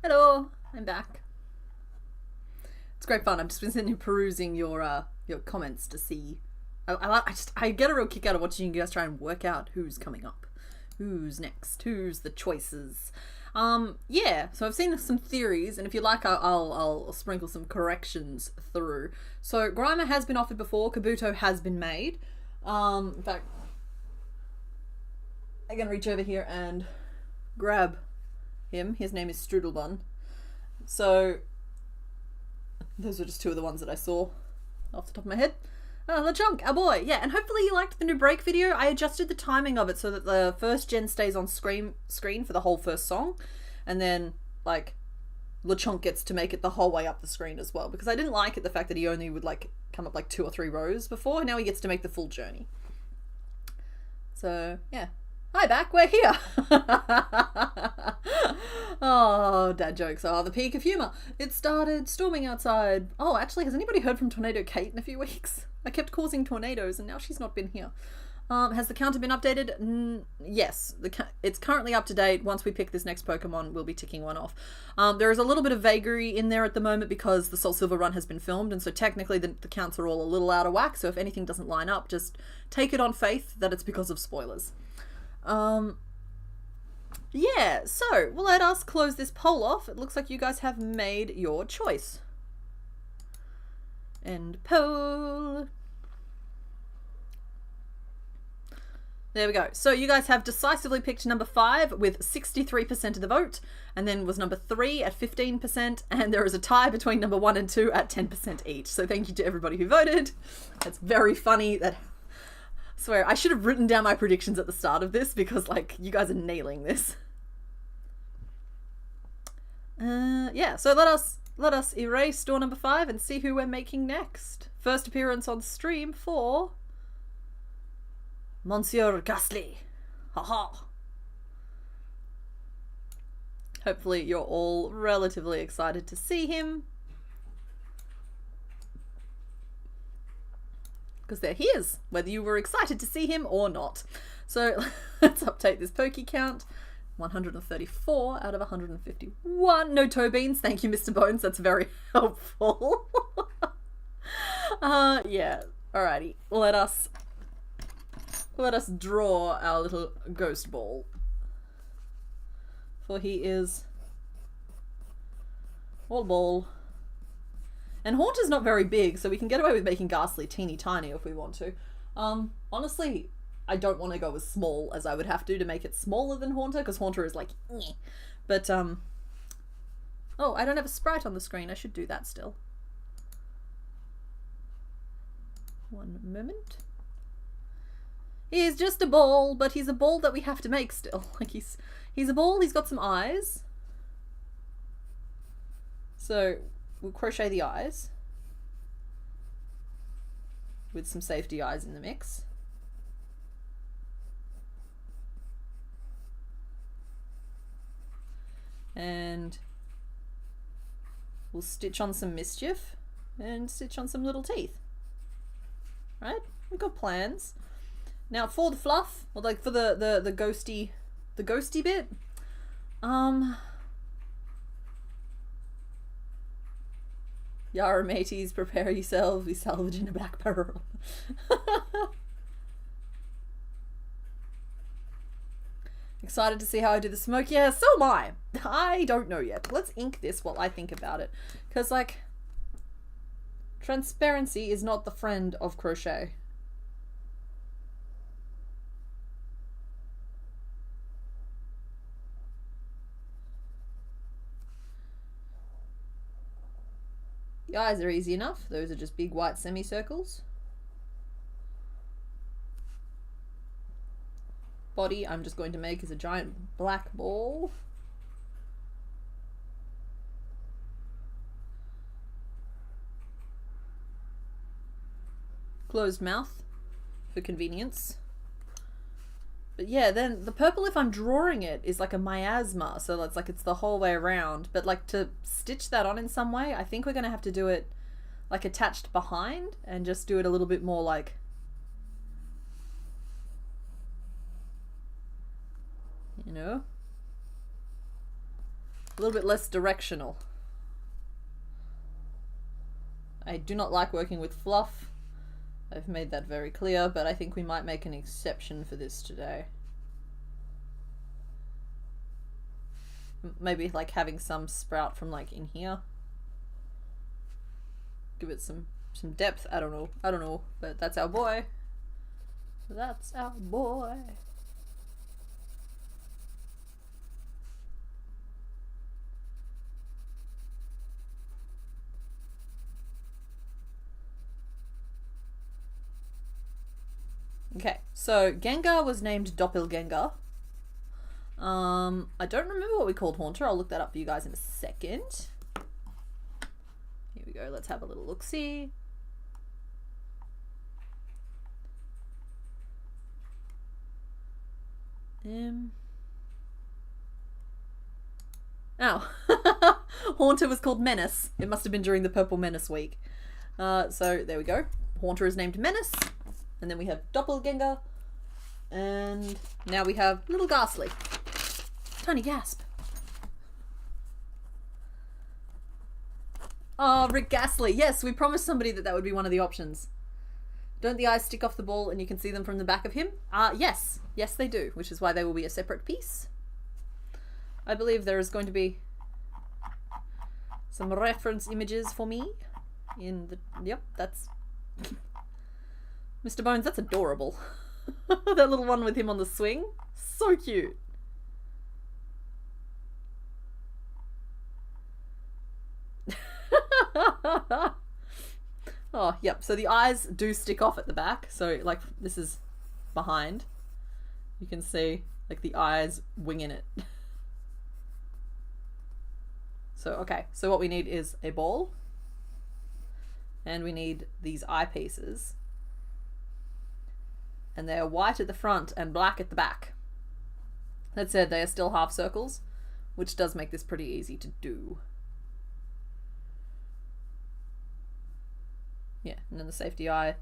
Hello, I'm back. It's great fun. I've just been sitting here perusing your comments to see. I get a real kick out of watching you guys try and work out who's coming up, who's next, who's the choices. Yeah. So I've seen some theories, and if you like, I'll sprinkle some corrections through. So Grimer has been offered before. Kabuto has been made. In fact, I'm gonna reach over here and grab him. His name is Strudelbun. So those are just two of the ones that I saw off the top of my head. LeChunk, our boy. Yeah, and hopefully you liked the new break video. I adjusted the timing of it so that the first gen stays on screen for the whole first song, and then like LeChunk gets to make it the whole way up the screen as well, because I didn't like it the fact that he only would like come up like 2 or 3 rows before. Now he gets to make the full journey. So yeah. Hi back, we're here. Oh, dad jokes are the peak of humour. It started storming outside. Oh, actually, has anybody heard from Tornado Kate in a few weeks? I kept causing tornadoes and now she's not been here. Has the counter been updated? Yes, it's currently up to date. Once we pick this next Pokemon, we'll be ticking one off. There is a little bit of vagary in there at the moment because the Soul Silver run has been filmed, and so technically the counts are all a little out of whack, so if anything doesn't line up, just take it on faith that it's because of spoilers. Yeah, so we'll let us close this poll off. It looks like you guys have made your choice. End poll. There we go. So you guys have decisively picked number 5 with 63% of the vote, and then was number 3 at 15%, and there is a tie between number 1 and 2 at 10% each. So thank you to everybody who voted. That's very funny. That, I swear, I should have written down my predictions at the start of this, because like you guys are nailing this. Yeah, so let us let us erase door number 5 and see who we're making next. First appearance on stream for Monsieur Gastly. Haha. Hopefully you're all relatively excited to see him, because there he is, whether you were excited to see him or not. So let's update this Poke count. 134 out of 151. No toe beans. Thank you, Mr. Bones. That's very helpful. Yeah. Alrighty. Let us draw our little ghost ball. For he is all ball. And Haunter's not very big, so we can get away with making Gastly teeny tiny if we want to. Honestly, I don't want to go as small as I would have to make it smaller than Haunter, because Haunter is like, nyeh. But, oh, I don't have a sprite on the screen. I should do that still. One moment. He's just a ball, but he's a ball that we have to make still. Like, he's a ball, he's got some eyes. So, we'll crochet the eyes. With some safety eyes in the mix. And we'll stitch on some mischief and stitch on some little teeth. Right? We've got plans. Now for the fluff, or like for the ghosty bit, Yara mateys, prepare yourselves, we salvage in a black barrel. Excited to see how I do the smoke? Yeah, so am I. I don't know yet. Let's ink this while I think about it. Because, like, transparency is not the friend of crochet. The eyes are easy enough. Those are just big white semicircles. Body I'm just going to make as a giant black ball. Closed mouth for convenience. But yeah, then the purple, if I'm drawing it, is like a miasma, so it's like it's the whole way around. But like to stitch that on in some way, I think we're gonna have to do it like attached behind and just do it a little bit more like, you know, a little bit less directional. I do not like working with fluff. I've made that very clear, but I think we might make an exception for this today. Maybe like having some sprout from like in here. Give it some depth. I don't know, but that's our boy. That's our boy. Okay, so Gengar was named Doppelganger. I don't remember what we called Haunter. I'll look that up for you guys in a second. Here we go. Let's have a little look-see. Oh. Haunter was called Menace. It must have been during the Purple Menace week. So there we go. Haunter is named Menace. And then we have Doppelganger. And now we have little Gastly. Tiny gasp. Oh, Rick Gastly. Yes, we promised somebody that would be one of the options. Don't the eyes stick off the ball and you can see them from the back of him? Yes. Yes, they do, which is why they will be a separate piece. I believe there is going to be some reference images for me in the... Yep, that's... Mr. Bones, that's adorable. That little one with him on the swing. So cute. Oh, yep. So the eyes do stick off at the back. So, like, this is behind. You can see, like, the eyes winging it. So, okay. So what we need is a ball. And we need these eyepieces. And they are white at the front and black at the back. That said, they are still half circles, which does make this pretty easy to do. Yeah, and then the safety eye.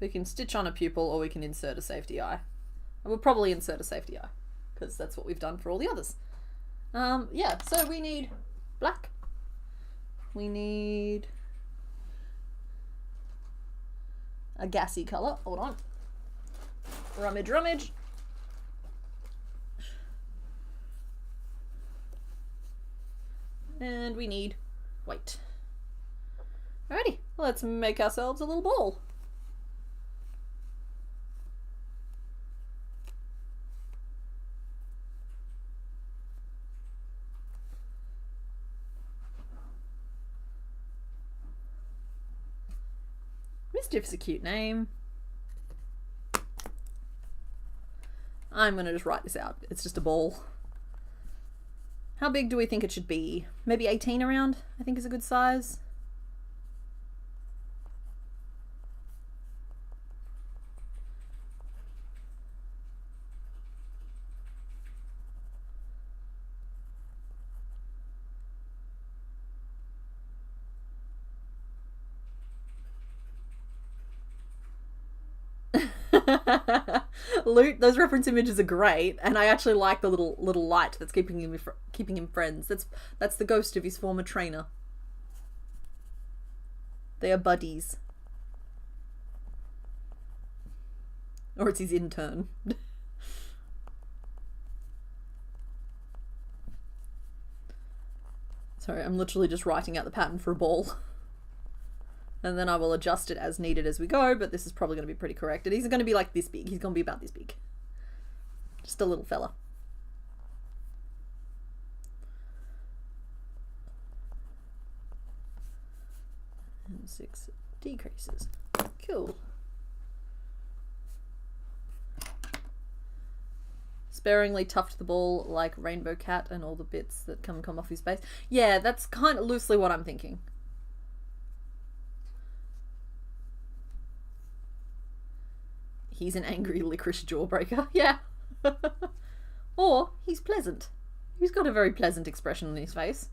We can stitch on a pupil or we can insert a safety eye. And we'll probably insert a safety eye, because that's what we've done for all the others. Yeah, so we need black. We need a gassy colour. Hold on. Rummage, rummage. And we need white. Alrighty, let's make ourselves a little ball. Mischief's a cute name. I'm going to just write this out. It's just a ball. How big do we think it should be? Maybe 18 around, I think is a good size. Loot, those reference images are great, and I actually like the little light that's keeping him friends. That's the ghost of his former trainer. They are buddies. Or it's his intern. Sorry, I'm literally just writing out the pattern for a ball. And then I will adjust it as needed as we go, but this is probably going to be pretty correct. And he's going to be like this big. He's going to be about this big. Just a little fella. And 6 decreases. Cool. Sparingly tuft the ball like Rainbow Cat and all the bits that come off his base. Yeah, that's kind of loosely what I'm thinking. He's an angry licorice jawbreaker. Yeah. Or he's pleasant. He's got a very pleasant expression on his face.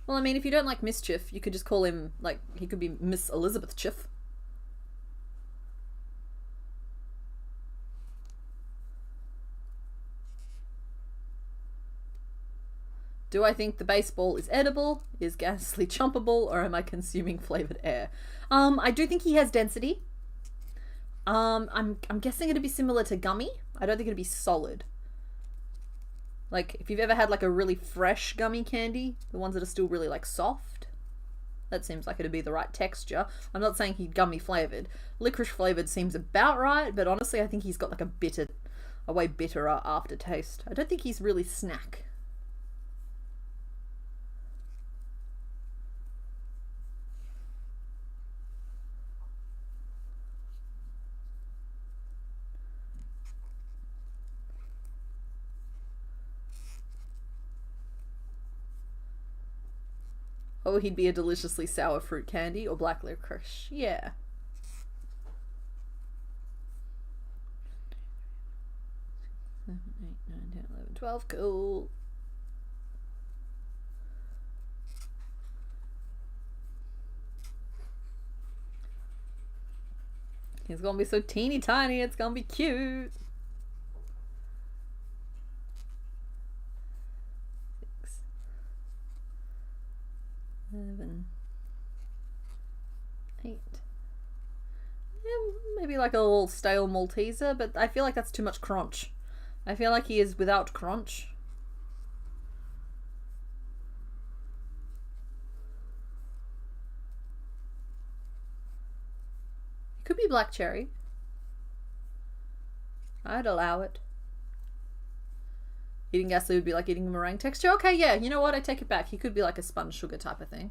Well, I mean, if you don't like Mischief, you could just call him, like, he could be Miss Elizabeth Chiff. Do I think the baseball is edible? Is Gastly chompable? Or am I consuming flavoured air? I do think he has density. I'm guessing it'd be similar to gummy. I don't think it'd be solid. Like, if you've ever had like a really fresh gummy candy, the ones that are still really like soft, that seems like it'd be the right texture. I'm not saying he's gummy flavoured. Licorice flavoured seems about right, but honestly I think he's got like a way bitterer aftertaste. I don't think he's really snack. Oh, he'd be a deliciously sour fruit candy or black licorice. Yeah. Seven, 8, 9, 10, 11, 12. Cool. He's gonna be so teeny tiny, it's gonna be cute. 7, 8. Yeah, maybe like a little stale Malteser, but I feel like that's too much crunch. I feel like he is without crunch. It could be black cherry. I'd allow it. Eating Gastly would be like eating a meringue texture. Okay, yeah, you know what? I take it back. He could be like a sponge sugar type of thing.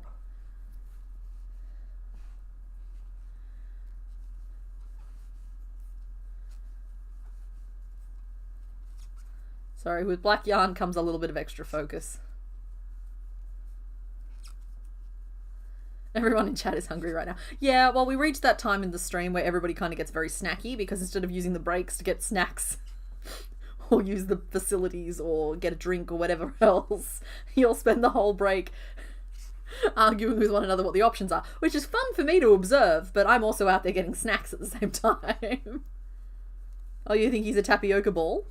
Sorry, with black yarn comes a little bit of extra focus. Everyone in chat is hungry right now. Yeah, well, we reached that time in the stream where everybody kind of gets very snacky because instead of using the breaks to get snacks or use the facilities or get a drink or whatever else, you'll spend the whole break arguing with one another what the options are, which is fun for me to observe, but I'm also out there getting snacks at the same time. Oh, you think he's a tapioca ball?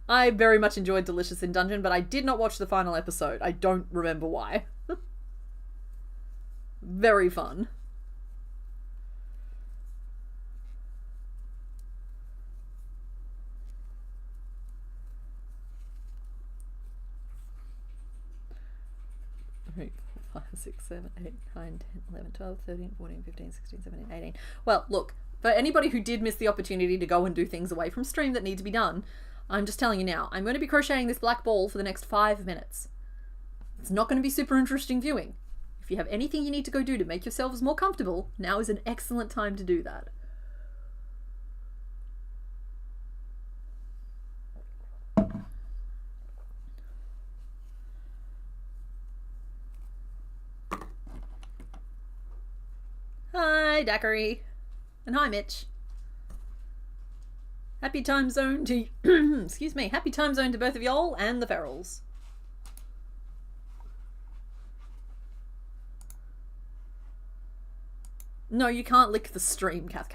I very much enjoyed Delicious in Dungeon, but I did not watch the final episode. I don't remember why. Very fun. Three, 4, 5, 6, 7, 8, 9, 10, 11, 12, 13, 14, 15, 16, 17, 18. Well, look, for anybody who did miss the opportunity to go and do things away from stream that need to be done, I'm just telling you now, I'm going to be crocheting this black ball for the next 5 minutes. It's not going to be super interesting viewing. If you have anything you need to go do to make yourselves more comfortable, now is an excellent time to do that. Hi, Daiquiri. And hi, Mitch. Happy time zone to excuse me, happy time zone to both of y'all and the ferals. No, you can't lick the stream, Kath.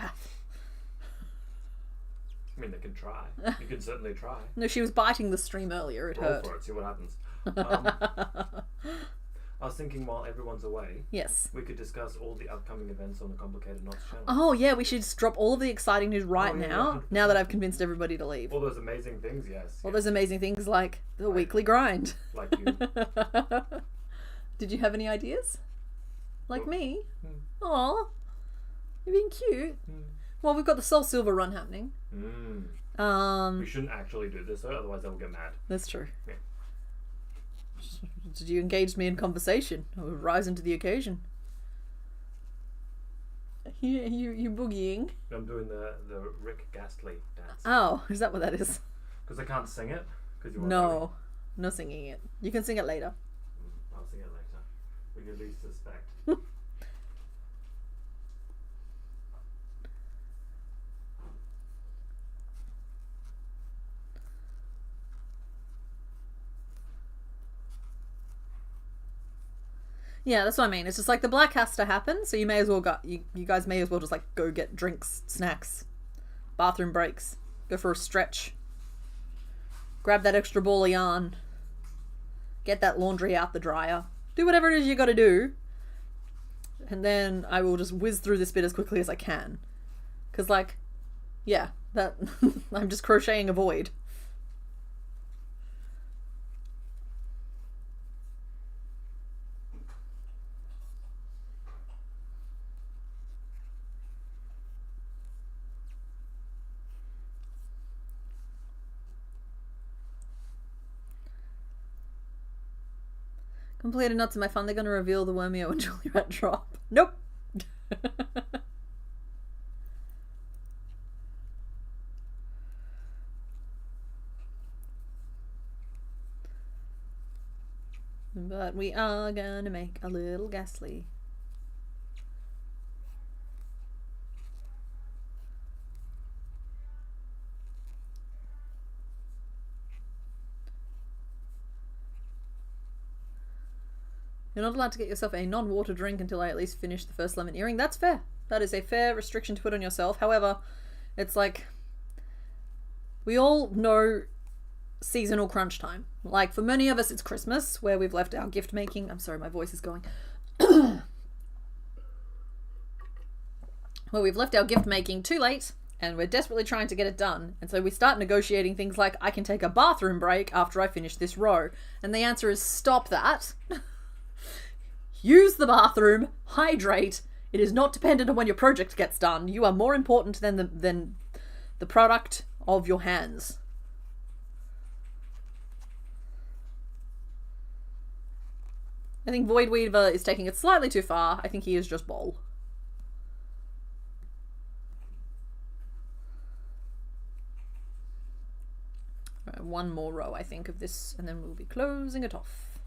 I mean, they can try. You can certainly try. No, she was biting the stream earlier. It hurt. Roll for it, see what happens. I was thinking while everyone's away, yes, we could discuss all the upcoming events on the Complicated Knots channel. Oh yeah, we should just drop all of the exciting news right now. 100%. Now that I've convinced everybody to leave. All those amazing things, yes. All those amazing things like the weekly grind. Like you. Did you have any ideas? Like me? Hmm. Aw, you're being cute. Well, we've got the Soul Silver run happening. We shouldn't actually do this though, otherwise they'll get mad. That's true. Yeah. Did you engage me in conversation? I would rise into the occasion. You boogieing? I'm doing the Rick Gastly dance. Oh, is that what that is? Because I can't sing it. Cause you won't No, no singing it. You can sing it later. I'll sing it later. When you least suspect. Yeah, that's what I mean. It's just like the black has to happen, so you may as well go. You guys may as well just like go get drinks, snacks, bathroom breaks, go for a stretch, grab that extra ball of yarn, get that laundry out the dryer, do whatever it is you got to do, and then I will just whiz through this bit as quickly as I can, because like, yeah, that I'm just crocheting a void. Completed Nuts in my fun. They're going to reveal the Wormio and Juliet drop. Nope. But we are going to make a little Gastly. You're not allowed to get yourself a non-water drink until I at least finish the first lemon earring. That's fair. That is a fair restriction to put on yourself. However, it's like, we all know seasonal crunch time. Like, for many of us, it's Christmas, where we've left our gift making. I'm sorry, my voice is going. Where we've left our gift making too late, and we're desperately trying to get it done. And so we start negotiating things like, I can take a bathroom break after I finish this row. And the answer is, stop that. Use the bathroom, hydrate. It is not dependent on when your project gets done. You are more important than the product of your hands. I think Void Weaver is taking it slightly too far. I think he is just Bol. Right, one more row, I think, of this, and then we'll be closing it off.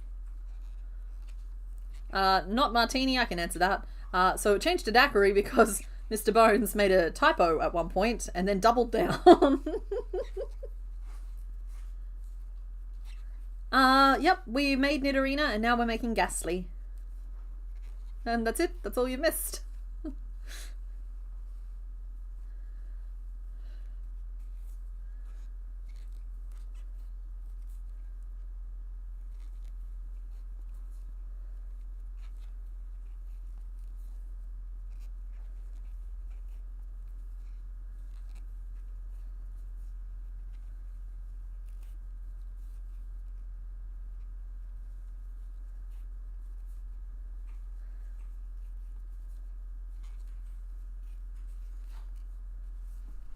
Not Martini, I can answer that. So it changed to Daiquiri because Mr. Bones made a typo at one point and then doubled down. Yep, we made Nidorina and now we're making Gastly. And that's it. That's all you missed.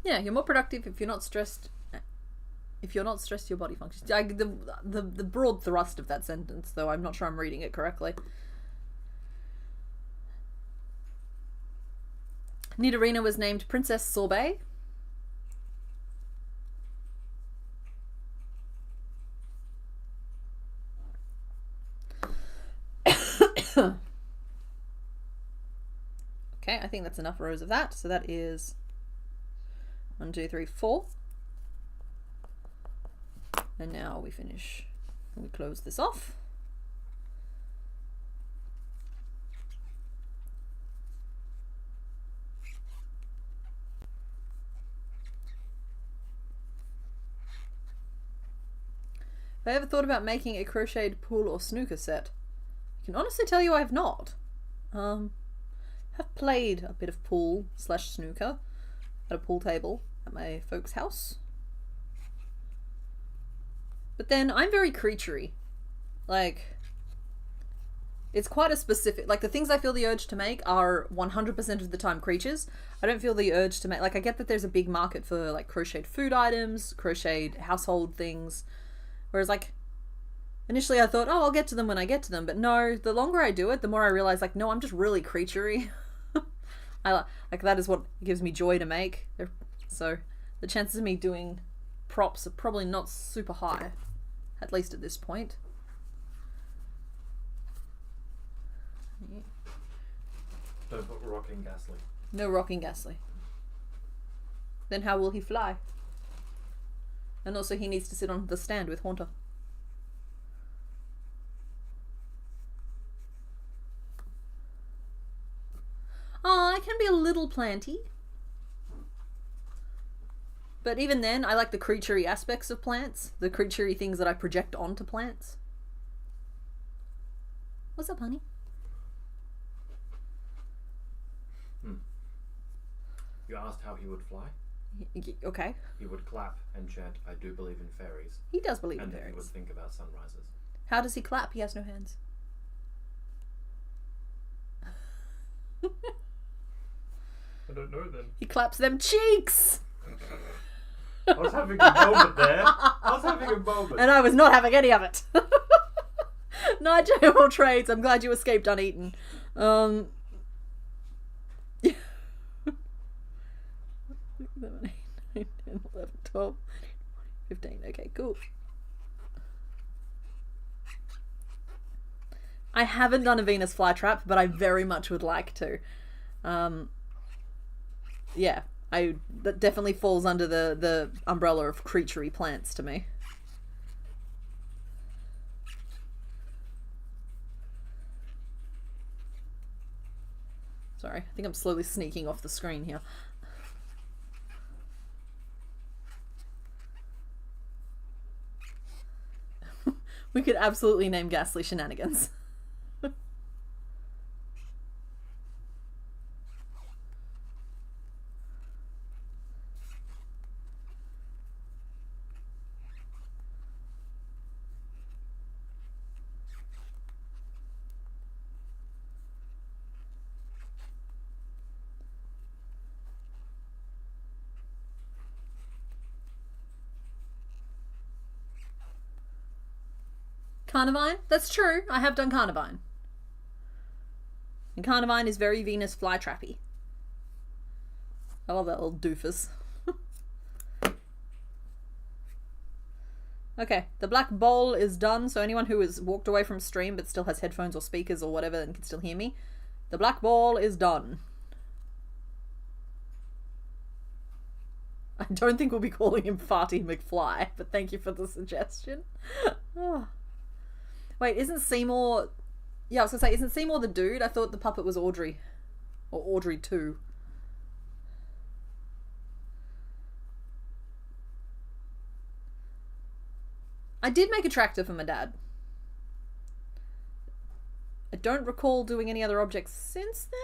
Yeah, you're more productive if you're not stressed. If you're not stressed, your body functions. The broad thrust of that sentence, though, I'm not sure I'm reading it correctly. Nidorina was named Princess Sorbet. Okay, I think that's enough rows of that. So that is 1, 2, 3, 4. And now we finish. We close this off. Have I ever thought about making a crocheted pool or snooker set? I can honestly tell you I have not. Have played a bit of pool / snooker at a pool table at my folks' house. But then I'm very creaturey. Like, it's quite a specific, like the things I feel the urge to make are 100% of the time creatures. I don't feel the urge to make, like I get that there's a big market for like crocheted food items, crocheted household things. Whereas like, initially I thought, oh, I'll get to them when I get to them. But no, the longer I do it, the more I realize like, no, I'm just really creaturey. Like that is what gives me joy to make. So the chances of me doing props are probably not super high, at least at this point. Don't put rocking Gastly. No rocking Gastly. Then how will he fly? And also he needs to sit on the stand with Haunter. Oh, I can be a little planty. But even then, I like the creaturey aspects of plants. The creaturey things that I project onto plants. What's up, honey? You asked how he would fly? Okay. He would clap and chant, I do believe in fairies. He does believe in And then fairies. he would think about sunrises. How does he clap? He has no hands. I don't know then. He claps them cheeks! I was having a moment there. I was having a moment. And I was not having any of it. Nigel trades. I'm glad you escaped uneaten. 7, 8, 9, 10, 11, 12, 15. Okay, cool. I haven't done a Venus flytrap, but I very much would like to. Yeah, that definitely falls under the umbrella of creaturey plants to me. Sorry, I think I'm slowly sneaking off the screen here. We could absolutely name Gastly Shenanigans. Carnivine? That's true. I have done Carnivine. And Carnivine is very Venus flytrappy. I love that little doofus. Okay, the black bowl is done, so anyone who has walked away from stream but still has headphones or speakers or whatever and can still hear me, the black ball is done. I don't think we'll be calling him Farty McFly, but thank you for the suggestion. Oh. Wait, isn't Seymour... Yeah, I was gonna say, isn't Seymour the dude? I thought the puppet was Audrey. Or Audrey 2. I did make a tractor for my dad. I don't recall doing any other objects since then.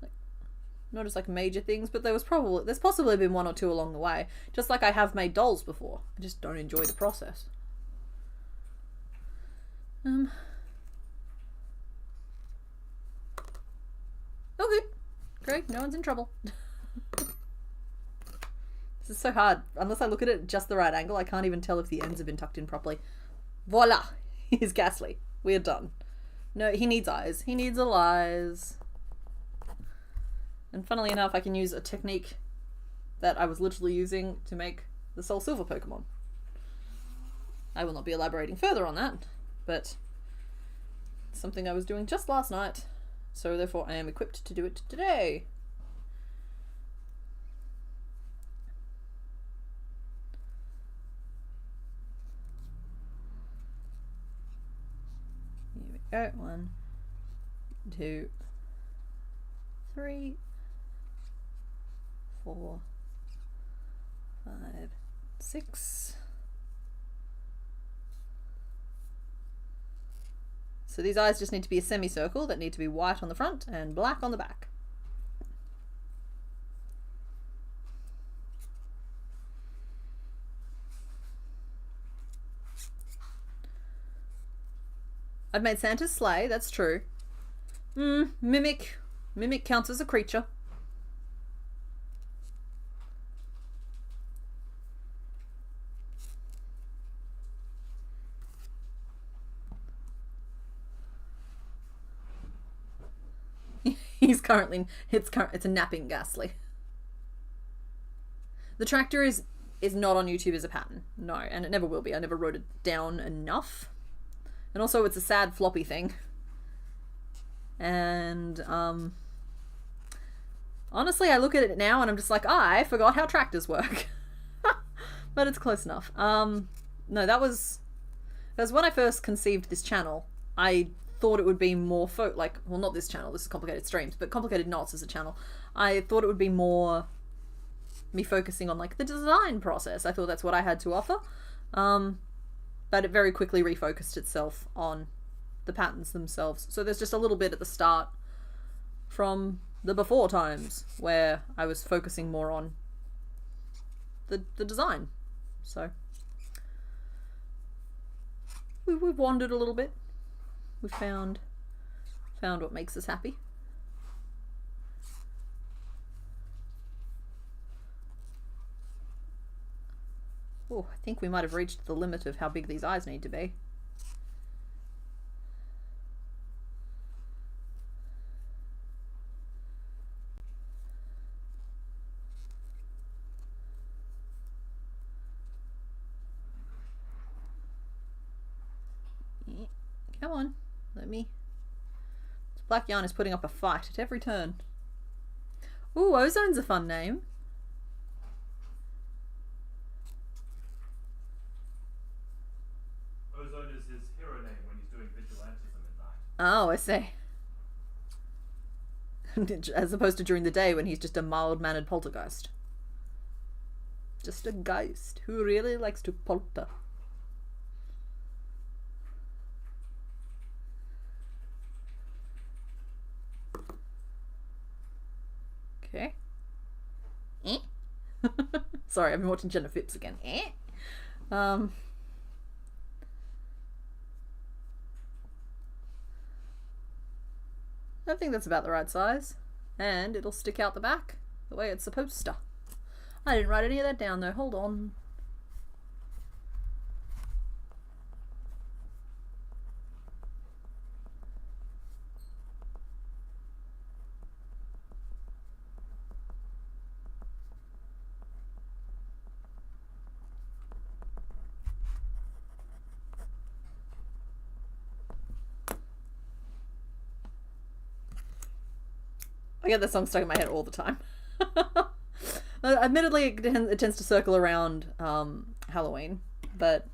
Like, not as like major things, but there's possibly been one or two along the way. Just like I have made dolls before. I just don't enjoy the process. Oh, good. Great, no one's in trouble. This is so hard. Unless I look at it at just the right angle, I can't even tell if the ends have been tucked in properly. Voila! Here's Gastly. We are done. No, he needs eyes. He needs all eyes. And funnily enough, I can use a technique that I was literally using to make the Soul Silver Pokemon. I will not be elaborating further on that, but it's something I was doing just last night, so therefore I am equipped to do it today. Here we go. 1, 2, 3, 4, 5, 6. So these eyes just need to be a semicircle that need to be white on the front and black on the back. I've made Santa's sleigh, that's true. Mimic. Mimic counts as a creature. He's currently, it's a napping Gastly. The tractor is not on YouTube as a pattern. No, and it never will be. I never wrote it down enough. And also it's a sad floppy thing. And honestly, I look at it now and I'm just like, I forgot how tractors work. But it's close enough. No, that was because when I first conceived this channel, I thought it would be more well, not this channel, this is Complicated Streams, but Complicated Knots as a channel. I thought it would be more me focusing on like the design process. I thought that's what I had to offer. But it very quickly refocused itself on the patterns themselves. So there's just a little bit at the start from the before times where I was focusing more on the design. So we've wandered a little bit. We've found what makes us happy. Oh, I think we might have reached the limit of how big these eyes need to be. Come on, let me... This black yarn is putting up a fight at every turn. Ooh, Ozone's a fun name. Ozone is his hero name when he's doing vigilantism at night. Oh, I see. As opposed to during the day when he's just a mild-mannered poltergeist. Just a geist who really likes to polter. Okay. Eh? Sorry, I've been watching Jenna Phipps again. Eh? I think that's about the right size. And it'll stick out the back the way it's supposed to. I didn't write any of that down though. Hold on. I get that song stuck in my head all the time. Admittedly, it tends to circle around Halloween, but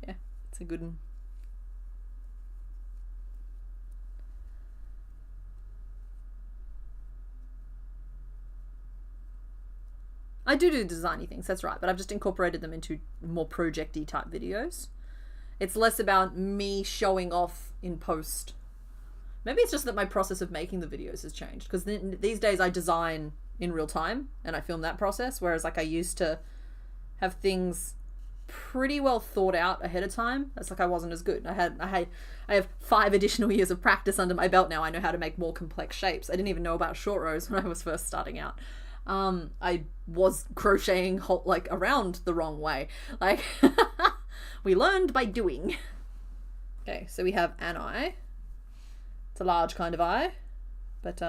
yeah, it's a good one. I do designy things, that's right, but I've just incorporated them into more project-y type videos. It's less about me showing off in post. Maybe it's just that my process of making the videos has changed, because these days I design in real time and I film that process, whereas like I used to have things pretty well thought out ahead of time. It's like I wasn't as good. I have 5 additional years of practice under my belt now. I know how to make more complex shapes. I didn't even know about short rows when I was first starting out. I was crocheting like around the wrong way. Like we learned by doing. Okay, so we have an eye. It's a large kind of eye, but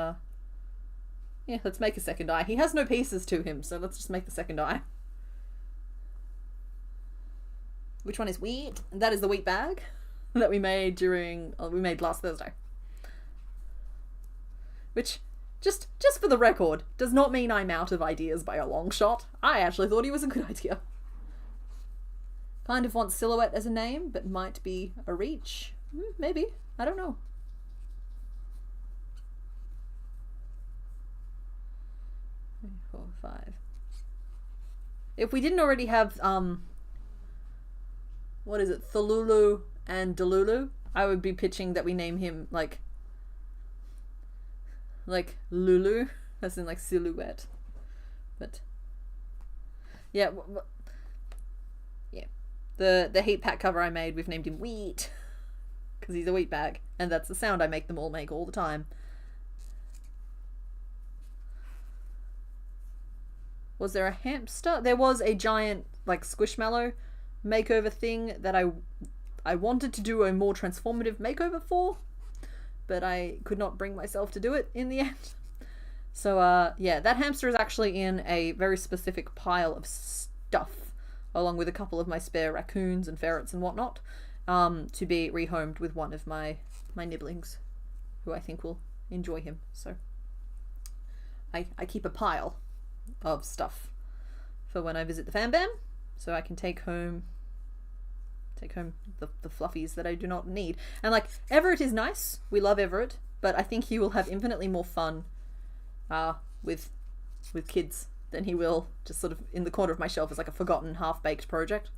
yeah, let's make a second eye. He has no pieces to him, so let's just make the second eye. Which one is wheat? That is the wheat bag that we made last Thursday. Which, just for the record, does not mean I'm out of ideas by a long shot. I actually thought he was a good idea. Kind of want silhouette as a name, but might be a reach. Maybe. I don't know. Three, 4, 5. If we didn't already have, what is it, Thalulu and Delulu, I would be pitching that we name him like Lulu, as in like silhouette. But yeah, yeah, the heat pack cover I made, we've named him Wheat because he's a wheat bag, and that's the sound I make them all make all the time. Was there a hamster? There was a giant like Squishmallow makeover thing that I wanted to do a more transformative makeover for, but I could not bring myself to do it in the end. So yeah, that hamster is actually in a very specific pile of stuff, along with a couple of my spare raccoons and ferrets and whatnot, to be rehomed with one of my nibblings, who I think will enjoy him. So I keep a pile of stuff for when I visit the fam bam, so I can take home the fluffies that I do not need. And like, Everett is nice, we love Everett, but I think he will have infinitely more fun with kids than he will just sort of in the corner of my shelf as like a forgotten half-baked project.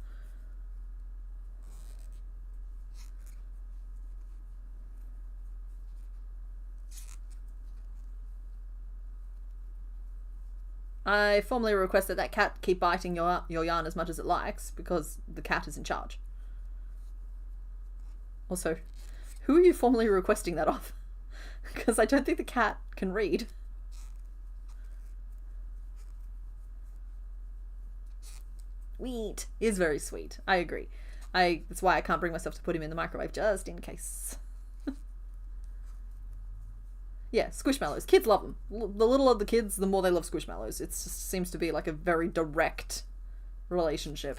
I formally request that cat keep biting your yarn as much as it likes, because the cat is in charge. Also, who are you formally requesting that of? Because I don't think the cat can read. Wheat is very sweet. I agree. That's why I can't bring myself to put him in the microwave, just in case. Yeah, Squishmallows. Kids love them. The littler the kids, the more they love Squishmallows. It just seems to be like a very direct relationship.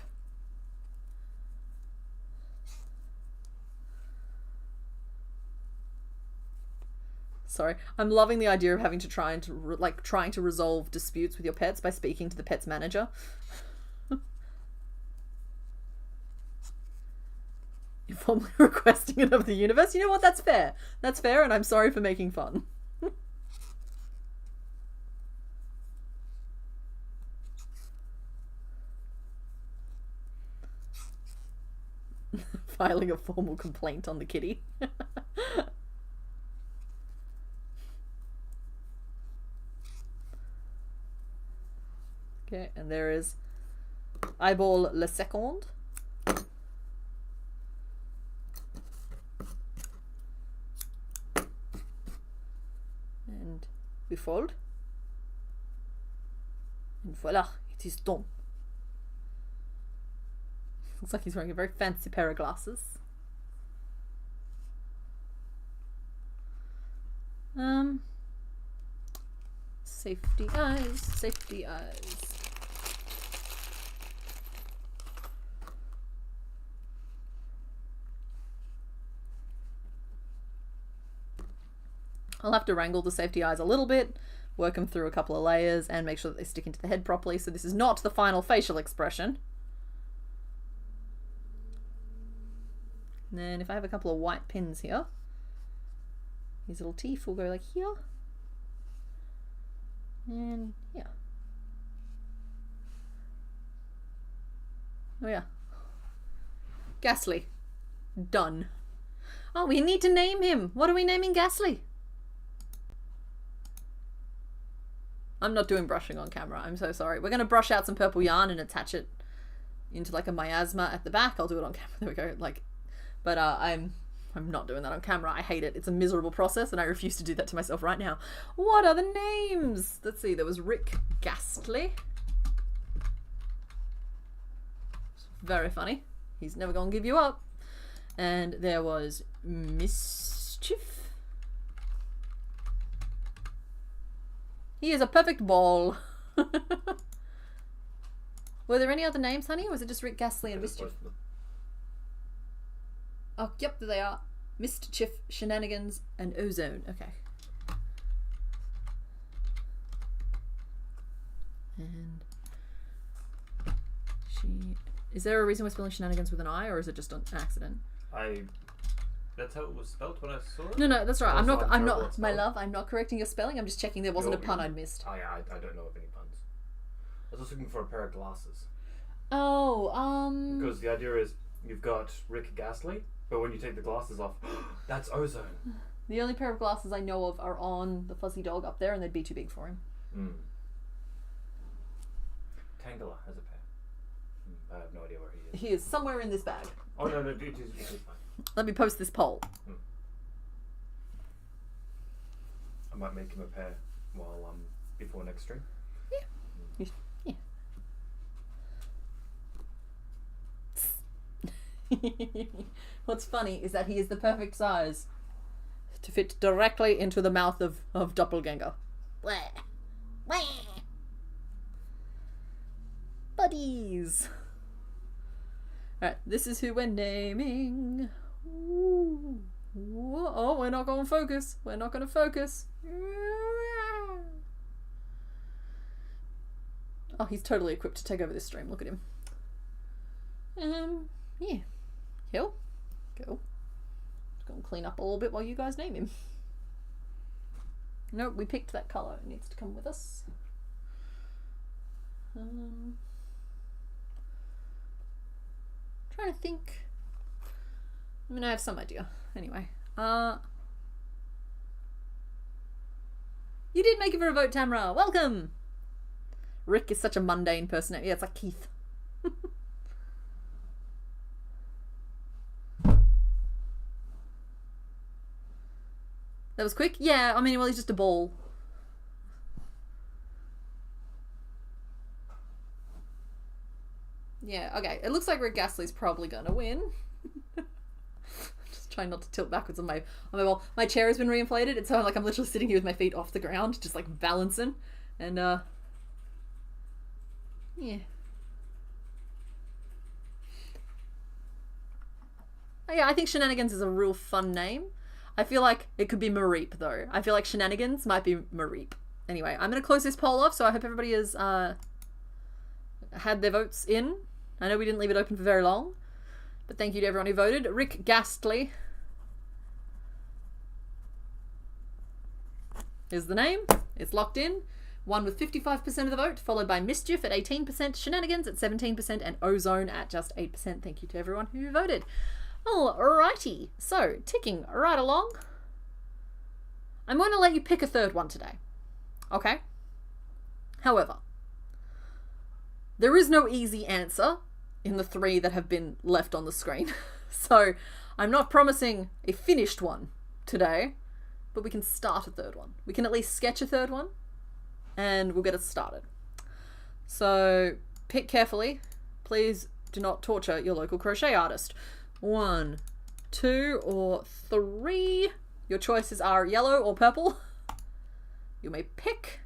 Sorry, I'm loving the idea of having to trying to resolve disputes with your pets by speaking to the pet's manager. You're formally requesting it of the universe. You know what? That's fair. That's fair, and I'm sorry for making fun. Filing a formal complaint on the kitty. Okay, and there is Eyeball Le Second. And we fold. And voila, it is done. Looks like he's wearing a very fancy pair of glasses. Safety eyes, safety eyes. I'll have to wrangle the safety eyes a little bit, work them through a couple of layers, and make sure that they stick into the head properly. So this is not the final facial expression. And then if I have a couple of white pins here, his little teeth will go like here. And here. Oh yeah. Gastly. Done. Oh, we need to name him. What are we naming Gastly? I'm not doing brushing on camera. I'm so sorry. We're going to brush out some purple yarn and attach it into like a miasma at the back. I'll do it on camera. There we go. Like, but I'm not doing that on camera. I hate it. It's a miserable process and I refuse to do that to myself right now. What are the names? Let's see. There was Rick Gastly. Very funny. He's never gonna give you up. And there was Mischief. He is a perfect ball. Were there any other names, honey? Or was it just Rick Gastly and Mischief? Oh, yep, there they are. Mischief, Shenanigans, and Ozone. Okay. And she... Is there a reason we're spelling Shenanigans with an I, or is it just an accident? That's how it was spelled when I saw it? No, that's right. I'm not, my love, I'm not correcting your spelling. I'm just checking there wasn't a pun I'd missed. Oh yeah, I don't know of any puns. I was just looking for a pair of glasses. Oh, Because the idea is, you've got Rick Gastly, but when you take the glasses off, that's Ozone. The only pair of glasses I know of are on the fuzzy dog up there, and they'd be too big for him. Tangela has a pair. I have no idea where he is. He is somewhere in this bag. Oh no, it is fine. Let me post this poll. I might make him a pair while before next stream. Yeah. Yeah. What's funny is that he is the perfect size to fit directly into the mouth of Doppelganger. Buddies. Alright, this is who we're naming. Ooh. Oh, we're not going to focus. We're not going to focus. Oh, he's totally equipped to take over this stream. Look at him. Yeah. Cool. Just going to clean up a little bit while you guys name him. Nope, we picked that colour. It needs to come with us. Trying to think. I mean, I have some idea. Anyway. You did make it for a vote, Tamra. Welcome! Rick is such a mundane person. Yeah, it's like Keith. That was quick? Yeah, I mean, well, he's just a ball. Yeah, okay. It looks like Rick Gastly's probably gonna win. Just trying not to tilt backwards on my ball. My chair has been reinflated. It's so like I'm literally sitting here with my feet off the ground, just like balancing. And yeah. Oh, yeah, I think Shenanigans is a real fun name. I feel like it could be Mareep though. I feel like Shenanigans might be Mareep. Anyway, I'm gonna close this poll off, so I hope everybody has had their votes in. I know we didn't leave it open for very long, but thank you to everyone who voted. Rick Gastly is the name. It's locked in. One with 55% of the vote, followed by Mischief at 18%, Shenanigans at 17%, and Ozone at just 8%. Thank you to everyone who voted. Alrighty, so ticking right along. I'm going to let you pick a third one today. Okay? However, there is no easy answer in the three that have been left on the screen. So I'm not promising a finished one today, but we can start a third one. We can at least sketch a third one and we'll get it started. So pick carefully. Please do not torture your local crochet artist. 1, 2, or 3. Your choices are yellow or purple. You may pick.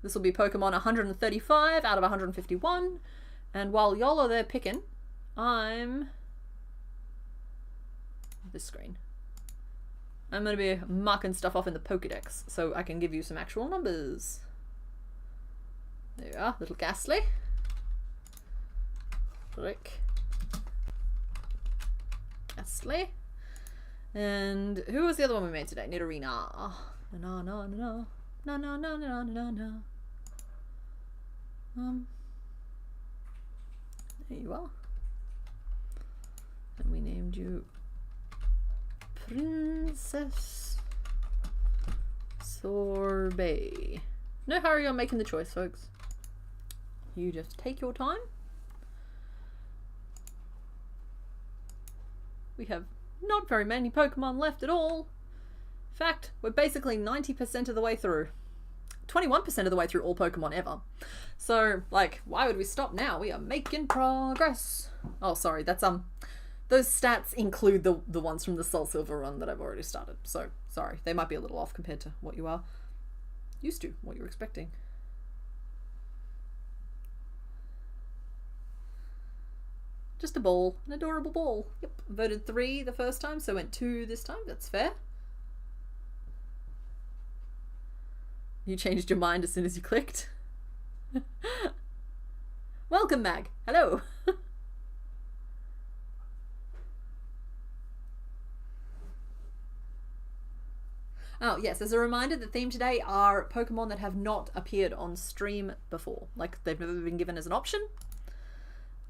This will be Pokemon 135 out of 151. And while y'all are there picking, I'm... this screen. I'm going to be marking stuff off in the Pokédex so I can give you some actual numbers. There you are, little Gastly. Click. Gastly. And who was the other one we made today? Nidorina. No, no, no, no. No, no, no, no, no, no. There you are. And we named you Princess Sorbet. No hurry on making the choice, folks. You just take your time. We have not very many Pokemon left at all. In fact, we're basically 90% of the way through. 21% of the way through all Pokemon ever. So, like, why would we stop now? We are making progress. Oh, sorry, that's, those stats include the ones from the Soul Silver run that I've already started. So, sorry, they might be a little off compared to what you are used to, what you're expecting. Just a ball, an adorable ball. Yep, voted 3 the first time, so went 2 this time. That's fair. You changed your mind as soon as you clicked. Welcome, Mag. Hello. Oh, yes, as a reminder, the theme today are Pokemon that have not appeared on stream before. Like, they've never been given as an option.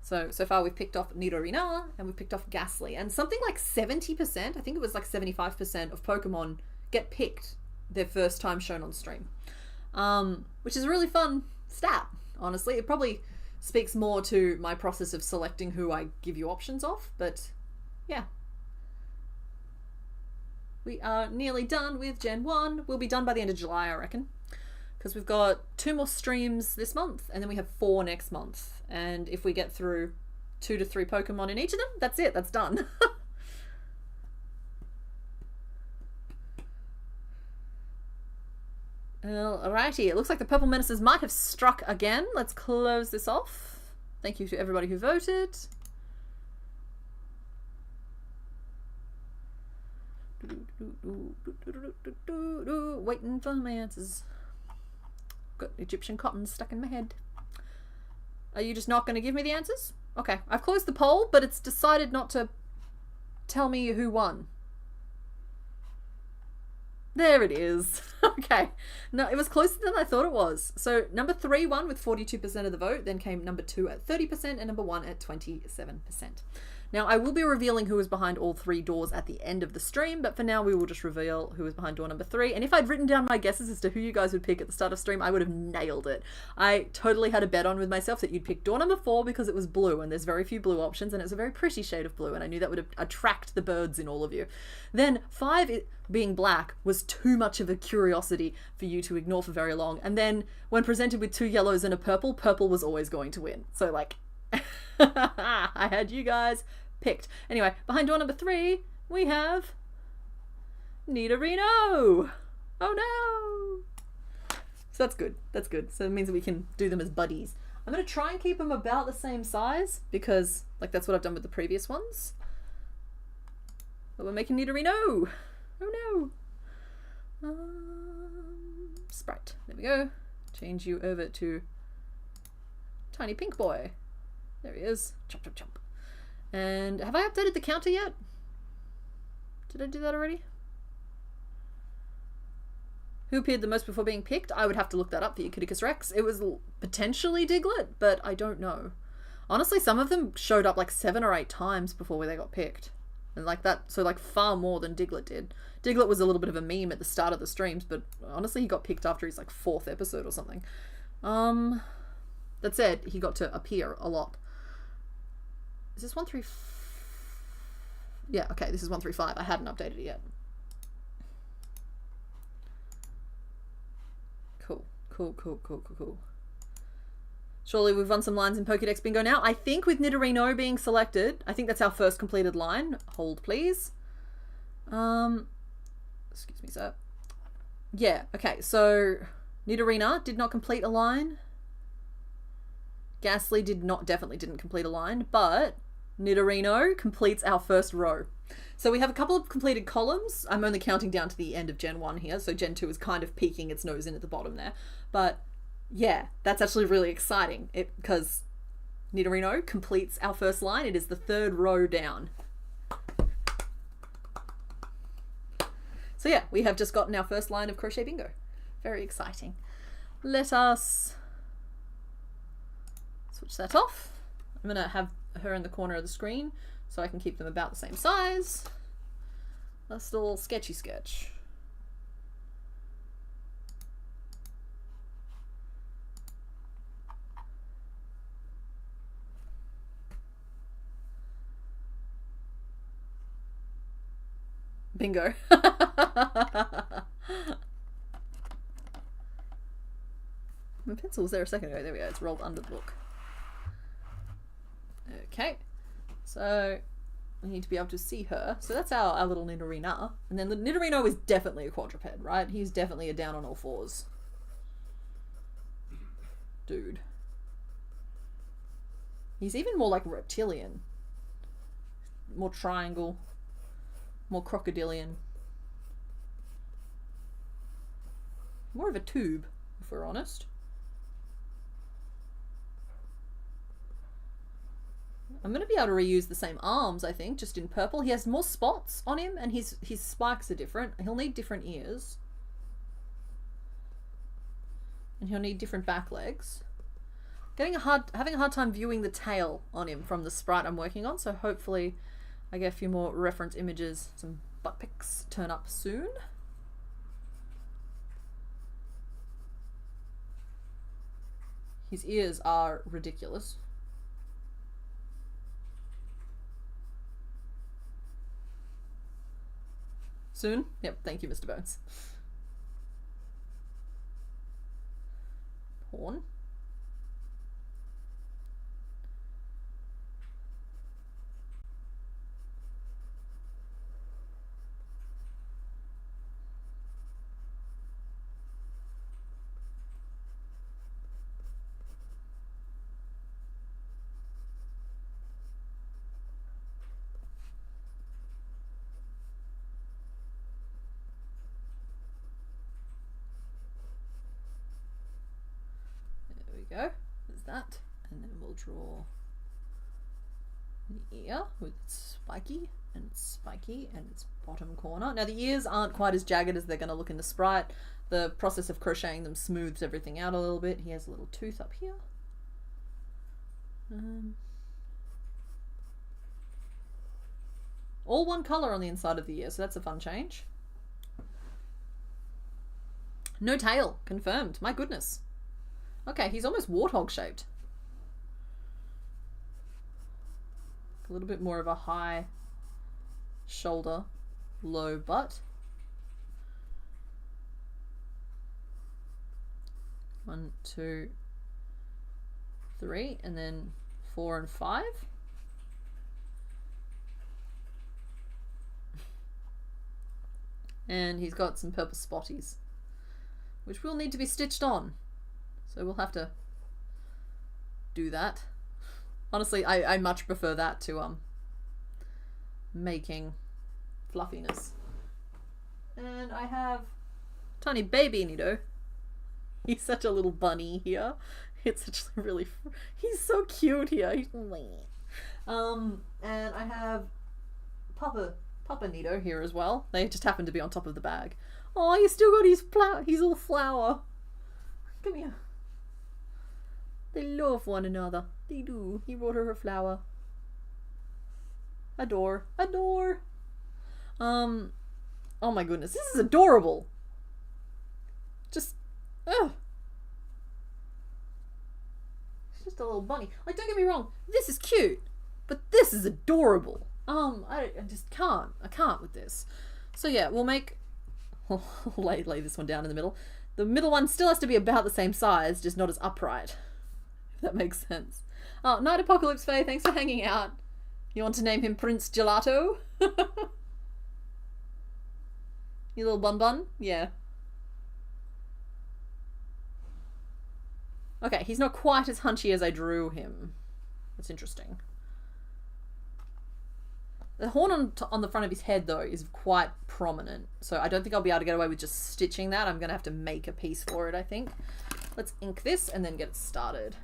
So far we've picked off Nidorina and we've picked off Gastly. And something like 70%, I think it was like 75% of Pokemon get picked their first time shown on stream. Which is a really fun stat, honestly. It probably speaks more to my process of selecting who I give you options of, but yeah. We are nearly done with Gen 1. We'll be done by the end of July, I reckon. Because we've got 2 more streams this month, and then we have 4 next month. And if we get through 2 to 3 Pokemon in each of them, that's it, that's done. Alrighty, it looks like the Purple Menaces might have struck again. Let's close this off. Thank you to everybody who voted. Waiting for my answers. Got Egyptian cotton stuck in my head. Are you just not going to give me the answers? Okay, I've closed the poll, but it's decided not to tell me who won. There it is. Okay. No, it was closer than I thought it was. So number 3 won with 42% of the vote, then came number 2 at 30% and number 1 at 27%. Now, I will be revealing who was behind all 3 doors at the end of the stream, but for now we will just reveal who was behind door number 3. And if I'd written down my guesses as to who you guys would pick at the start of stream, I would have nailed it. I totally had a bet on with myself that you'd pick door number 4 because it was blue, and there's very few blue options, and it's a very pretty shade of blue, and I knew that would attract the birds in all of you. Then 5 being black was too much of a curiosity for you to ignore for very long, and then when presented with 2 yellows and a purple, purple was always going to win. So, like, I had you guys picked. Anyway, behind door number 3, we have Nidorino. Oh no! So that's good. That's good. So it means that we can do them as buddies. I'm going to try and keep them about the same size because, like, that's what I've done with the previous ones. But we're making Nidorino. Oh no! Sprite. There we go. Change you over to Tiny Pink Boy. There he is. Chomp, chomp, chomp. And have I updated the counter yet? Did I do that already? Who appeared the most before being picked? I would have to look that up for you, Kiticus Rex. It was potentially Diglett, but I don't know. Honestly, some of them showed up like 7 or 8 times before they got picked. And like that, so like far more than Diglett did. Diglett was a little bit of a meme at the start of the streams, but honestly he got picked after his like 4th episode or something. That said, he got to appear a lot. Is this 135? Yeah, okay, this is 135. I hadn't updated it yet. Cool, cool, cool, cool, cool, cool. Surely we've run some lines in Pokédex Bingo now. I think with Nidorino being selected, I think that's our first completed line. Hold, please. Excuse me, sir. Yeah, okay, so Nidorina did not complete a line. Gastly definitely didn't complete a line, but Nidorino completes our first row. So we have a couple of completed columns. I'm only counting down to the end of Gen 1 here, so Gen 2 is kind of peeking its nose in at the bottom there. But yeah, that's actually really exciting because Nidorino completes our first line. It is the third row down. So yeah, we have just gotten our first line of Crochet Bingo. Very exciting. Let us switch that off. I'm going to have her in the corner of the screen so I can keep them about the same size. That's a little sketchy sketch. Bingo. My pencil was there a second ago. There we go. It's rolled under the book. Okay. So I need to be able to see her. So that's our little Nidorina. And then the Nidorino is definitely a quadruped, right? He's definitely a down on all fours dude. He's even more like reptilian. More triangle. More crocodilian. More of a tube, if we're honest. I'm going to be able to reuse the same arms, I think, just in purple. He has more spots on him, and his spikes are different. He'll need different ears. And he'll need different back legs. Having a hard time viewing the tail on him from the sprite I'm working on, so hopefully I get a few more reference images, some butt pics turn up soon. His ears are ridiculous. Soon? Yep, thank you, Mr. Bones. Horn. Go. There's that. And then we'll draw the ear with its spiky and its bottom corner. Now the ears aren't quite as jagged as they're going to look in the sprite. The process of crocheting them smooths everything out a little bit. He has a little tooth up here. All one colour on the inside of the ear, so that's a fun change. No tail, confirmed. My goodness. Okay, he's almost warthog shaped. A little bit more of a high shoulder, low butt. 1, 2, 3, and then 4 and 5. And he's got some purple spotties, which will need to be stitched on. So we'll have to do that. Honestly, I much prefer that to making fluffiness. And I have tiny baby Nido. He's such a little bunny here. It's actually really... He's so cute here. He's... And I have Papa Nido here as well. They just happen to be on top of the bag. Oh, he's still got his little flower. Come here. They love one another. They do. He brought her a flower. Adore. Adore. Oh my goodness. This is adorable. Just, ugh. It's just a little bunny. Like, don't get me wrong. This is cute. But this is adorable. I just can't. I can't with this. So yeah, we'll make... I'll lay this one down in the middle. The middle one still has to be about the same size, just not as upright. That makes sense. Oh, Night Apocalypse Faye, thanks for hanging out. You want to name him Prince Gelato? You little bun? Yeah. Okay, he's not quite as hunchy as I drew him. That's interesting. The horn on the front of his head, though, is quite prominent. So I don't think I'll be able to get away with just stitching that. I'm going to have to make a piece for it, I think. Let's ink this and then get it started.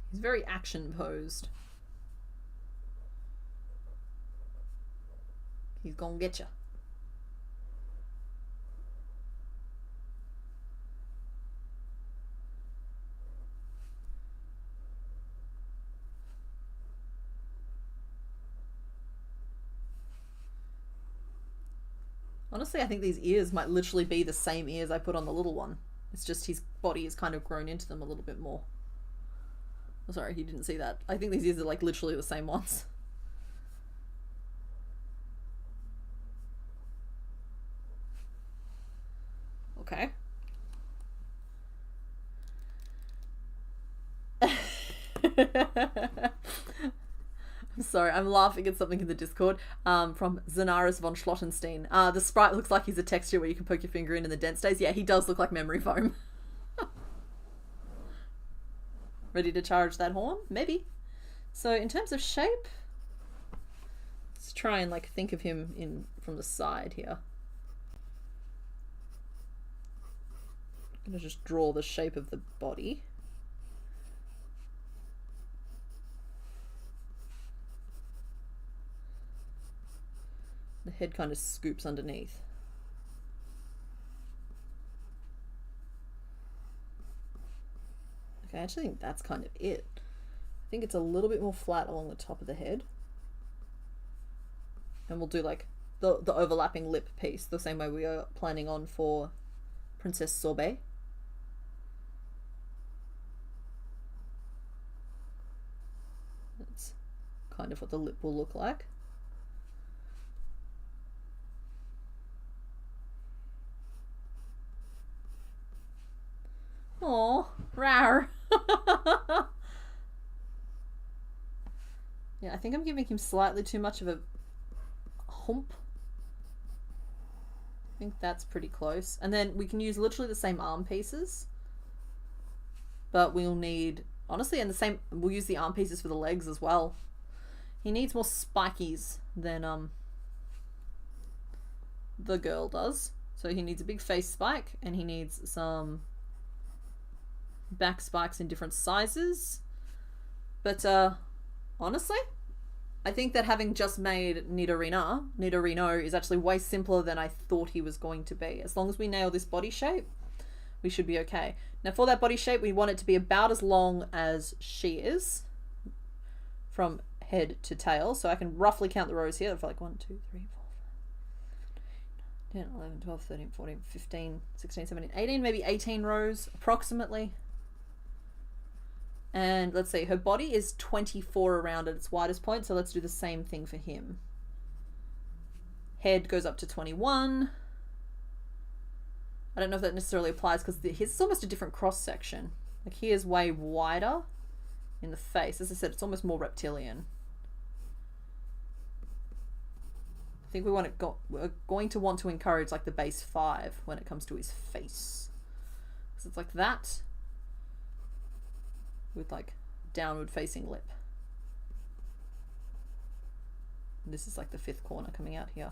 He's very action posed. He's gonna get you. Honestly, I think these ears might literally be the same ears I put on the little one. It's just his body has kind of grown into them a little bit more. Oh, sorry, you didn't see that. I think these ears are like literally the same ones. Okay. I'm sorry, I'm laughing at something in the Discord from Zenaris von Schlottenstein. The sprite looks like he's a texture where you can poke your finger in the dent stays. Yeah, he does look like memory foam. Ready to charge that horn? Maybe. So in terms of shape, let's try and like think of him in from the side here. I'm gonna just draw the shape of the body. The head kind of scoops underneath. Okay, I actually think that's kind of it. I think it's a little bit more flat along the top of the head. And we'll do like the overlapping lip piece, the same way we are planning on for Princess Sorbet. That's kind of what the lip will look like. Oh, rawr. Yeah, I think I'm giving him slightly too much of a hump. I think that's pretty close. And then we can use literally the same arm pieces. But we'll need, honestly, and the same, we'll use the arm pieces for the legs as well. He needs more spikies than the girl does. So he needs a big face spike and he needs some back spikes in different sizes. But honestly, I think that having just made Nidorino is actually way simpler than I thought he was going to be. As long as we nail this body shape, we should be okay. Now for that body shape, we want it to be about as long as she is from head to tail. So I can roughly count the rows here. For like 1, 2, 3, 4, 10, 11, 12, 13, 14, 15, 16, 17, 18, maybe 18 rows approximately. And let's see, her body is 24 around at its widest point, so let's do the same thing for him. Head goes up to 21. I don't know if that necessarily applies because his is almost a different cross section. Like he is way wider in the face. As I said, it's almost more reptilian. I think we're going to want to encourage like the base 5 when it comes to his face. Because it's like that with like downward facing lip. And this is like the 5th corner coming out here.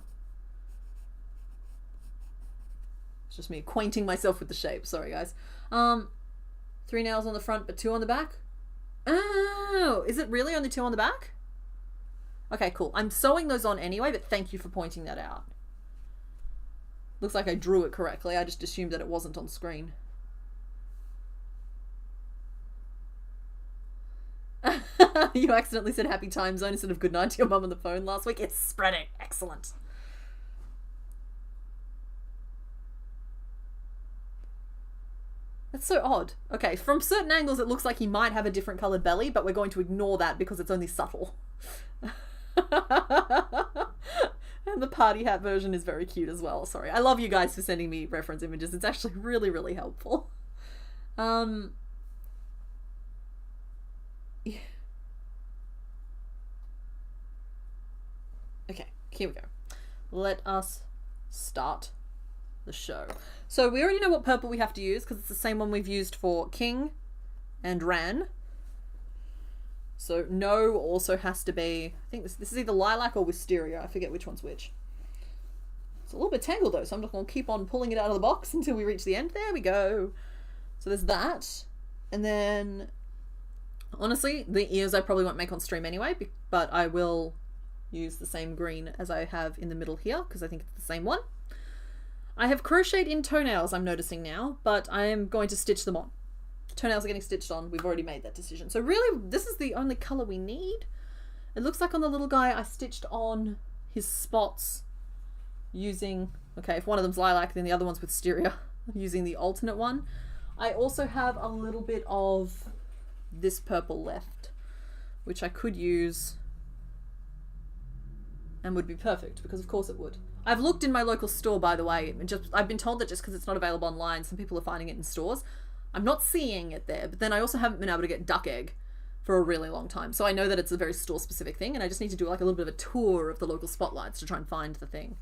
It's just me acquainting myself with the shape. Sorry guys. 3 nails on the front but 2 on the back. Oh, is it really only 2 on the back? Okay, cool. I'm sewing those on anyway, but thank you for pointing that out. Looks like I drew it correctly. I just assumed that it wasn't on screen. You accidentally said happy time zone instead of good night to your mum on the phone last week. It's spreading. Excellent. That's so odd. Okay, from certain angles it looks like he might have a different coloured belly, but we're going to ignore that because it's only subtle. And the party hat version is very cute as well. Sorry. I love you guys for sending me reference images. It's actually really, really helpful. Yeah. Okay, here we go. Let us start the show. So we already know what purple we have to use because it's the same one we've used for King and Ran. So no also has to be, I think this is either lilac or wisteria. I forget which one's which. It's a little bit tangled though, so I'm just going to keep on pulling it out of the box until we reach the end. There we go. So there's that. And then, honestly, the ears I probably won't make on stream anyway, but I will use the same green as I have in the middle here because I think it's the same one. I have crocheted in toenails, I'm noticing now, but I am going to stitch them on. Toenails are getting stitched on. We've already made that decision. So really, this is the only colour we need. It looks like on the little guy, I stitched on his spots using, okay, if one of them's lilac, then the other one's wisteria, using the alternate one. I also have a little bit of this purple left, which I could use and would be perfect, because of course it would. I've looked in my local store, by the way, and I've been told that just because it's not available online, some people are finding it in stores. I'm not seeing it there, but then I also haven't been able to get duck egg for a really long time. So I know that it's a very store-specific thing, and I just need to do like a little bit of a tour of the local spotlights to try and find the thing.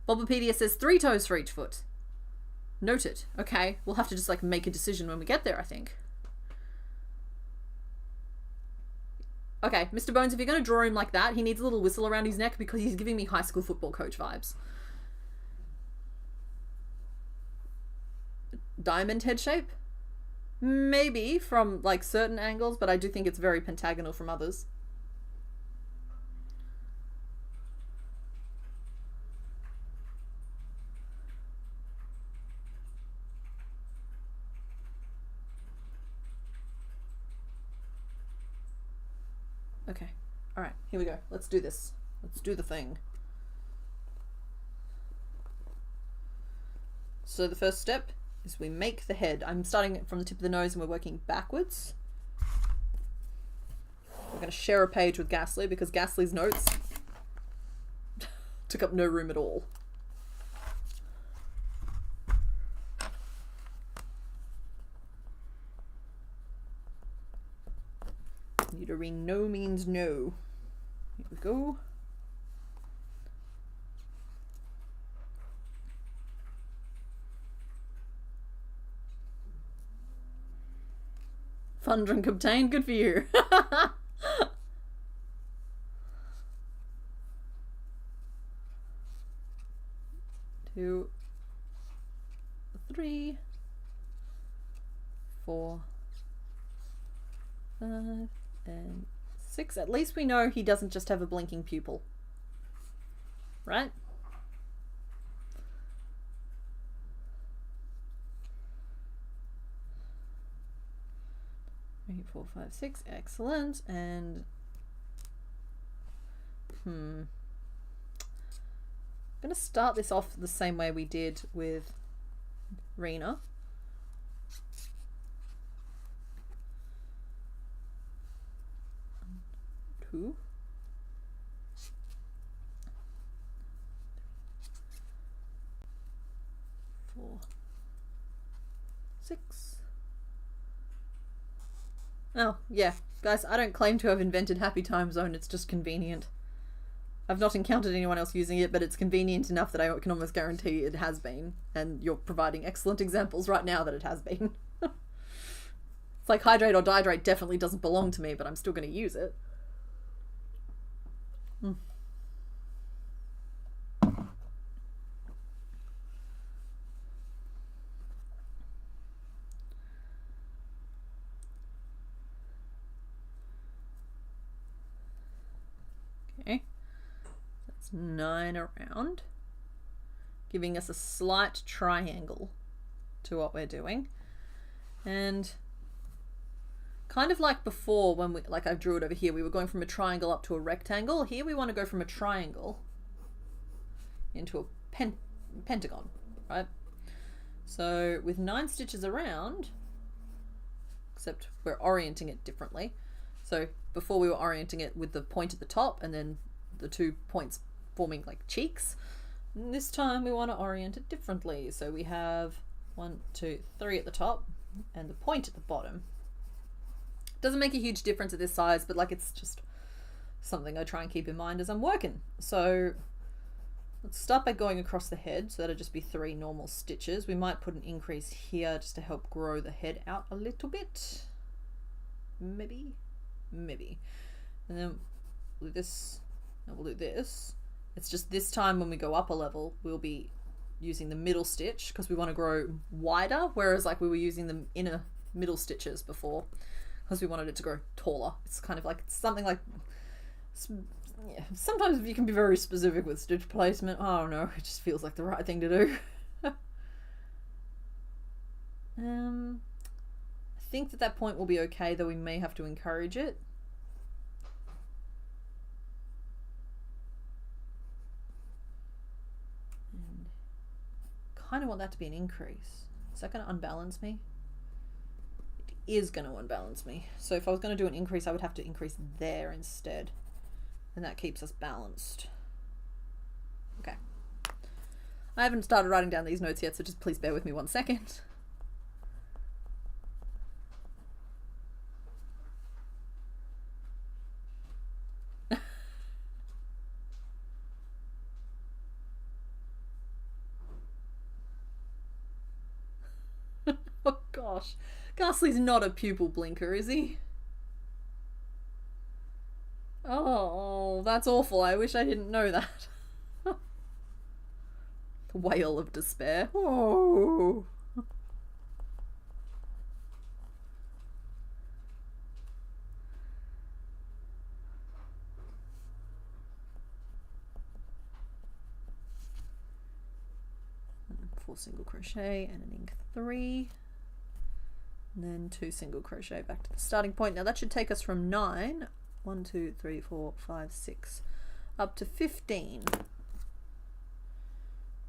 Bulbapedia says 3 toes for each foot. Noted. Okay, we'll have to just like make a decision when we get there, I think. Okay, Mr. Bones, if you're going to draw him like that, he needs a little whistle around his neck because he's giving me high school football coach vibes. Diamond head shape? Maybe from like certain angles, but I do think it's very pentagonal from others. Okay. All right, here we go. Let's do this. Let's do the thing. So the first step is we make the head. I'm starting from the tip of the nose and we're working backwards. We're going to share a page with Gastly because Gastly's notes took up no room at all. Nidorino means no. Here we go. Fun drink obtained. Good for you. 2, 3, 4, 5, and 6. At least we know he doesn't just have a blinking pupil. Right? Three, 4, 5, 6. Excellent. And I'm going to start this off the same way we did with Rena. Two. 4, 6. Oh, yeah. Guys, I don't claim to have invented Happy Time Zone, it's just convenient. I've not encountered anyone else using it, but it's convenient enough that I can almost guarantee it has been. And you're providing excellent examples right now that it has been. It's like hydrate or dihydrate definitely doesn't belong to me, but I'm still going to use it. Okay, that's 9 around, giving us a slight triangle to what we're doing. And kind of like before when I drew it over here, we were going from a triangle up to a rectangle. Here we want to go from a triangle into a pentagon, right? So with 9 stitches around, except we're orienting it differently. So before we were orienting it with the point at the top and then the 2 points forming like cheeks. And this time we want to orient it differently. So we have 1, 2, 3 at the top and the point at the bottom. Doesn't make a huge difference at this size, but like it's just something I try and keep in mind as I'm working. So let's start by going across the head. So that'll just be 3 normal stitches. We might put an increase here just to help grow the head out a little bit. Maybe. And then we'll do this. And we'll do this. It's just this time when we go up a level, we'll be using the middle stitch because we want to grow wider, whereas like we were using the inner middle stitches before because we wanted it to grow taller. It's kind of like something like, yeah, sometimes you can be very specific with stitch placement. I don't know, it just feels like the right thing to do. I think that point will be okay, though we may have to encourage it. And kind of want that to be an increase. Is that going to unbalance me? It is going to unbalance me. So if I was going to do an increase, I would have to increase there instead. And that keeps us balanced. Okay. I haven't started writing down these notes yet, so just please bear with me 1 second. Oh gosh. Gastly's not a pupil blinker, is he? Oh, that's awful. I wish I didn't know that. The wail of despair. Oh. Four single crochet and an ink 3. And then 2 single crochet back to the starting point. Now that should take us from 9, 1, 2, 3, 4, 5, 6, up to 15. I'm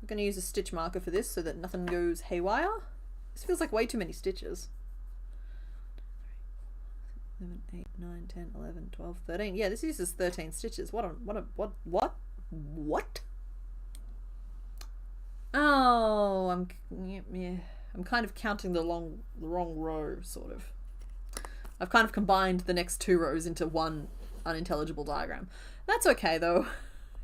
going to use a stitch marker for this so that nothing goes haywire. This feels like way too many stitches. 7, 8, 9, 10, 11, 12, 13. Yeah, this uses 13 stitches. What? Oh, I'm kind of counting the wrong row, sort of. I've kind of combined the next 2 rows into one unintelligible diagram. That's okay though.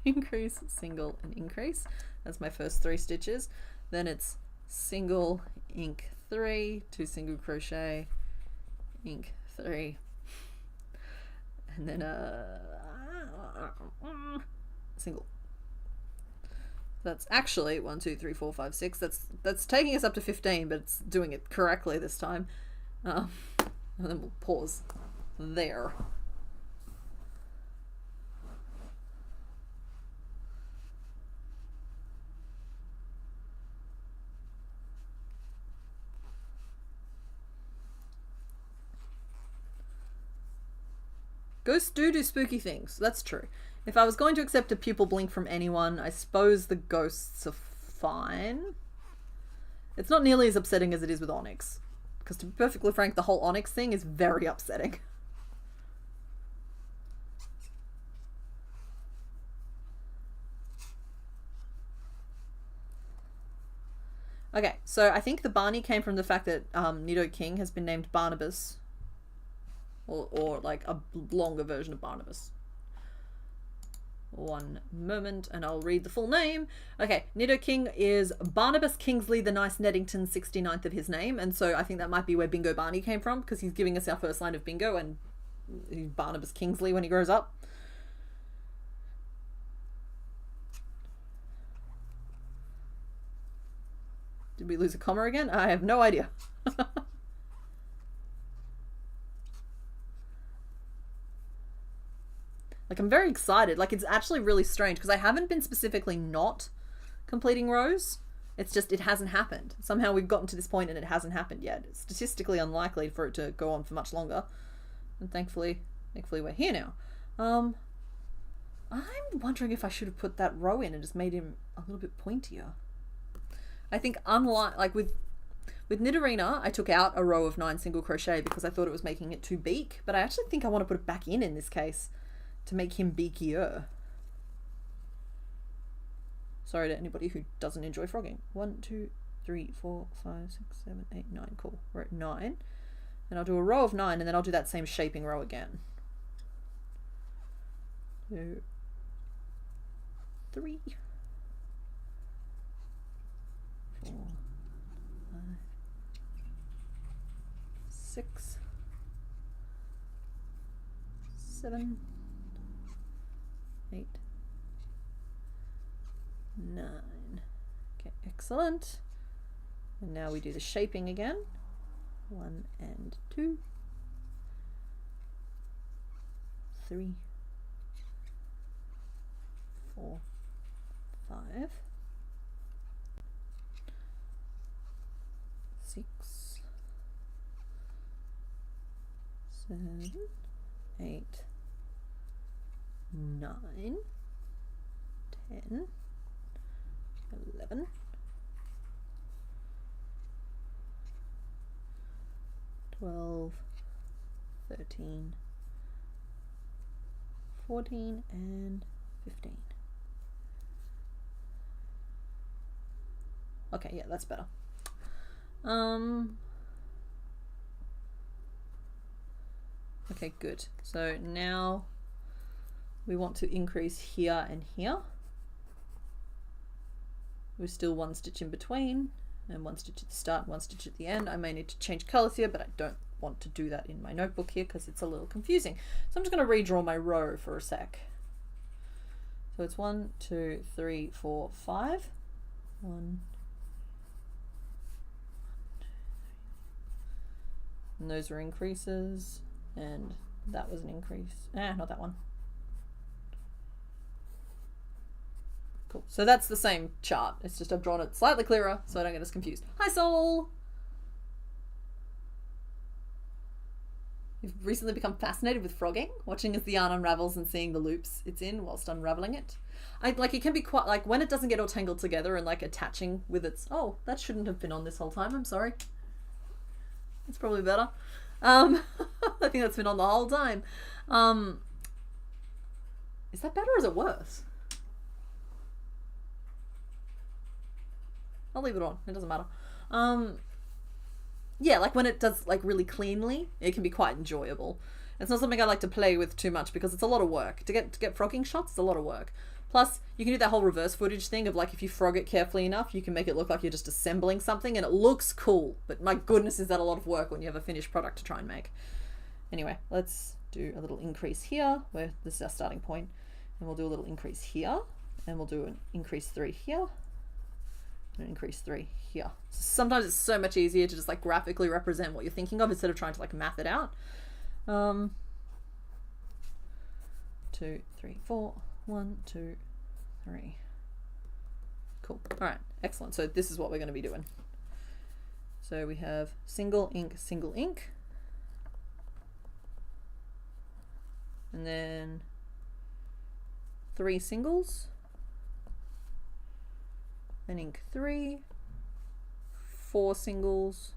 Increase, single, and increase. That's my first 3 stitches. Then it's single, ink 3, 2 single crochet, ink 3, and then single. That's actually 1, 2, 3, 4, 5, 6. That's taking us up to 15, but it's doing it correctly this time. And then we'll pause there. Ghosts do spooky things. That's true. If I was going to accept a pupil blink from anyone, I suppose the ghosts are fine. It's not nearly as upsetting as it is with Onyx. Because to be perfectly frank, the whole Onyx thing is very upsetting. Okay, so I think the Barney came from the fact that Nido King has been named Barnabas. Or like a longer version of Barnabas. One moment and I'll read the full name. Okay, Nido King is Barnabas Kingsley, the nice Neddington, 69th of his name. And so I think that might be where Bingo Barney came from, because he's giving us our first line of Bingo, and he's Barnabas Kingsley when he grows up. Did we lose a comma again? I have no idea. Like, I'm very excited. Like, it's actually really strange because I haven't been specifically not completing rows. It's just, it hasn't happened. Somehow we've gotten to this point and it hasn't happened yet. It's statistically unlikely for it to go on for much longer. And thankfully we're here now. I'm wondering if I should have put that row in and just made him a little bit pointier. I think unlike, like with Nidorina, I took out a row of 9 single crochet because I thought it was making it too beak, but I actually think I want to put it back in this case to make him beakier. Sorry to anybody who doesn't enjoy frogging. 1, 2, 3, 4, 5, 6, 7, 8, 9. Cool. We're at 9. And I'll do a row of 9 and then I'll do that same shaping row again. 2, 3, 4, 5, 6, 7, 8, 9. Okay, excellent. And now we do the shaping again. 1 and 2, 3, 4, 5, 6, 7, 8, 9, 10, 11, 12, 13, 14, and 15. Okay, yeah, that's better. Okay, good. So now we want to increase here and here. We're still 1 stitch in between and 1 stitch at the start, 1 stitch at the end. I may need to change colors here, but I don't want to do that in my notebook here because it's a little confusing. So I'm just going to redraw my row for a sec. So it's 1, 2, 3, 4, 5. 1, and those were increases, and that was an increase. Not that one. Cool. So that's the same chart. It's just I've drawn it slightly clearer so I don't get us confused. Hi, Soul! You've recently become fascinated with frogging, watching as the yarn unravels and seeing the loops it's in whilst unraveling it. It can be quite, like, when it doesn't get all tangled together and, like, attaching with its... Oh, that shouldn't have been on this whole time. I'm sorry. It's probably better. I think that's been on the whole time. Is that better or is it worse? I'll leave it on. It doesn't matter. Yeah, like when it does like really cleanly, it can be quite enjoyable. It's not something I like to play with too much because it's a lot of work. To get frogging shots, it's a lot of work. Plus, you can do that whole reverse footage thing of like if you frog it carefully enough, you can make it look like you're just assembling something and it looks cool. But my goodness, is that a lot of work when you have a finished product to try and make. Anyway, let's do a little increase here, where this is our starting point. And we'll do a little increase here. And we'll do an increase 3 here. And increase 3 here. Sometimes it's so much easier to just like graphically represent what you're thinking of instead of trying to like math it out. 2, 3, 4. 1, 2, 3. Cool. All right, excellent. So this is what we're going to be doing. So we have single ink, and then 3 singles, and ink 3, 4 singles,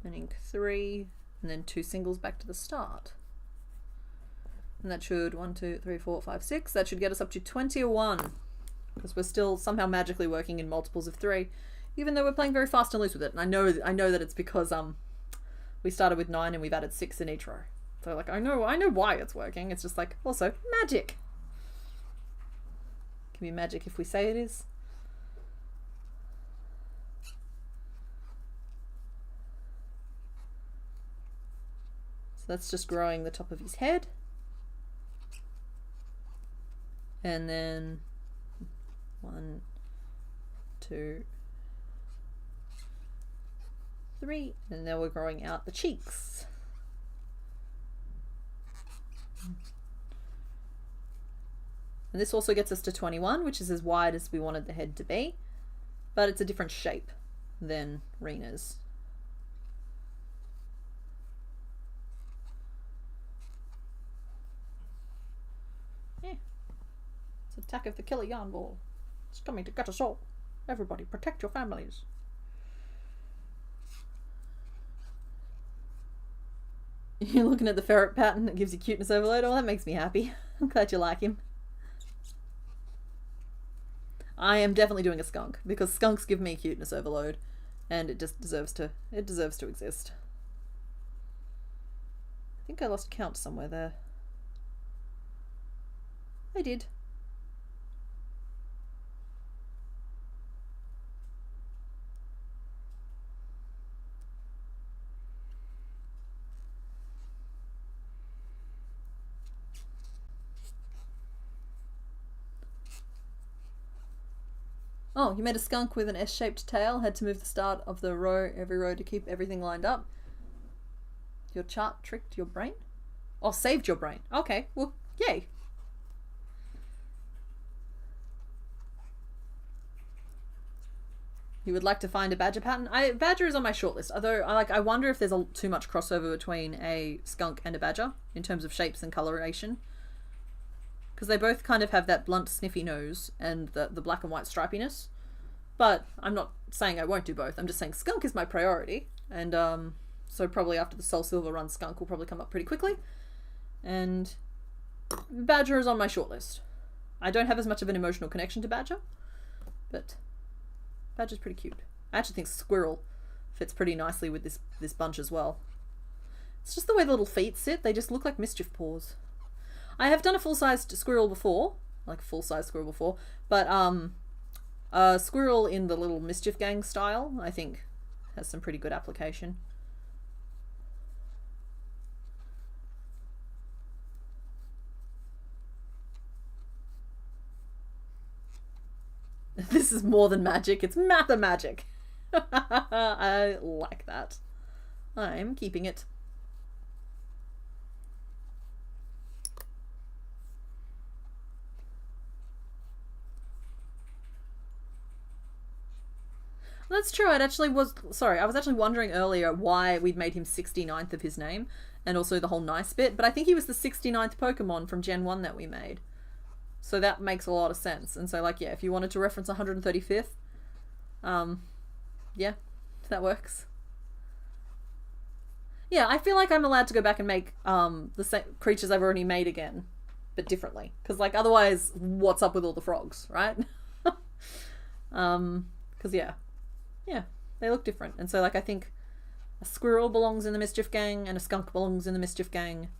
and ink 3, and then 2 singles back to the start. And that should 1, 2, 3, 4, 5, 6. That should get us up to 21, because we're still somehow magically working in multiples of 3, even though we're playing very fast and loose with it. And I know that it's because we started with 9 and we've added 6 in each row. So like I know why it's working. It's just like also magic. It can be magic if we say it is. So that's just growing the top of his head. And then 1, 2, 3, and now we're growing out the cheeks. And this also gets us to 21, which is as wide as we wanted the head to be, but it's a different shape than Rina's. Attack of the killer yarn ball. It's coming to get us all. Everybody, protect your families. You're looking at the ferret pattern that gives you cuteness overload. Oh, that makes me happy. I'm glad you like him. I am definitely doing a skunk because skunks give me cuteness overload, and it just deserves to exist. I think I lost count somewhere there. I did. Oh, you made a skunk with an S-shaped tail. Had to move the start of the row, every row, to keep everything lined up. Your chart tricked your brain? Oh, saved your brain. Okay, well, yay. You would like to find a badger pattern? Badger is on my shortlist. Although I wonder if there's too much crossover between a skunk and a badger in terms of shapes and coloration. Because they both kind of have that blunt, sniffy nose and the black and white stripiness. But I'm not saying I won't do both. I'm just saying skunk is my priority. And so probably after the Soul Silver run, skunk will probably come up pretty quickly. And badger is on my shortlist. I don't have as much of an emotional connection to badger, but badger's pretty cute. I actually think squirrel fits pretty nicely with this bunch as well. It's just the way the little feet sit. They just look like mischief paws. I have done a full-sized squirrel before, but a squirrel in the little mischief gang style, I think, has some pretty good application. This is more than magic, it's mathemagic. I like that. I'm keeping it. That's true. I was actually wondering earlier why we'd made him 69th of his name, and also the whole nice bit, but I think he was the 69th Pokemon from Gen 1 that we made. So that makes a lot of sense. And so, like, yeah, if you wanted to reference 135th, yeah, that works. Yeah, I feel like I'm allowed to go back and make the same creatures I've already made again, but differently. Because, like, otherwise, what's up with all the frogs, right? Because, yeah, they look different. And so, like, I think a squirrel belongs in the Mischief Gang and a skunk belongs in the Mischief Gang.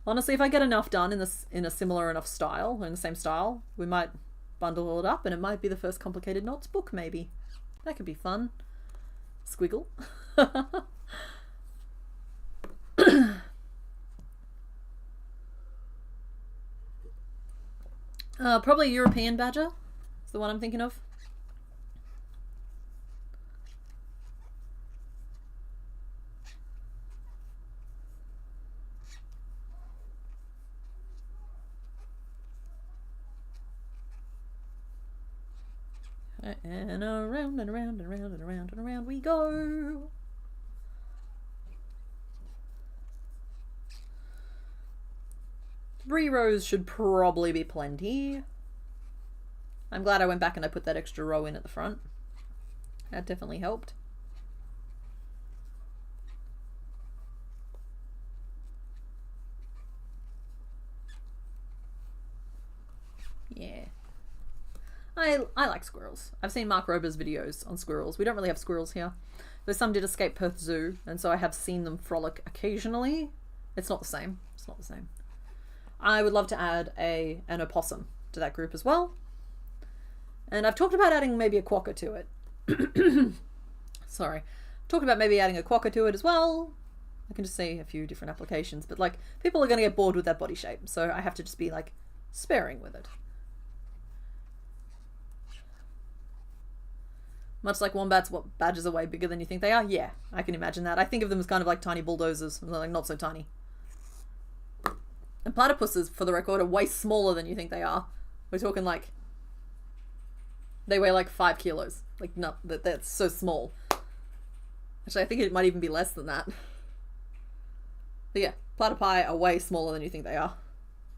Honestly, if I get enough done in a similar enough style, in the same style, we might bundle it up and it might be the first Complicated Knots book, maybe. That could be fun. Squiggle. Probably European badger is the one I'm thinking of. And around and around and around and around and around we go. 3 rows should probably be plenty. I'm glad I went back and I put that extra row in at the front. That definitely helped. Yeah. I like squirrels. I've seen Mark Rober's videos on squirrels. We don't really have squirrels here. Though some did escape Perth Zoo, and so I have seen them frolic occasionally. It's not the same. It's not the same. I would love to add an opossum to that group as well. And I've talked about adding maybe a quokka to it. Sorry. Talked about maybe adding a quokka to it as well. I can just see a few different applications, but like people are going to get bored with that body shape, so I have to just be like sparing with it. Much like wombats, what, badgers are way bigger than you think they are? Yeah, I can imagine that. I think of them as kind of like tiny bulldozers, like not so tiny. And platypuses, for the record, are way smaller than you think they are. We're talking like, they weigh like 5 kilos. Like, no, that's so small. Actually, I think it might even be less than that. But yeah, platypi are way smaller than you think they are.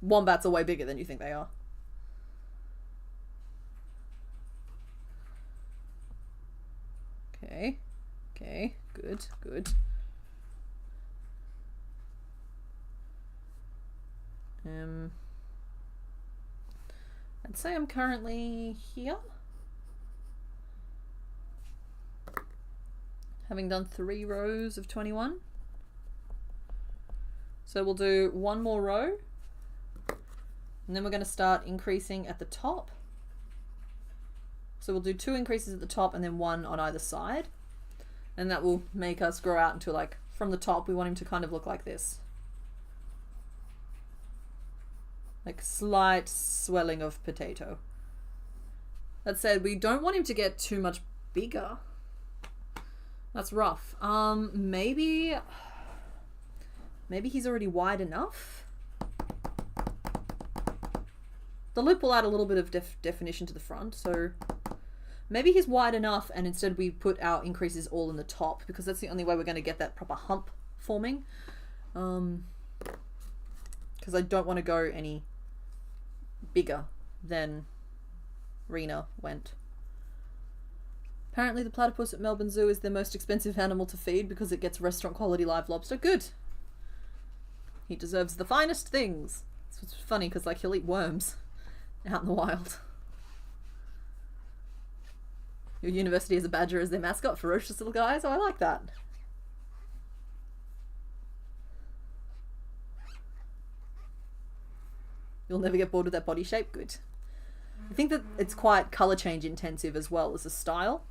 Wombats are way bigger than you think they are. Okay. Okay. Good. Good. I'd say I'm currently here. Having done 3 rows of 21. So we'll do 1 more row. And then we're going to start increasing at the top. So we'll do 2 increases at the top and then 1 on either side. And that will make us grow out into, like, from the top, we want him to kind of look like this. Like slight swelling of potato. That said, we don't want him to get too much bigger. That's rough. Maybe he's already wide enough. The loop will add a little bit of definition to the front, so maybe he's wide enough and instead we put our increases all in the top because that's the only way we're going to get that proper hump forming. Because I don't want to go any bigger than Rena went. Apparently the platypus at Melbourne Zoo is the most expensive animal to feed because it gets restaurant quality live lobster. Good. He deserves the finest things. It's funny because like he'll eat worms out in the wild. Your university has a badger as their mascot, ferocious little guy, so I like that. You'll never get bored with that body shape. Good. I think that it's quite colour change intensive as well as a style.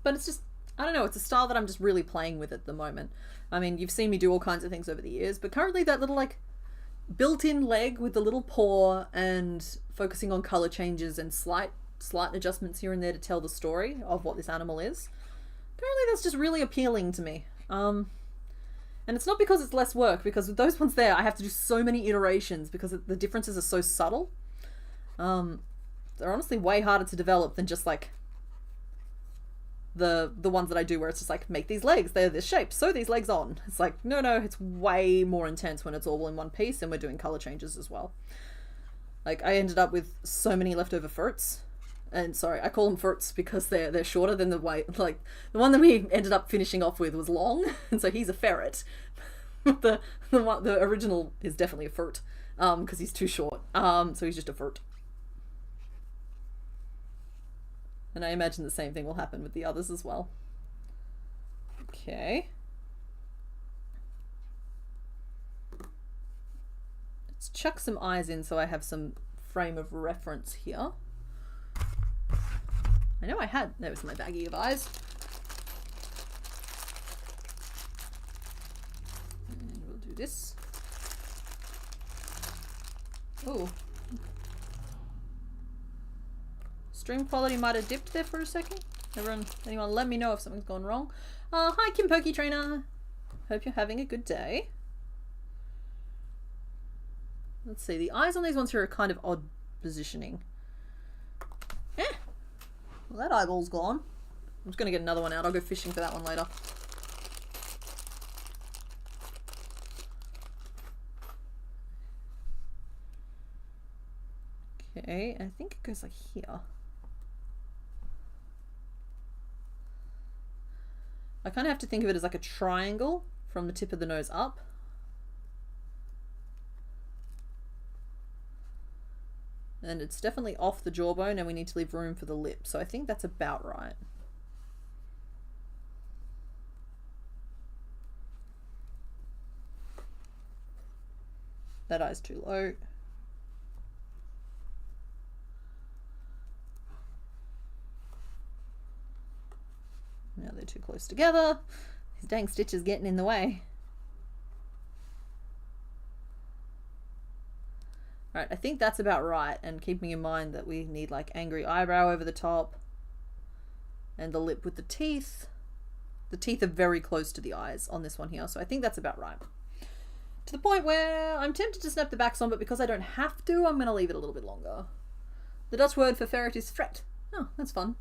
But it's just, I don't know, it's a style that I'm just really playing with at the moment. I mean, you've seen me do all kinds of things over the years, but currently that little like built-in leg with the little paw and focusing on colour changes and slight adjustments here and there to tell the story of what this animal is. Apparently that's just really appealing to me. And it's not because it's less work, because with those ones there, I have to do so many iterations because the differences are so subtle. They're honestly way harder to develop than just like the ones that I do where it's just like, make these legs, they're this shape, sew these legs on. It's like, no, it's way more intense when it's all in one piece and we're doing color changes as well. Like I ended up with so many leftover furts. And sorry, I call them furts because they're shorter than the way, like the one that we ended up finishing off with was long, and so he's a ferret. the original is definitely a furt, because he's too short. So he's just a furt. And I imagine the same thing will happen with the others as well. Okay. Let's chuck some eyes in so I have some frame of reference here. I know I had, there was my baggie of eyes. And we'll do this. Oh. Stream quality might have dipped there for a second. Anyone let me know if something's gone wrong. Hi Kim Pokey Trainer. Hope you're having a good day. Let's see, the eyes on these ones here are kind of odd positioning. Well, that eyeball's gone. I'm just going to get another one out. I'll go fishing for that one later. Okay, I think it goes like here. I kind of have to think of it as like a triangle from the tip of the nose up. And it's definitely off the jawbone and we need to leave room for the lip. So I think that's about right. That eye's too low. Now they're too close together. These dang stitches getting in the way. Right, I think that's about right, and keeping in mind that we need like angry eyebrow over the top and the lip with the teeth. The teeth are very close to the eyes on this one here, so I think that's about right. To the point where I'm tempted to snap the backs on, but because I don't have to, I'm going to leave it a little bit longer. The Dutch word for ferret is fret. Oh, that's fun.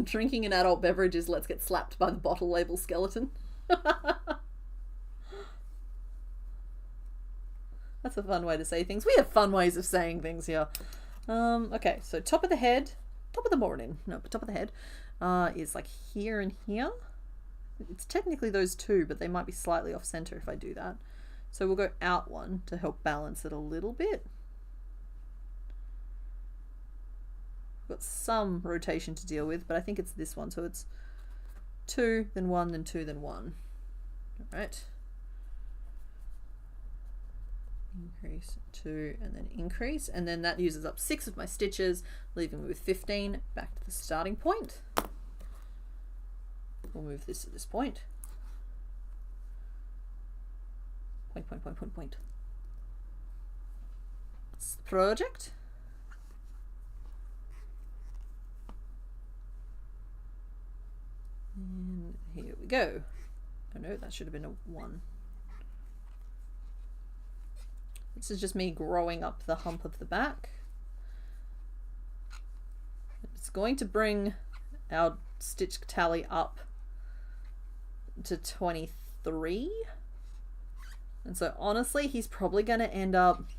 Drinking an adult beverage is let's get slapped by the bottle label skeleton. That's a fun way to say things. We have fun ways of saying things here. Okay, so top of the head, top of the morning, no, but top of the head is like here and here. It's technically those two, but they might be slightly off center if I do that. So we'll go out one to help balance it a little bit. Got some rotation to deal with, but I think it's this one. So it's 2, then 1, then 2, then 1. All right. Increase 2 and then increase, and then that uses up 6 of my stitches, leaving me with 15. Back to the starting point. We'll move this to this point. Point, point, point, point, point. That's the project. And here we go. Oh no, that should have been a 1. This is just me growing up the hump of the back. It's going to bring our stitch tally up to 23. And so honestly, he's probably going to end up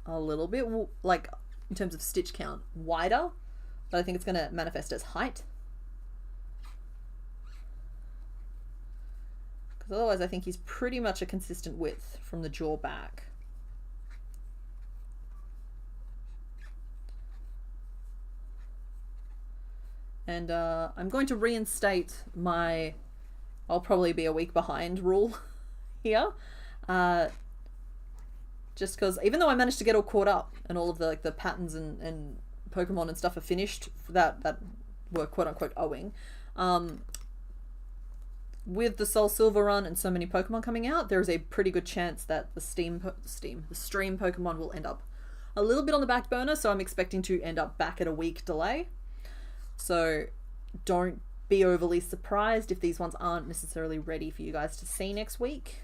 a little bit, like in terms of stitch count, wider, but I think it's going to manifest as height. Because otherwise I think he's pretty much a consistent width from the jaw back. And I'm going to reinstate my I'll probably be a week behind rule here. Just because even though I managed to get all caught up and all of the like the patterns and Pokemon and stuff are finished that were quote unquote owing, with the Soul Silver run and so many Pokemon coming out, there is a pretty good chance that the stream Pokemon will end up a little bit on the back burner, so I'm expecting to end up back at a week delay. So don't be overly surprised if these ones aren't necessarily ready for you guys to see next week,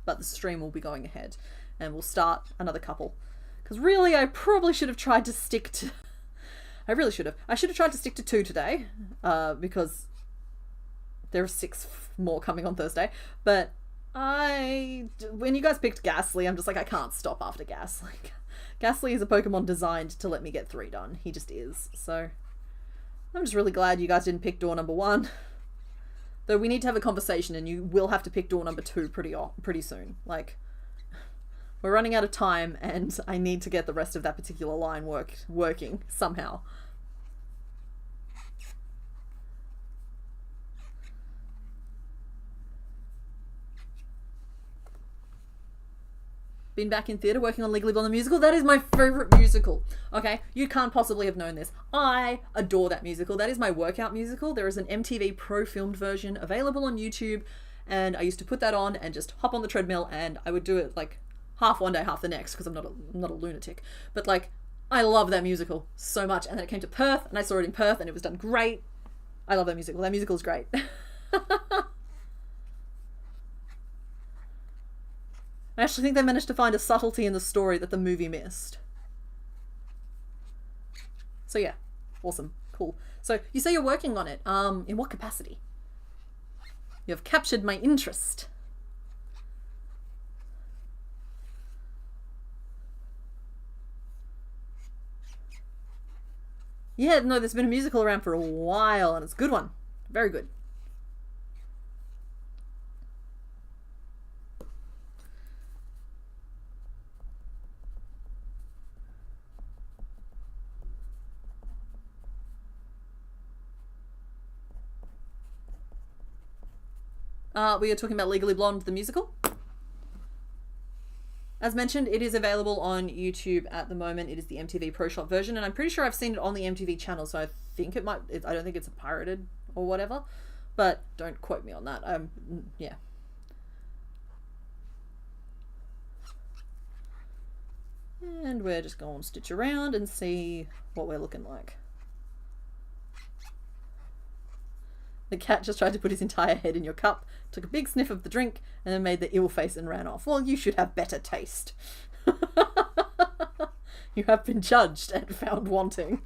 but the stream will be going ahead and we'll start another couple. Because really, I probably should have tried to stick to... I should have tried to stick to 2 today, because there are 6 more coming on Thursday. But when you guys picked Gastly, I'm just like, I can't stop after Gastly. Gastly is a Pokemon designed to let me get 3 done. He just is. So I'm just really glad you guys didn't pick door number 1. Though we need to have a conversation and you will have to pick door number 2 pretty soon. Like, we're running out of time and I need to get the rest of that particular line working somehow. Been back in theatre working on Legally Blonde the musical. That is my favourite musical. Okay, you can't possibly have known this. I adore that musical. That is my workout musical. There is an MTV Pro filmed version available on YouTube, and I used to put that on and just hop on the treadmill, and I would do it like half one day, half the next, because I'm not a lunatic. But like, I love that musical so much. And then it came to Perth, and I saw it in Perth, and it was done great. I love that musical. That musical is great. I actually think they managed to find a subtlety in the story that the movie missed. So yeah, awesome, cool. So you say you're working on it. In what capacity? You have captured my interest. Yeah, no, there's been a musical around for a while, and it's a good one. Very good. We are talking about Legally Blonde, the musical. As mentioned, it is available on YouTube at the moment. It is the MTV Pro Shop version, and I'm pretty sure I've seen it on the MTV channel, so I think it might... I don't think it's a pirated or whatever, but don't quote me on that. Yeah. And we're just going to stitch around and see what we're looking like. The cat just tried to put his entire head in your cup, took a big sniff of the drink, and then made the ill face and ran off. Well, you should have better taste. You have been judged and found wanting.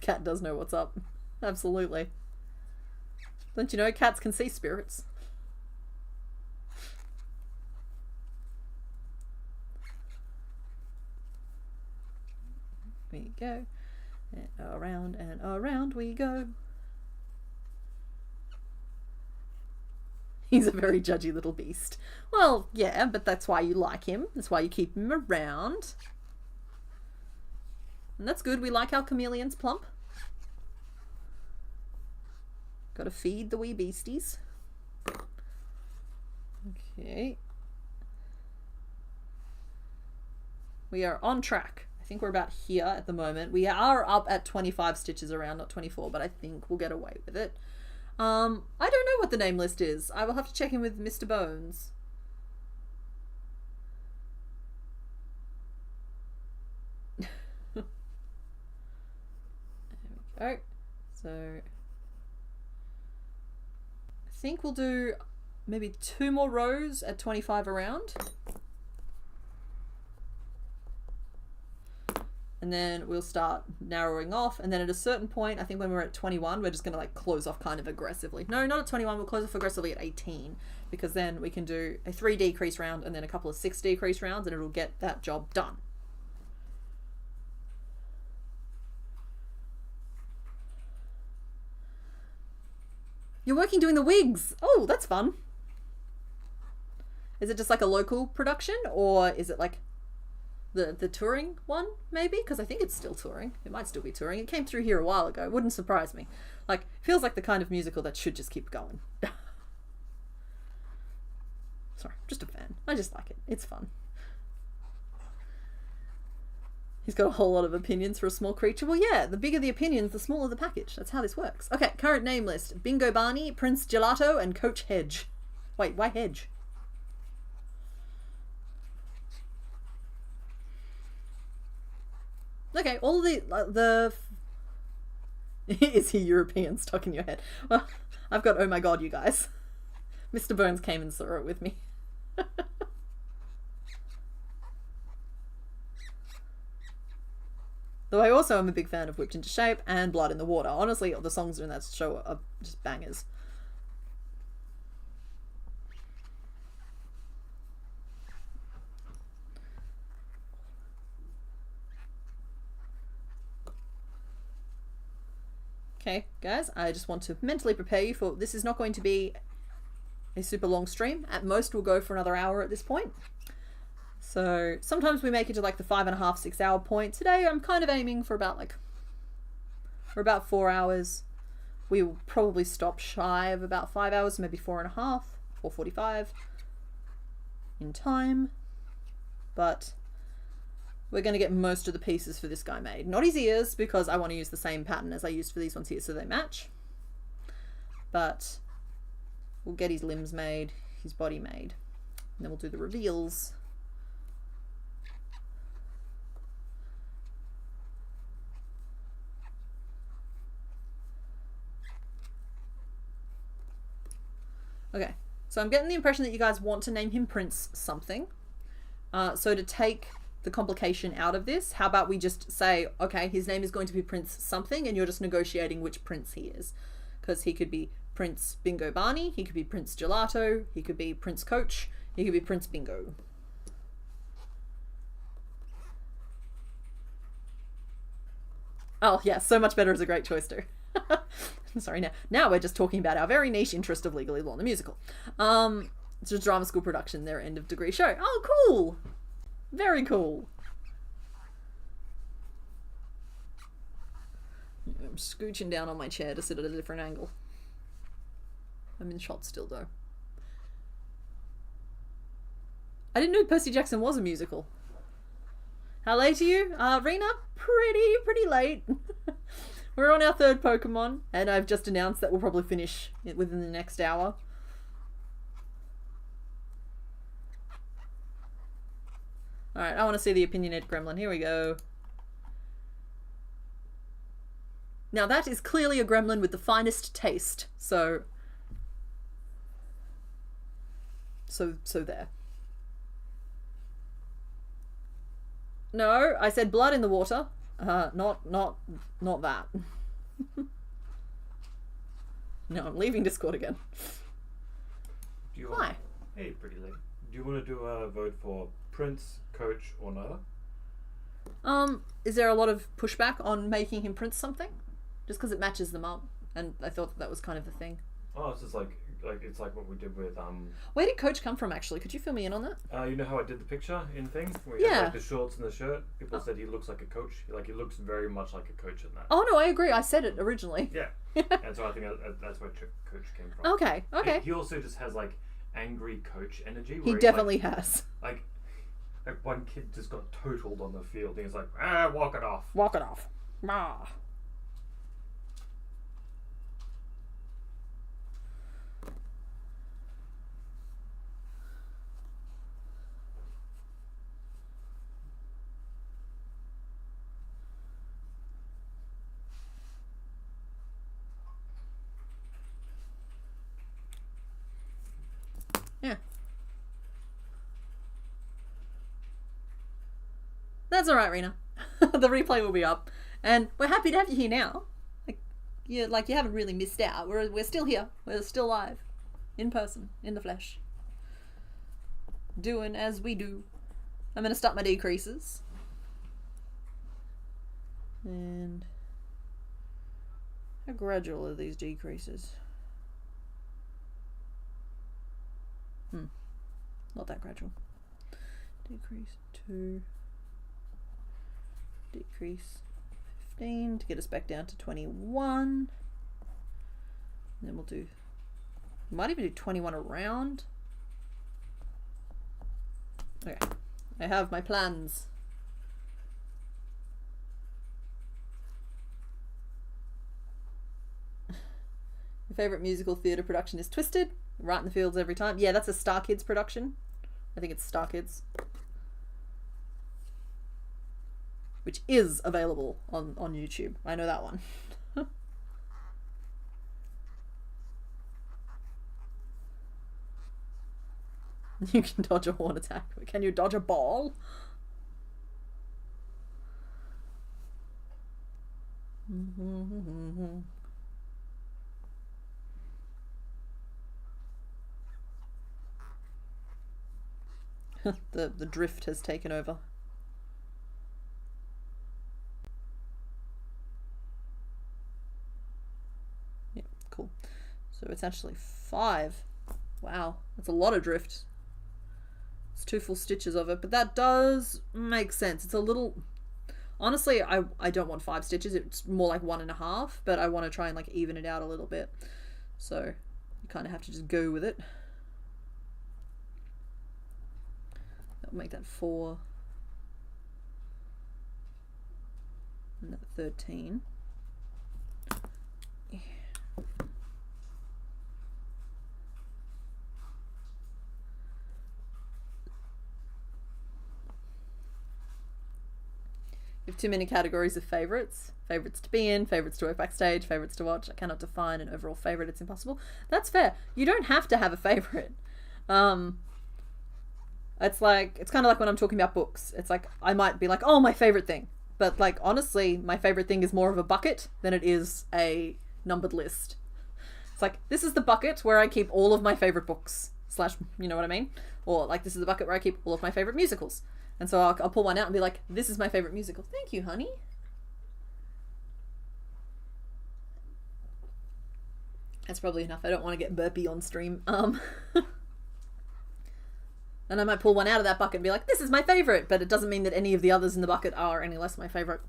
cat does know what's up. Absolutely. Don't you know cats can see spirits? We go. And around we go. He's a very judgy little beast. Well, yeah, but that's why you like him. That's why you keep him around. And that's good. We like our chameleons plump. Gotta feed the wee beasties. Okay. We are on track. I think we're about here at the moment. We are up at 25 stitches around, not 24, but I think we'll get away with it. I don't know what the name list is. I will have to check in with Mr. Bones. There we go. So I think we'll do maybe 2 more rows at 25 around. And then we'll start narrowing off. And then at a certain point, I think when we're at 21, we're just going to like close off kind of aggressively. No, not at 21. We'll close off aggressively at 18, because then we can do a 3 decrease round and then a couple of 6 decrease rounds, and it'll get that job done. You're working doing the wigs. Oh, that's fun. Is it just like a local production, or is it like the touring one, maybe? Because I think it's still touring. It might still be touring. It came through here a while ago. It wouldn't surprise me. Like, feels like the kind of musical that should just keep going. Sorry, I'm just a fan. I just like it. It's fun. He's got a whole lot of opinions for a small creature. Well, yeah, the bigger the opinions, the smaller the package. That's how this works. Okay, current name list. Bingo Barney, Prince Gelato, and Coach Hedge. Wait, why Hedge? Okay, all of the is he European stuck in your head? Well, I've got oh my god, you guys. Mr. Bones came and saw it with me. Though I also am a big fan of Whipped Into Shape and Blood in the Water. Honestly, the songs in that show are just bangers. Okay, guys, I just want to mentally prepare you for this is not going to be a super long stream. At most, we'll go for another hour at this point. So sometimes we make it to like the 5.5, 6 hour point. Today, I'm kind of aiming for about for about 4 hours. We will probably stop shy of about 5 hours, maybe 4.5, 4:45 in time. But we're going to get most of the pieces for this guy made. Not his ears, because I want to use the same pattern as I used for these ones here so they match. But we'll get his limbs made, his body made. And then we'll do the reveals. Okay, so I'm getting the impression that you guys want to name him Prince something. So to take the complication out of this, how about we just say, okay, his name is going to be Prince something, and you're just negotiating which prince he is. Because he could be Prince Bingo Barney, he could be Prince Gelato, he could be Prince Coach, he could be Prince Bingo. Oh yeah, so much better is a great choice too. Sorry, now we're just talking about our very niche interest of Legally Blonde the musical. It's a drama school production, their end of degree show. Oh, cool! Very cool. I'm scooching down on my chair to sit at a different angle. I'm in shot still though. I didn't know Percy Jackson was a musical. How late are you? Rena? Pretty late. We're on our 3rd Pokemon, and I've just announced that we'll probably finish it within the next hour. Alright, I want to see the opinionated gremlin. Here we go. Now that is clearly a gremlin with the finest taste, so there. No, I said Blood in the Water. Not that. No, I'm leaving Discord again. Do you Hi. want, hey, pretty lady. Do you want to do a vote for Prince, Coach, or neither? Is there a lot of pushback on making him Prince something? Just because it matches them up, and I thought that was kind of the thing. Oh, it's just like it's like what we did with Where did Coach come from, actually? Could you fill me in on that? You know how I did the picture in thing where he Yeah. has like the shorts and the shirt. People said he looks like a coach. Like he looks very much like a coach in that. Oh no, I agree. I said it originally. Yeah, and so I think that's where Coach came from. Okay. And he also just has like angry coach energy. Where He he's definitely like, has. Like one kid just got totaled on the field. And he's like, walk it off. Walk it off. Rah. Yeah. That's alright, Rena. The replay will be up. And we're happy to have you here now. You haven't really missed out. We're still here. We're still live. In person. In the flesh. Doing as we do. I'm going to start my decreases. And how gradual are these decreases? Not that gradual. Decrease 2. Decrease 15 to get us back down to 21. And then we'll do, might even do 21 around. Okay, I have my plans. Your favourite musical theatre production is Twisted? Right in the Fields every time. Yeah, that's a Star Kids production. I think it's Star Kids. Which is available on YouTube. I know that one. You can dodge a horn attack. Can you dodge a ball? The drift has taken over. Yeah, cool. So it's actually 5. Wow, that's a lot of drift. It's 2 full stitches of it, but that does make sense. It's a little... Honestly, I don't want 5 stitches. It's more like 1.5, but I want to try and like even it out a little bit. So you kind of have to just go with it. That'll make that 4. And that 13. Yeah. You have too many categories of favourites. Favourites to be in, favourites to work backstage, favourites to watch. I cannot define an overall favourite. It's impossible. That's fair. You don't have to have a favourite. It's like, it's kind of like when I'm talking about books. It's like, I might be like, oh, my favourite thing. But like, honestly, my favourite thing is more of a bucket than it is a numbered list. It's like, this is the bucket where I keep all of my favourite books. Slash, you know what I mean? Or like, this is the bucket where I keep all of my favourite musicals. And so I'll pull one out and be like, this is my favourite musical. Thank you, honey. That's probably enough. I don't want to get burpy on stream. And I might pull one out of that bucket and be like, this is my favourite. But it doesn't mean that any of the others in the bucket are any less my favourite.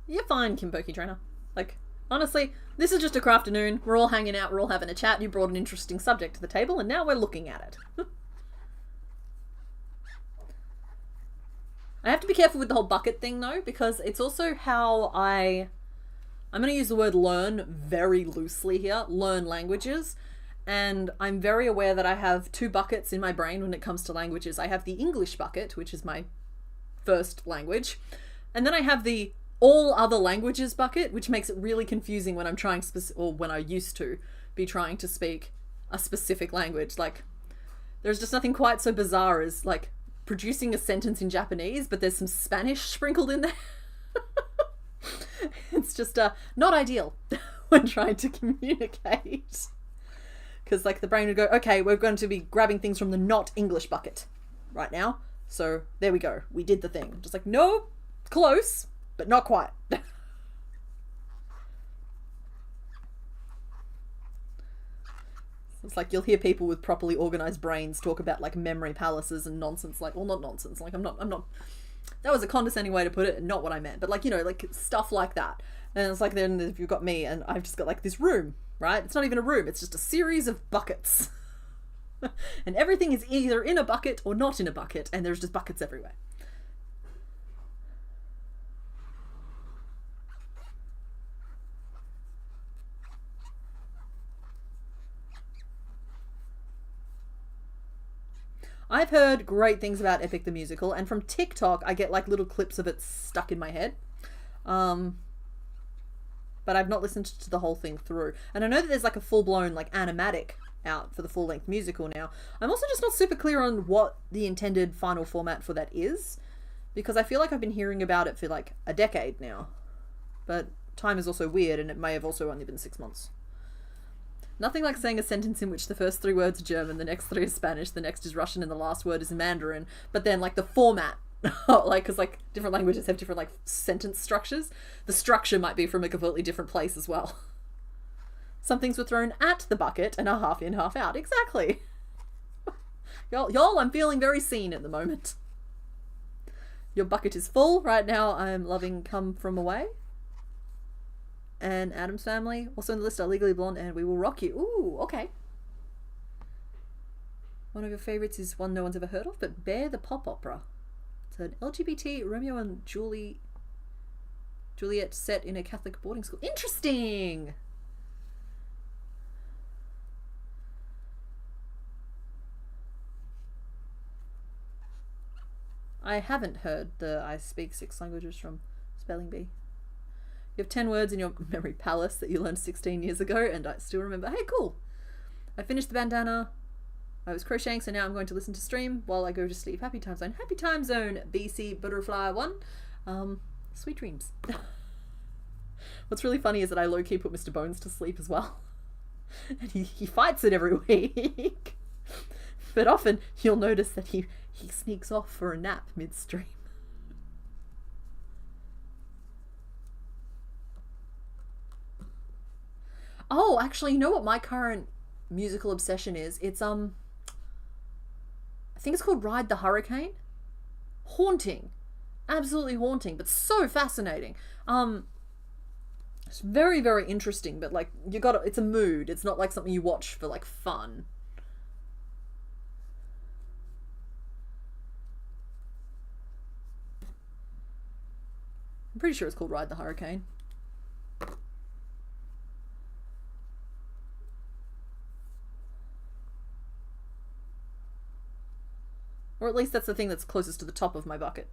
You're fine, Kimboki Trainer. Like, honestly, this is just a crafternoon. We're all hanging out. We're all having a chat. You brought an interesting subject to the table, and now we're looking at it. I have to be careful with the whole bucket thing, though, because it's also how I'm going to use the word learn very loosely here. Learn languages. And I'm very aware that I have 2 buckets in my brain when it comes to languages. I have the English bucket, which is my first language. And then I have the all other languages bucket, which makes it really confusing when I'm trying or when I used to be trying to speak a specific language. Like, there's just nothing quite so bizarre as like producing a sentence in Japanese, but there's some Spanish sprinkled in there. It's just not ideal when trying to communicate. Because like the brain would go, okay, we're going to be grabbing things from the not English bucket right now. So there we go. We did the thing. Just like, no, close, but not quite. It's like you'll hear people with properly organized brains talk about like memory palaces and nonsense. Like, well, not nonsense. Like, I'm not. That was a condescending way to put it, and not what I meant. But like, you know, like stuff like that. And it's like then if you've got me and I've just got like this room, right? It's not even a room. It's just a series of buckets. And everything is either in a bucket or not in a bucket, and there's just buckets everywhere. I've heard great things about Epic the Musical, and from TikTok I get like little clips of it stuck in my head. But I've not listened to the whole thing through. And I know that there's like a full-blown like animatic out for the full-length musical now. I'm also just not super clear on what the intended final format for that is, because I feel like I've been hearing about it for like a decade now. But time is also weird, and it may have also only been 6 months. Nothing like saying a sentence in which the first 3 words are German, the next 3 is Spanish, the next is Russian, and the last word is Mandarin. But then like the format, like, because like different languages have different like sentence structures. The structure might be from a completely different place as well. Some things were thrown at the bucket and are half in, half out. Exactly. Y'all, I'm feeling very seen at the moment. Your bucket is full. Right now I'm loving Come From Away. And Adam's Family. Also in the list are Legally Blonde and We Will Rock You. Ooh, okay. One of your favourites is one no one's ever heard of, but Bear the Pop Opera. It's an LGBT Romeo and Juliet set in a Catholic boarding school. Interesting! I haven't heard the I speak 6 languages from Spelling Bee. You have 10 words in your memory palace that you learned 16 years ago, and I still remember. Hey, cool! I finished the bandana. I was crocheting, so now I'm going to listen to stream while I go to sleep. Happy time zone. Happy time zone, BC Butterfly 1. Sweet dreams. What's really funny is that I low-key put Mr. Bones to sleep as well. And he fights it every week. But often you'll notice that he sneaks off for a nap midstream. Oh, actually, you know what my current musical obsession is? It's I think it's called Ride the Hurricane. Haunting. Absolutely haunting, but so fascinating. It's very, very interesting, but like it's a mood. It's not like something you watch for like fun. I'm pretty sure it's called Ride the Hurricane. Or at least that's the thing that's closest to the top of my bucket.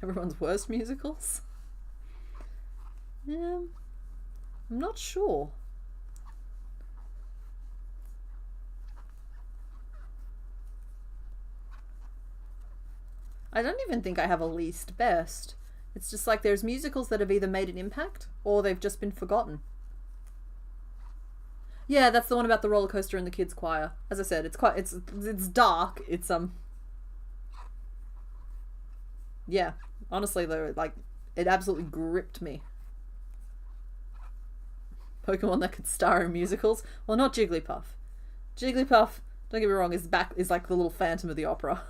Everyone's worst musicals? I'm not sure. I don't even think I have a least best. It's just like there's musicals that have either made an impact or they've just been forgotten. Yeah, that's the one about the roller coaster and the kids' choir. As I said, it's dark. It's yeah, honestly though, like it absolutely gripped me. Pokemon that could star in musicals? Well, not Jigglypuff. Jigglypuff, don't get me wrong, is like the little Phantom of the Opera.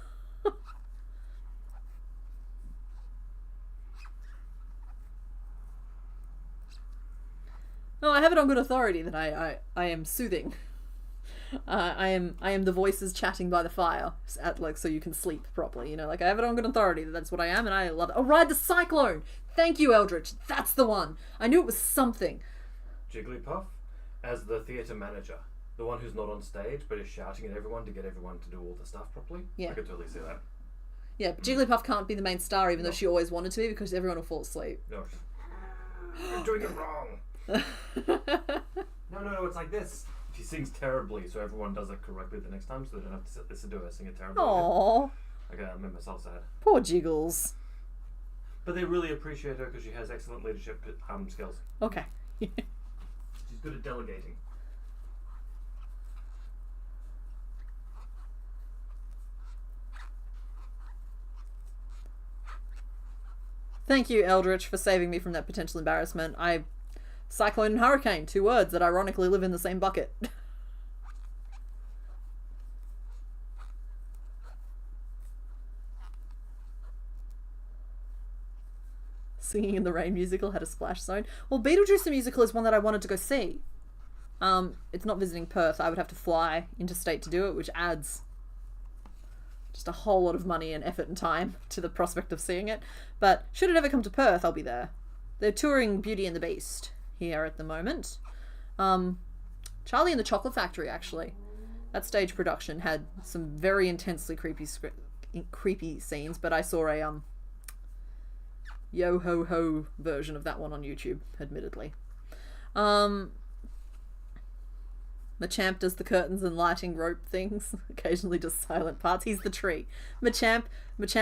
No, I have it on good authority that I am soothing. I am the voices chatting by the fire, so you can sleep properly. You know, like I have it on good authority that that's what I am, and I love it. Oh, Ride the Cyclone! Thank you, Eldritch. That's the one. I knew it was something. Jigglypuff as the theatre manager. The one who's not on stage but is shouting at everyone to get everyone to do all the stuff properly. Yeah. I could totally see that. Yeah, but Jigglypuff can't be the main star even though she always wanted to be because everyone will fall asleep. No. You're doing it wrong. No, it's like this. She sings terribly, so everyone does it correctly the next time, so they don't have to listen to her sing it terribly. Aww. Okay, I made myself sad. Poor Jiggles. But they really appreciate her because she has excellent leadership skills. Okay. She's good at delegating. Thank you, Eldritch, for saving me from that potential embarrassment. Cyclone and hurricane, 2 words that ironically live in the same bucket. Singing in the Rain musical had a splash zone. Well, Beetlejuice the musical is one that I wanted to go see. It's not visiting Perth. I would have to fly interstate to do it, which adds just a whole lot of money and effort and time to the prospect of seeing it. But should it ever come to Perth, I'll be there. They're touring Beauty and the Beast here at the moment. Charlie and the Chocolate Factory, actually. That stage production had some very intensely creepy scenes, but I saw a yo-ho-ho version of that one on YouTube, admittedly. Machamp does the curtains and lighting rope things. Occasionally does silent parts. He's the tree. Machamp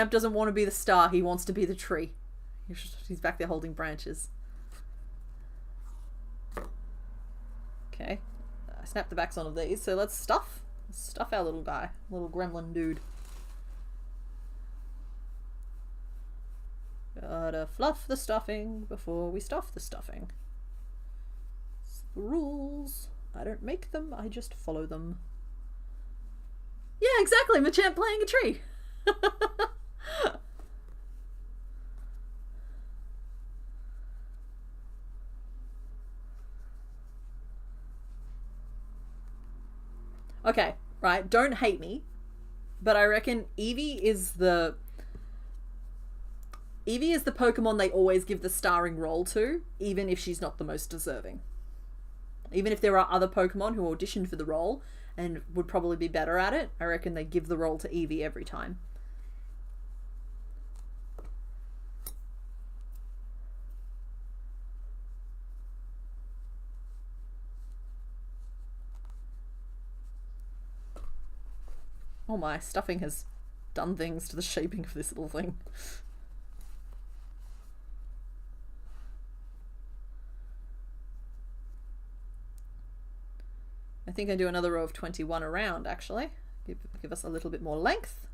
doesn't want to be the star. He wants to be the tree. He's back there holding branches. Okay. I snapped the backs on of these, so let's stuff our little guy. Little gremlin dude. Gotta fluff the stuffing before we stuff the stuffing. It's the rules. I don't make them, I just follow them. Yeah, exactly, Machamp playing a tree. Okay, right, don't hate me, but I reckon Eevee is the Pokemon they always give the starring role to, even if she's not the most deserving. Even if there are other Pokemon who auditioned for the role and would probably be better at it, I reckon they give the role to Eevee every time. Oh my, stuffing has done things to the shaping of this little thing. I think I do another row of 21 around, actually. Give us a little bit more length.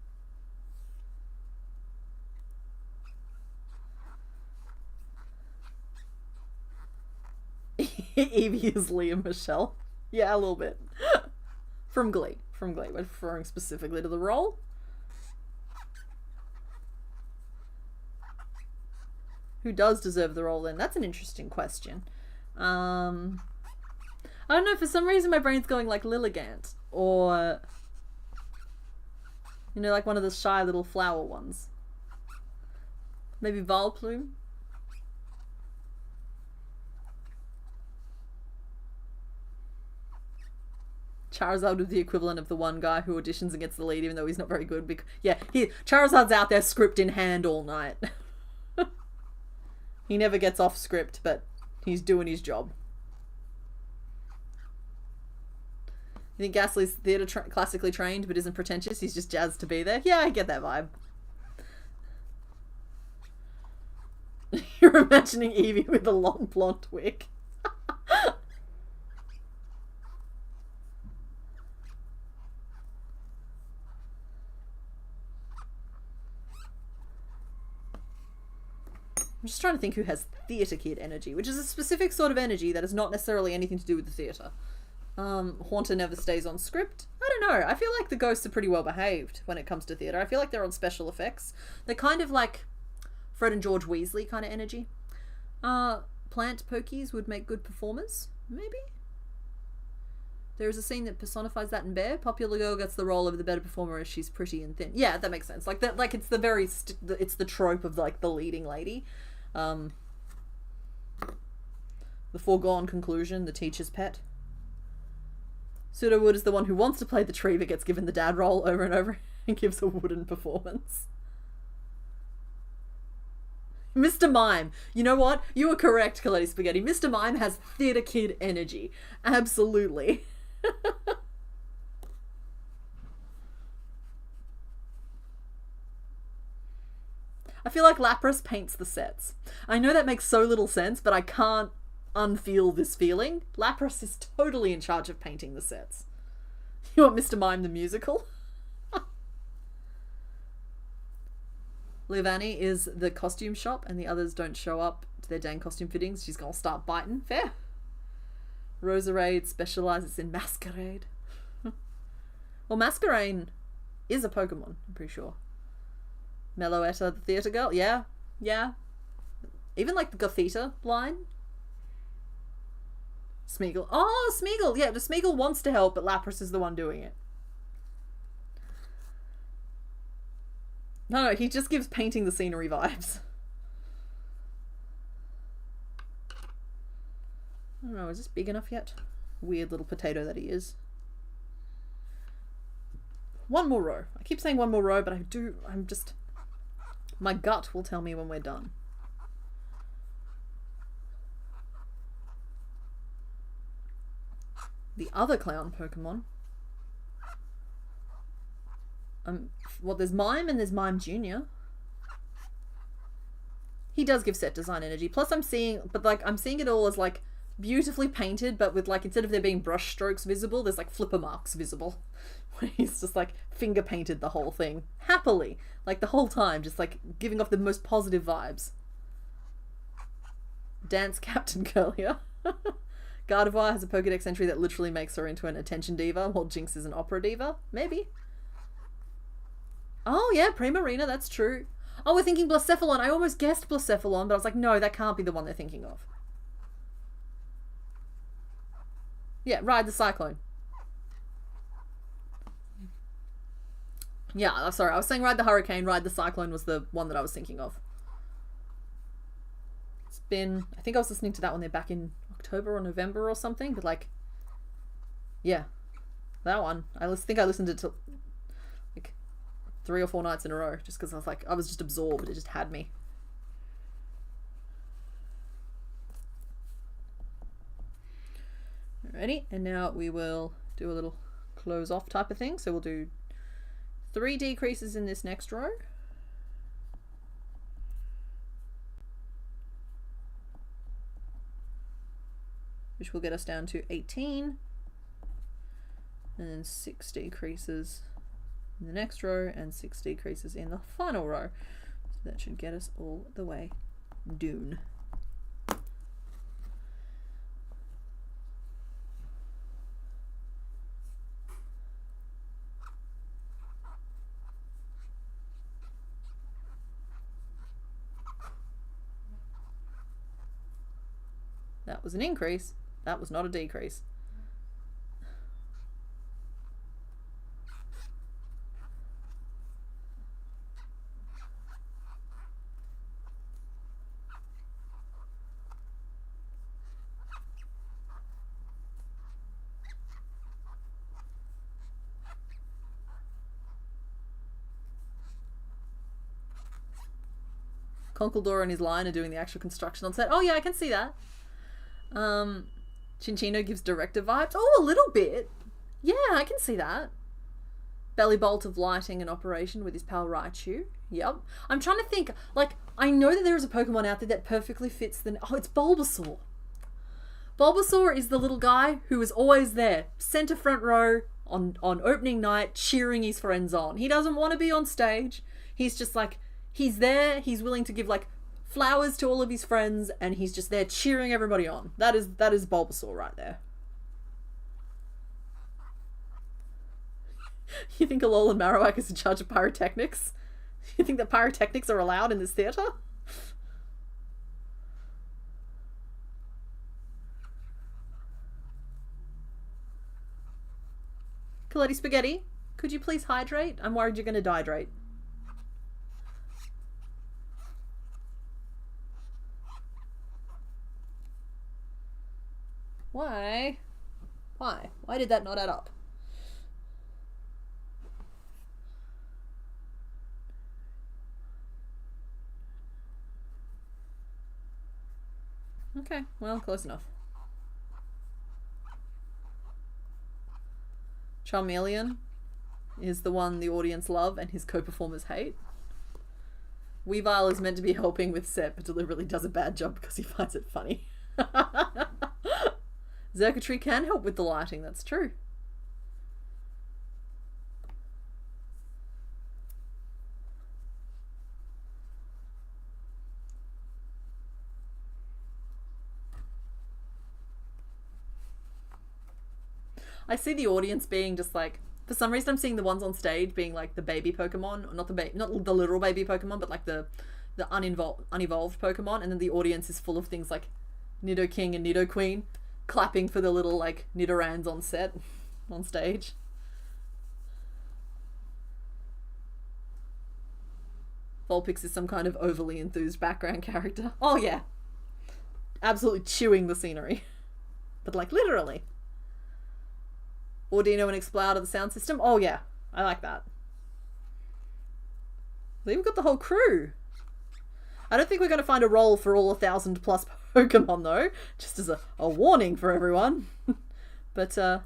Evie is Leah Michelle. Yeah, a little bit. From Glee. We're referring specifically to the role. Who does deserve the role then? That's an interesting question. I don't know, for some reason my brain's going like Lilligant, or, you know, like one of the shy little flower ones. Maybe Vileplume? Charizard would be the equivalent of the one guy who auditions against the lead even though he's not very good. Yeah, Charizard's out there script in hand all night. He never gets off script, but he's doing his job. You think Gastly's theatre classically trained but isn't pretentious? He's just jazzed to be there? Yeah, I get that vibe. You're imagining Eevee with a long blonde wig. I'm just trying to think who has theatre kid energy, which is a specific sort of energy that has not necessarily anything to do with the theatre. Haunter never stays on script. I don't know. I feel like the ghosts are pretty well behaved when it comes to theatre. I feel like they're on special effects. They're kind of like Fred and George Weasley kind of energy. Plant pokies would make good performers, maybe? There is a scene that personifies that in Bear. Popular girl gets the role of the better performer as she's pretty and thin. Yeah, that makes sense. Like that. Like it's the very it's the trope of like the leading lady. The foregone conclusion, the teacher's pet. Pseudowood is the one who wants to play the tree but gets given the dad role over and over and gives a wooden performance. Mr. Mime. You know what? You were correct, Coletti Spaghetti. Mr. Mime has theatre kid energy. Absolutely. I feel like Lapras paints the sets. I know that makes so little sense, but I can't unfeel this feeling. Lapras is totally in charge of painting the sets. You want Mr. Mime the musical? Livani is the costume shop and the others don't show up to their dang costume fittings. She's gonna start biting. Fair. Roserade specializes in Masquerade. Well, Masquerade is a Pokemon, I'm pretty sure. Meloetta, the theatre girl. Yeah. Yeah. Even like the Gothita line. Smeagol. Oh, Smeagol. Yeah, the Smeagol wants to help, but Lapras is the one doing it. No, he just gives painting the scenery vibes. I don't know, is this big enough yet? Weird little potato that he is. One more row. I keep saying one more row, but I'm just... My gut will tell me when we're done. The other clown Pokemon. Well, there's Mime and there's Mime Jr. He does give set design energy. Plus I'm seeing it all as like beautifully painted, but with like, instead of there being brush strokes visible, there's like flipper marks visible. Where he's just like finger painted the whole thing. Happily. Like the whole time, just like giving off the most positive vibes. Dance Captain Curlier. Gardevoir has a Pokedex entry that literally makes her into an attention diva, while Jinx is an opera diva. Maybe. Oh yeah, Primarina, that's true. Oh, we're thinking Blacephalon. I almost guessed Blacephalon, but I was like, no, that can't be the one they're thinking of. Yeah, Ride the Cyclone. Yeah, sorry, I was saying Ride the Hurricane, Ride the Cyclone was the one that I was thinking of. It's been... I think I was listening to that one there back in October or November or something, but like... Yeah, that one. I think I listened to it like 3 or 4 nights in a row, just because I was just absorbed, it just had me. Alrighty, and now we will do a little close off type of thing, so we'll do 3 decreases in this next row. Which will get us down to 18. And then 6 decreases in the next row and 6 decreases in the final row. So that should get us all the way down. That was an increase. That was not a decrease. Conkeldor and his line are doing the actual construction on set. Oh yeah, I can see that. Chinchino gives director vibes. Oh, a little bit. Yeah, I can see that. Bellybolt of lighting and operation with his pal Raichu. Yep. I'm trying to think, like, I know that there is a Pokemon out there that perfectly fits the... Oh, it's Bulbasaur. Bulbasaur is the little guy who is always there, center front row on opening night, cheering his friends on. He doesn't want to be on stage. He's just like, he's there, he's willing to give, like, flowers to all of his friends, and he's just there cheering everybody on. That is Bulbasaur right there. You think Alolan Marowak is in charge of pyrotechnics? You think that pyrotechnics are allowed in this theatre? Coletti Spaghetti, could you please hydrate? I'm worried you're going to dehydrate. Why? Why? Why did that not add up? Okay, well, close enough. Charmeleon is the one the audience love and his co-performers hate. Weavile is meant to be helping with set, but deliberately does a bad job because he finds it funny. Circuitry can help with the lighting, that's true. I see the audience being just like, for some reason I'm seeing the ones on stage being like the baby Pokemon, or not the literal baby Pokemon, but like the unevolved Pokemon, and then the audience is full of things like Nidoking and Nidoqueen clapping for the little like Nidorans on set, on stage. Vulpix is some kind of overly enthused background character. Oh yeah. Absolutely chewing the scenery. But like literally. Audino and Exploud of the sound system. Oh yeah, I like that. We've got the whole crew. I don't think we're going to find a role for all 1,000 plus Pokemon though, just as a warning for everyone. But there's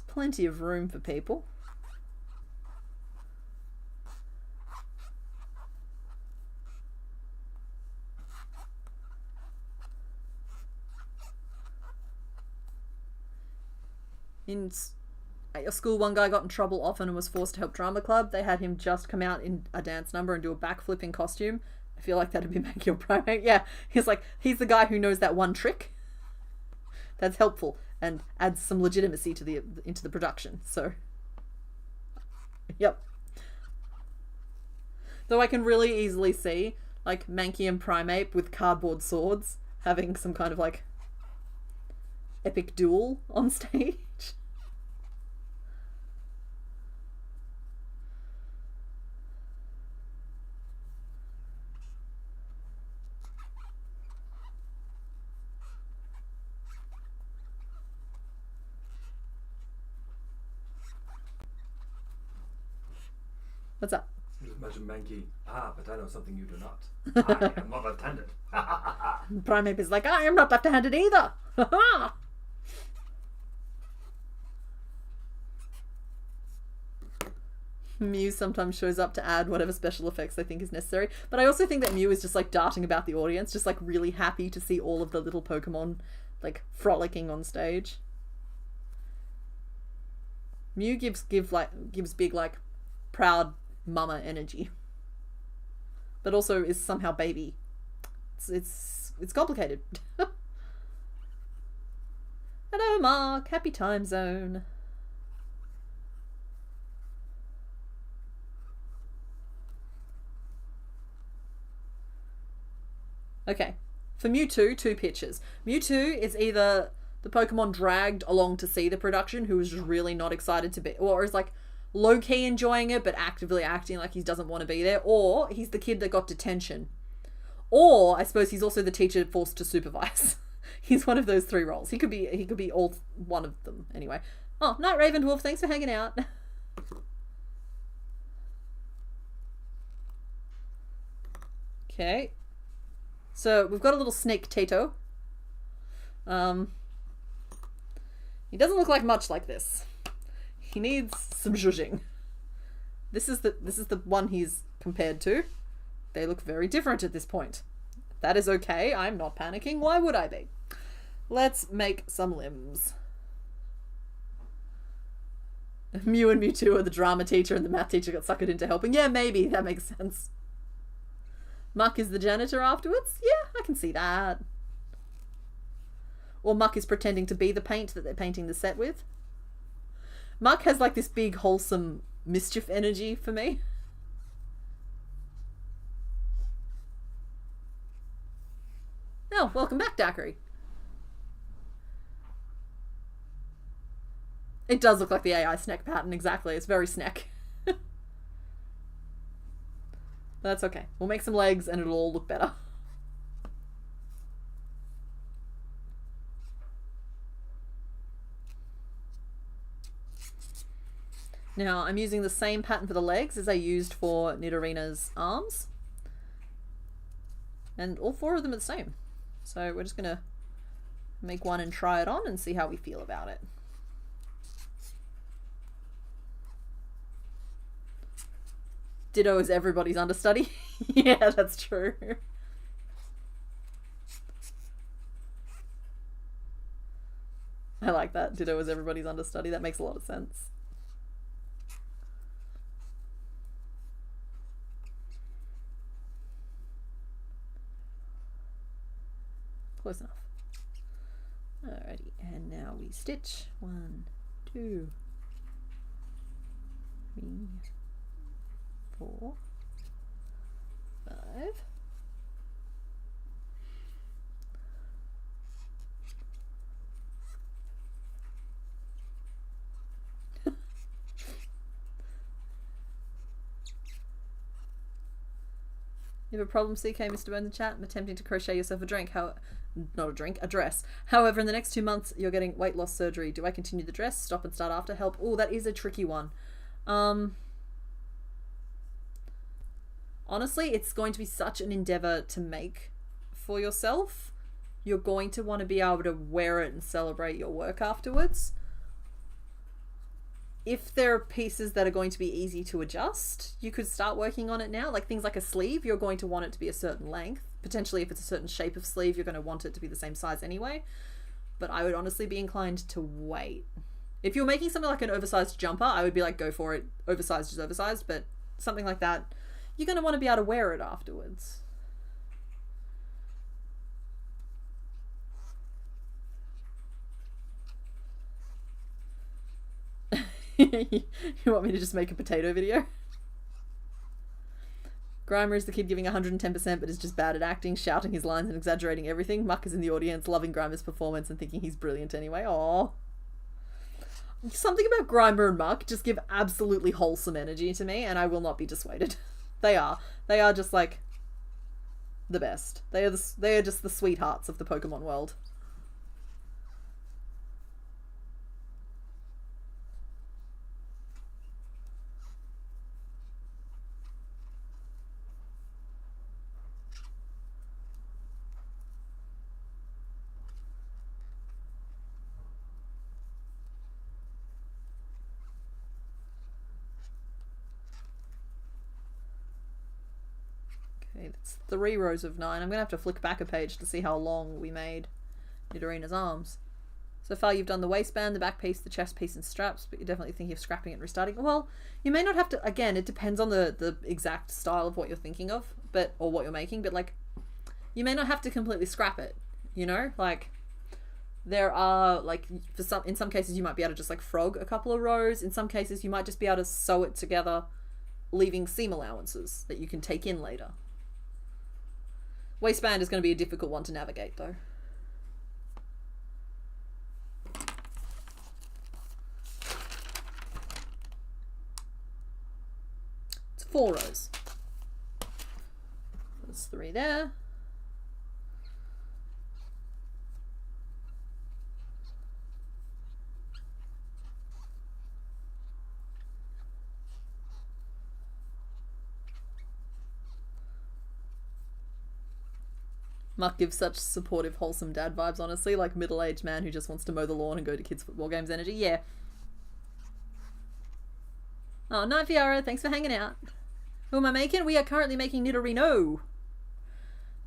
plenty of room for people. In at your school, one guy got in trouble often and was forced to help drama club. They had him just come out in a dance number and do a backflip in costume. I feel like that'd be Mankey or Primate. Yeah, he's the guy who knows that one trick. That's helpful and adds some legitimacy to into the production. So, yep. Though I can really easily see like Mankey and Primate with cardboard swords having some kind of like epic duel on stage. What's up? Just imagine Mankey. But I know something you do not. I am not left-handed. Primate is like, I am not left-handed either. Mew sometimes shows up to add whatever special effects they think is necessary. But I also think that Mew is just like darting about the audience, just like really happy to see all of the little Pokemon like frolicking on stage. Mew gives big like proud mama energy, but also is somehow baby. It's complicated. Hello Mark, happy time zone. Okay, for Mewtwo, 2 pictures. Mewtwo is either the Pokemon dragged along to see the production, who is just really not excited to be, or is like low-key enjoying it but actively acting like he doesn't want to be there, or he's the kid that got detention, or I suppose he's also the teacher forced to supervise. He's one of those 3 roles. He could be all one of them anyway. Oh, Night Raven Wolf, thanks for hanging out. Okay, so we've got a little snake Tato. He doesn't look like much like this. He needs some zhuzhing. This is the one he's compared to. They look very different at this point. That is okay. I'm not panicking. Why would I be? Let's make some limbs. Mew and Mewtwo are the drama teacher and the math teacher got suckered into helping. Yeah, maybe. That makes sense. Muck is the janitor afterwards? Yeah, I can see that. Or Muck is pretending to be the paint that they're painting the set with. Muck has like this big wholesome mischief energy for me. Oh, welcome back, Daiquiri. It does look like the AI snack pattern, exactly. It's very snack. That's okay. We'll make some legs and it'll all look better. Now I'm using the same pattern for the legs as I used for Nidorina's arms. And all 4 of them are the same. So we're just going to make one and try it on and see how we feel about it. Ditto is everybody's understudy. Yeah, that's true. I like that. Ditto is everybody's understudy. That makes a lot of sense. Close enough. Alrighty, and now we stitch 1, 2, 3, 4, 5. You have a problem, CK, Mr. Burns in chat? I'm attempting to crochet yourself a drink. A dress. However, in the next 2 months, you're getting weight loss surgery. Do I continue the dress? Stop and start after? Help. Oh, that is a tricky one. Honestly, it's going to be such an endeavor to make for yourself. You're going to want to be able to wear it and celebrate your work afterwards. If there are pieces that are going to be easy to adjust, you could start working on it now. Like things like a sleeve, you're going to want it to be a certain length. Potentially, if it's a certain shape of sleeve, you're going to want it to be the same size anyway. But I would honestly be inclined to wait. If you're making something like an oversized jumper, I would be like, go for it. Oversized is oversized, but something like that, you're going to want to be able to wear it afterwards. You want me to just make a potato video? Grimer is the kid giving 110% but is just bad at acting, shouting his lines and exaggerating everything. Muck is in the audience, loving Grimer's performance and thinking he's brilliant anyway. Aww. Something about Grimer and Muck just give absolutely wholesome energy to me and I will not be dissuaded. They are. They are just like the best. They are just the sweethearts of the Pokemon world. Okay, that's 3 rows of 9. I'm going to have to flick back a page to see how long we made Nidorina's arms. So far you've done the waistband, the back piece, the chest piece and straps, but you're definitely thinking of scrapping it and restarting. Well, you may not have to, again, it depends on the exact style of what you're thinking of, or what you're making, but like, you may not have to completely scrap it, you know? Like, there are, like, in some cases you might be able to just like frog a couple of rows. In some cases you might just be able to sew it together, leaving seam allowances that you can take in later. Waistband is going to be a difficult one to navigate though. It's 4 rows. There's 3 there. Mark gives such supportive, wholesome dad vibes, honestly, like middle-aged man who just wants to mow the lawn and go to kids' football games energy. Yeah. Oh, night, Viara. Thanks for hanging out. Who am I making? We are currently making Nidorino.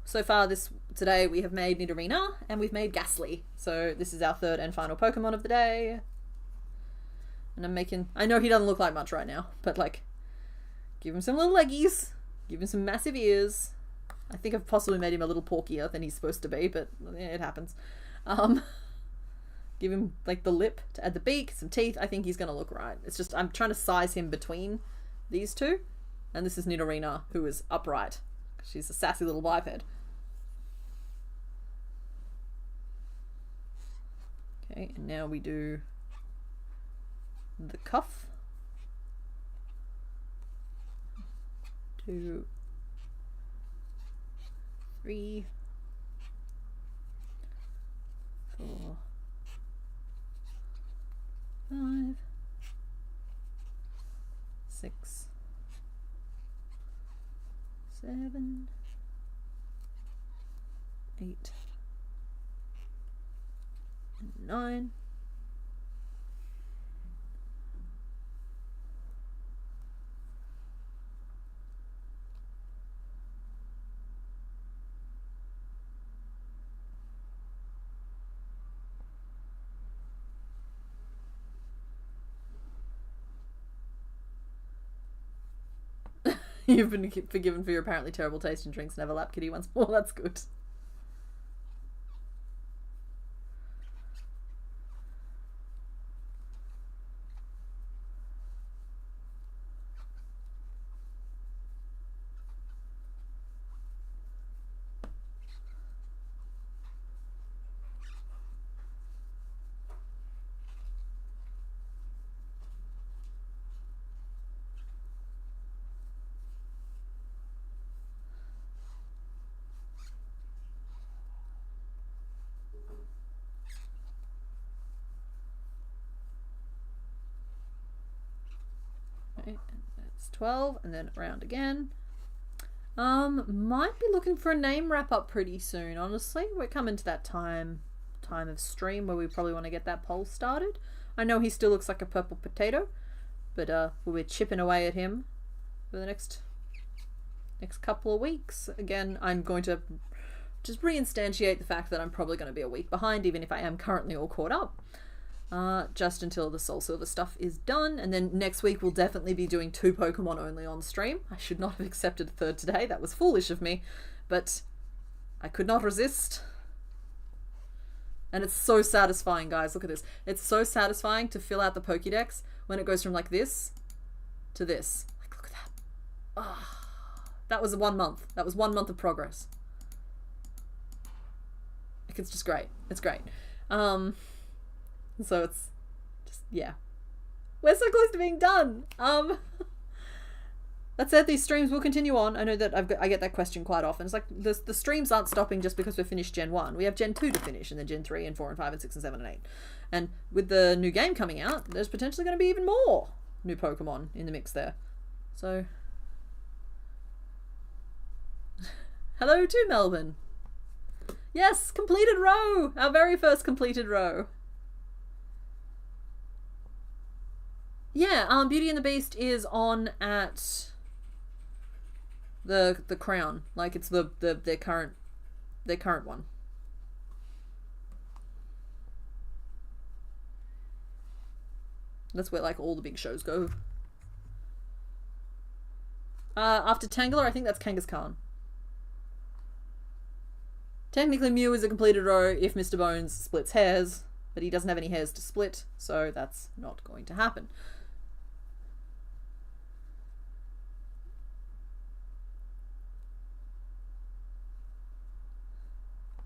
So far today we have made Nidorina and we've made Gastly. So this is our 3rd and final Pokemon of the day. And I'm making... I know he doesn't look like much right now, but like, give him some little leggies. Give him some massive ears. I think I've possibly made him a little porkier than he's supposed to be, but it happens. Give him like the lip to add the beak, some teeth. I think he's going to look right. It's just I'm trying to size him between these two. And this is Nidorina, who is upright. She's a sassy little biped. Okay, and now we do the cuff. 2, 3, 4, 5, 6, 7, 8, 9. You've been forgiven for your apparently terrible taste in drinks. Never lap kitty once more. That's good. Okay, that's 12, and then around again. Might be looking for a name wrap up pretty soon, honestly. We're coming to that time of stream where we probably want to get that poll started. I know he still looks like a purple potato, but we're chipping away at him for the next couple of weeks. Again, I'm going to just reinstantiate the fact that I'm probably going to be a week behind, even if I am currently all caught up. Just until the Soul Silver stuff is done, and then next week we'll definitely be doing 2 Pokemon only on stream. I should not have accepted a third today. That was foolish of me, but I could not resist. And it's so satisfying, guys. Look at this. It's so satisfying to fill out the Pokédex when it goes from like this to this. Like, look at that. Ah, that was 1 month. That was 1 month of progress. Like, it's just great. It's great. So it's just, yeah. We're so close to being done. That said, these streams will continue on. I know that I get that question quite often. It's like the streams aren't stopping just because we've finished Gen 1. We have Gen 2 to finish, and then Gen 3 and 4 and 5 and 6 and 7 and 8. And with the new game coming out, there's potentially going to be even more new Pokemon in the mix there. So, hello to Melbourne. Yes, completed row! Our very first completed row. Yeah, Beauty and the Beast is on at the Crown. Like, it's their current one. That's where like all the big shows go. After Tangela, I think that's Kangaskhan. Technically, Mew is a completed row if Mr. Bones splits hairs, but he doesn't have any hairs to split, so that's not going to happen.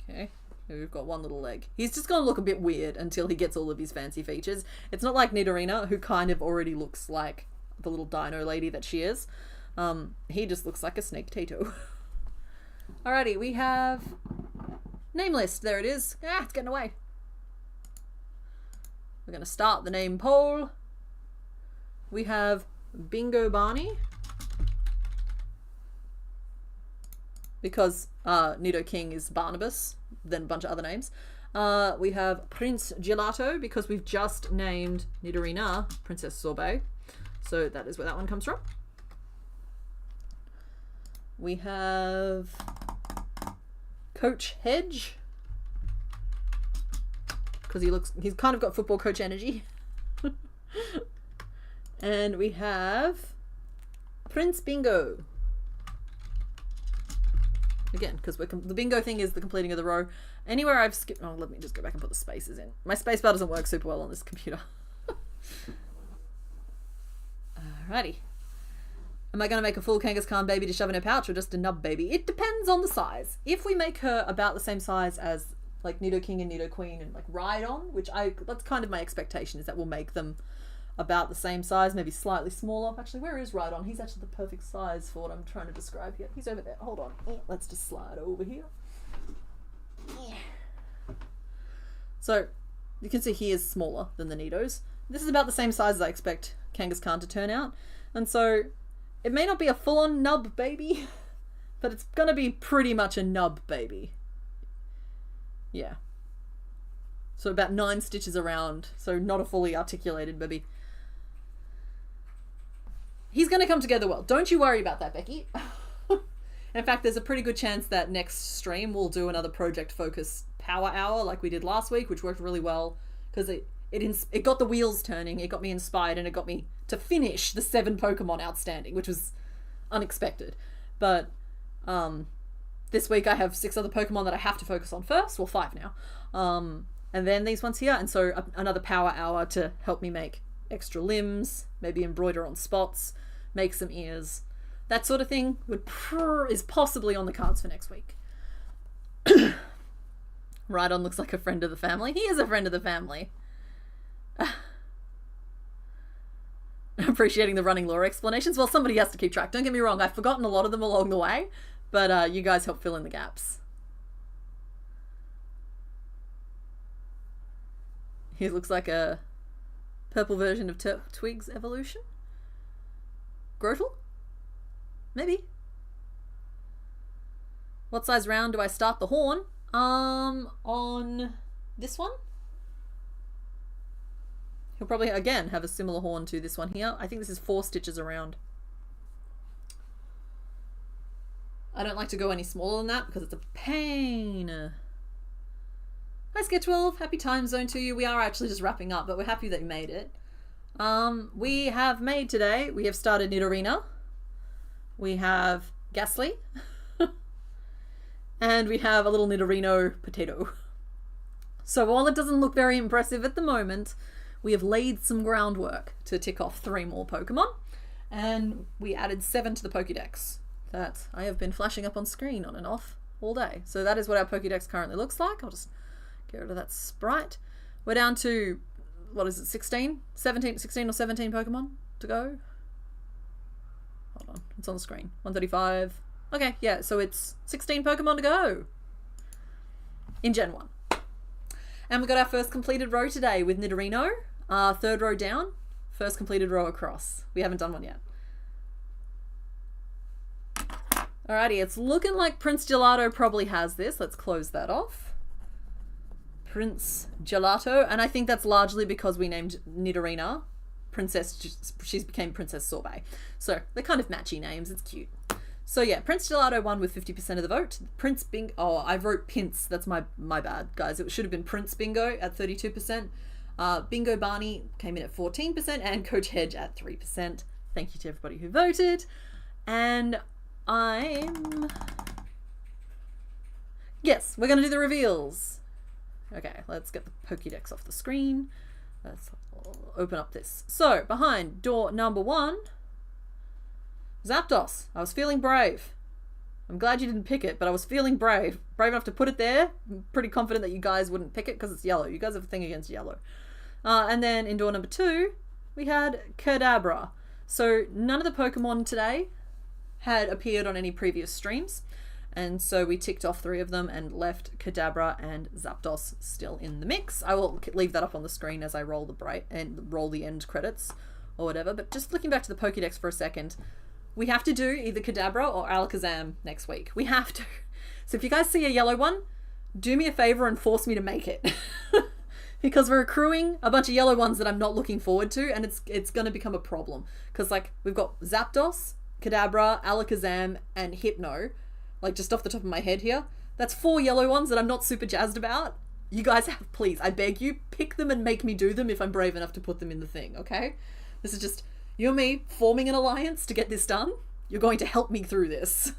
Okay, we've got one little leg. He's just going to look a bit weird until he gets all of his fancy features. It's not like Nidorina, who kind of already looks like the little dino lady that she is. He just looks like a snake tato. Alrighty, we have name list. There it is. Ah, it's getting away. We're going to start the name poll. We have Bingo Barney, because Nido King is Barnabas, then a bunch of other names. We have Prince Gelato, because we've just named Nidorina Princess Sorbet. So that is where that one comes from. We have Coach Hedge, because he's kind of got football coach energy. And we have Prince Bingo. Again, because the bingo thing is the completing of the row. Anywhere I've skipped... Oh, let me just go back and put the spaces in. My spacebar doesn't work super well on this computer. Alrighty. Am I going to make a full Kangaskhan baby to shove in her pouch, or just a nub baby? It depends on the size. If we make her about the same size as like Nido King and Nido Queen and like Rhydon, which that's kind of my expectation, is that we'll make them about the same size, maybe slightly smaller. Actually, where is Rhydon? He's actually the perfect size for what I'm trying to describe here. He's over there. Hold on. Let's just slide over here. So you can see he is smaller than the Nidos. This is about the same size as I expect Kangaskhan to turn out. And so it may not be a full-on nub baby, but it's gonna be pretty much a nub baby. Yeah. So about 9 stitches around, so not a fully articulated baby. He's gonna come together well. Don't you worry about that, Becky. In fact, there's a pretty good chance that next stream we'll do another project focus power hour like we did last week, which worked really well because it got the wheels turning, it got me inspired, and it got me to finish the 7 Pokemon outstanding, which was unexpected. But this week I have 6 other Pokemon that I have to focus on first. Well, 5 now. And then these ones here, and so another power hour to help me make extra limbs, maybe embroider on spots, make some ears. That sort of thing is possibly on the cards for next week. Rhydon looks like a friend of the family. He is a friend of the family. Appreciating the running lore explanations. Well, somebody has to keep track. Don't get me wrong, I've forgotten a lot of them along the way, but you guys help fill in the gaps. He looks like a purple version of Twig's evolution. Grotle? Maybe. What size round do I start the horn? On this one? He'll probably, again, have a similar horn to this one here. I think this is 4 stitches around. I don't like to go any smaller than that because it's a pain. Hi, Sketch12. Happy time zone to you. We are actually just wrapping up, but we're happy that you made it. We have made today, we have started Nidorina. We have Gastly. And we have a little Nidorino potato. So while it doesn't look very impressive at the moment, we have laid some groundwork to tick off 3 more Pokemon. And we added 7 to the Pokédex that I have been flashing up on screen on and off all day. So that is what our Pokédex currently looks like. I'll just get rid of that sprite. We're down to, what is it, 16 or 17 Pokemon to go? Hold on, it's on the screen. 135. Okay, yeah, so it's 16 Pokemon to go in Gen 1. And we got our first completed row today with Nidorino. 3rd row down, first completed row across. We haven't done one yet. Alrighty, it's looking like Prince Gelato probably has this. Let's close that off. Prince Gelato, and I think that's largely because we named Nidorina Princess, she became Princess Sorbet. So they're kind of matchy names, it's cute. So yeah, Prince Gelato won with 50% of the vote. Prince Bingo, oh, I wrote Pince, that's my bad, guys. It should have been Prince Bingo at 32%. Bingo Barney came in at 14%, and Coach Hedge at 3%. Thank you to everybody who voted. And yes, we're gonna do the reveals. Okay, let's get the Pokédex off the screen. Let's open up this. So, behind door number 1, Zapdos. I was feeling brave. I'm glad you didn't pick it, but I was feeling brave. Brave enough to put it there. I'm pretty confident that you guys wouldn't pick it because it's yellow. You guys have a thing against yellow. And then in door number 2, we had Kadabra. So none of the Pokemon today had appeared on any previous streams. And so we ticked off 3 of them and left Kadabra and Zapdos still in the mix. I will leave that up on the screen as I roll the end credits or whatever. But just looking back to the Pokédex for a second, we have to do either Kadabra or Alakazam next week. We have to. So if you guys see a yellow one, do me a favor and force me to make it. Because we're accruing a bunch of yellow ones that I'm not looking forward to, and it's going to become a problem. Because like we've got Zapdos, Kadabra, Alakazam, and Hypno. Like just off the top of my head here. That's 4 yellow ones that I'm not super jazzed about. You guys have, please, I beg you, pick them and make me do them if I'm brave enough to put them in the thing, okay? This is just you and me forming an alliance to get this done. You're going to help me through this.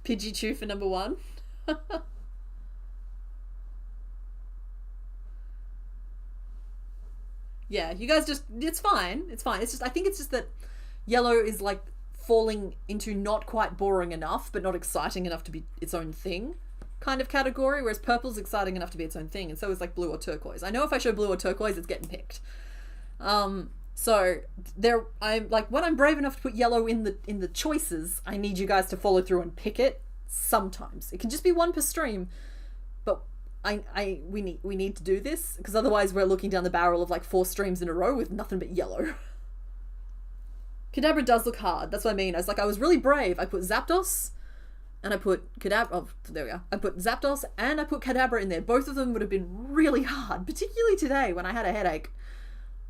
Pidgeotto for number 1. Yeah, you guys just, it's fine. It's fine. It's just, I think it's just that yellow is like falling into not quite boring enough, but not exciting enough to be its own thing kind of category, whereas purple's exciting enough to be its own thing, and so is like blue or turquoise. I know if I show blue or turquoise, it's getting picked. So there, I'm like, when I'm brave enough to put yellow in the choices, I need you guys to follow through and pick it sometimes. It can just be 1 per stream, but we need to do this, because otherwise we're looking down the barrel of like 4 streams in a row with nothing but yellow. Kadabra does look hard. That's what I mean. I was really brave. I put Zapdos and I put Kadabra. Oh, there we are. I put Zapdos and I put Kadabra in there. Both of them would have been really hard, particularly today when I had a headache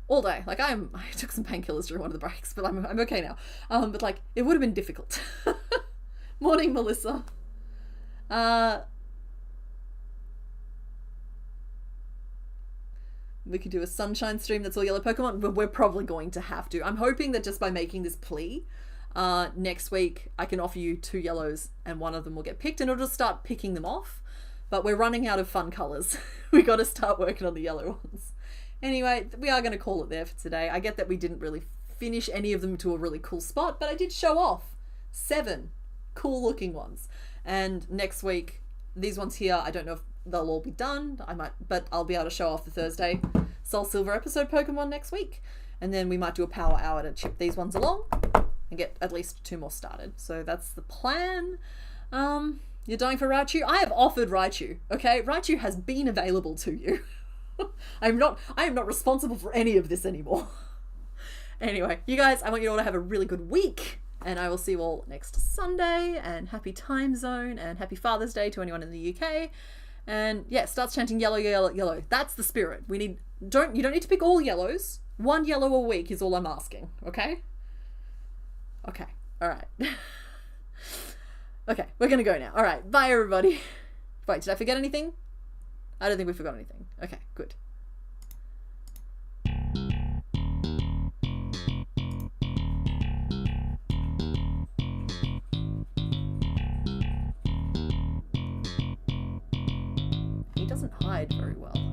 all day. Like I took some painkillers during one of the breaks, but I'm okay now. But like it would have been difficult. Morning, Melissa. We could do a sunshine stream that's all yellow Pokemon, but we're probably going to have to. I'm hoping that just by making this plea, next week I can offer you 2 yellows and one of them will get picked, and it'll just start picking them off. But we're running out of fun colours. We got to start working on the yellow ones. Anyway, we are going to call it there for today. I get that we didn't really finish any of them to a really cool spot, but I did show off 7 cool looking ones. And next week, these ones here, I don't know if they'll all be done. But I'll be able to show off the Thursday Soul Silver episode Pokemon next week. And then we might do a power hour to chip these ones along and get at least 2 more started. So that's the plan. You're dying for Raichu? I have offered Raichu, okay? Raichu has been available to you. I am not responsible for any of this anymore. Anyway, you guys, I want you all to have a really good week. And I will see you all next Sunday. And happy time zone and happy Father's Day to anyone in the UK. And yeah, starts chanting yellow, yellow, yellow. That's the spirit. You don't need to pick all yellows. 1 yellow a week is all I'm asking. Okay? Okay. All right. Okay, we're gonna go now. All right. Bye, everybody. Wait, did I forget anything? I don't think we forgot anything. Okay, good. He doesn't hide very well.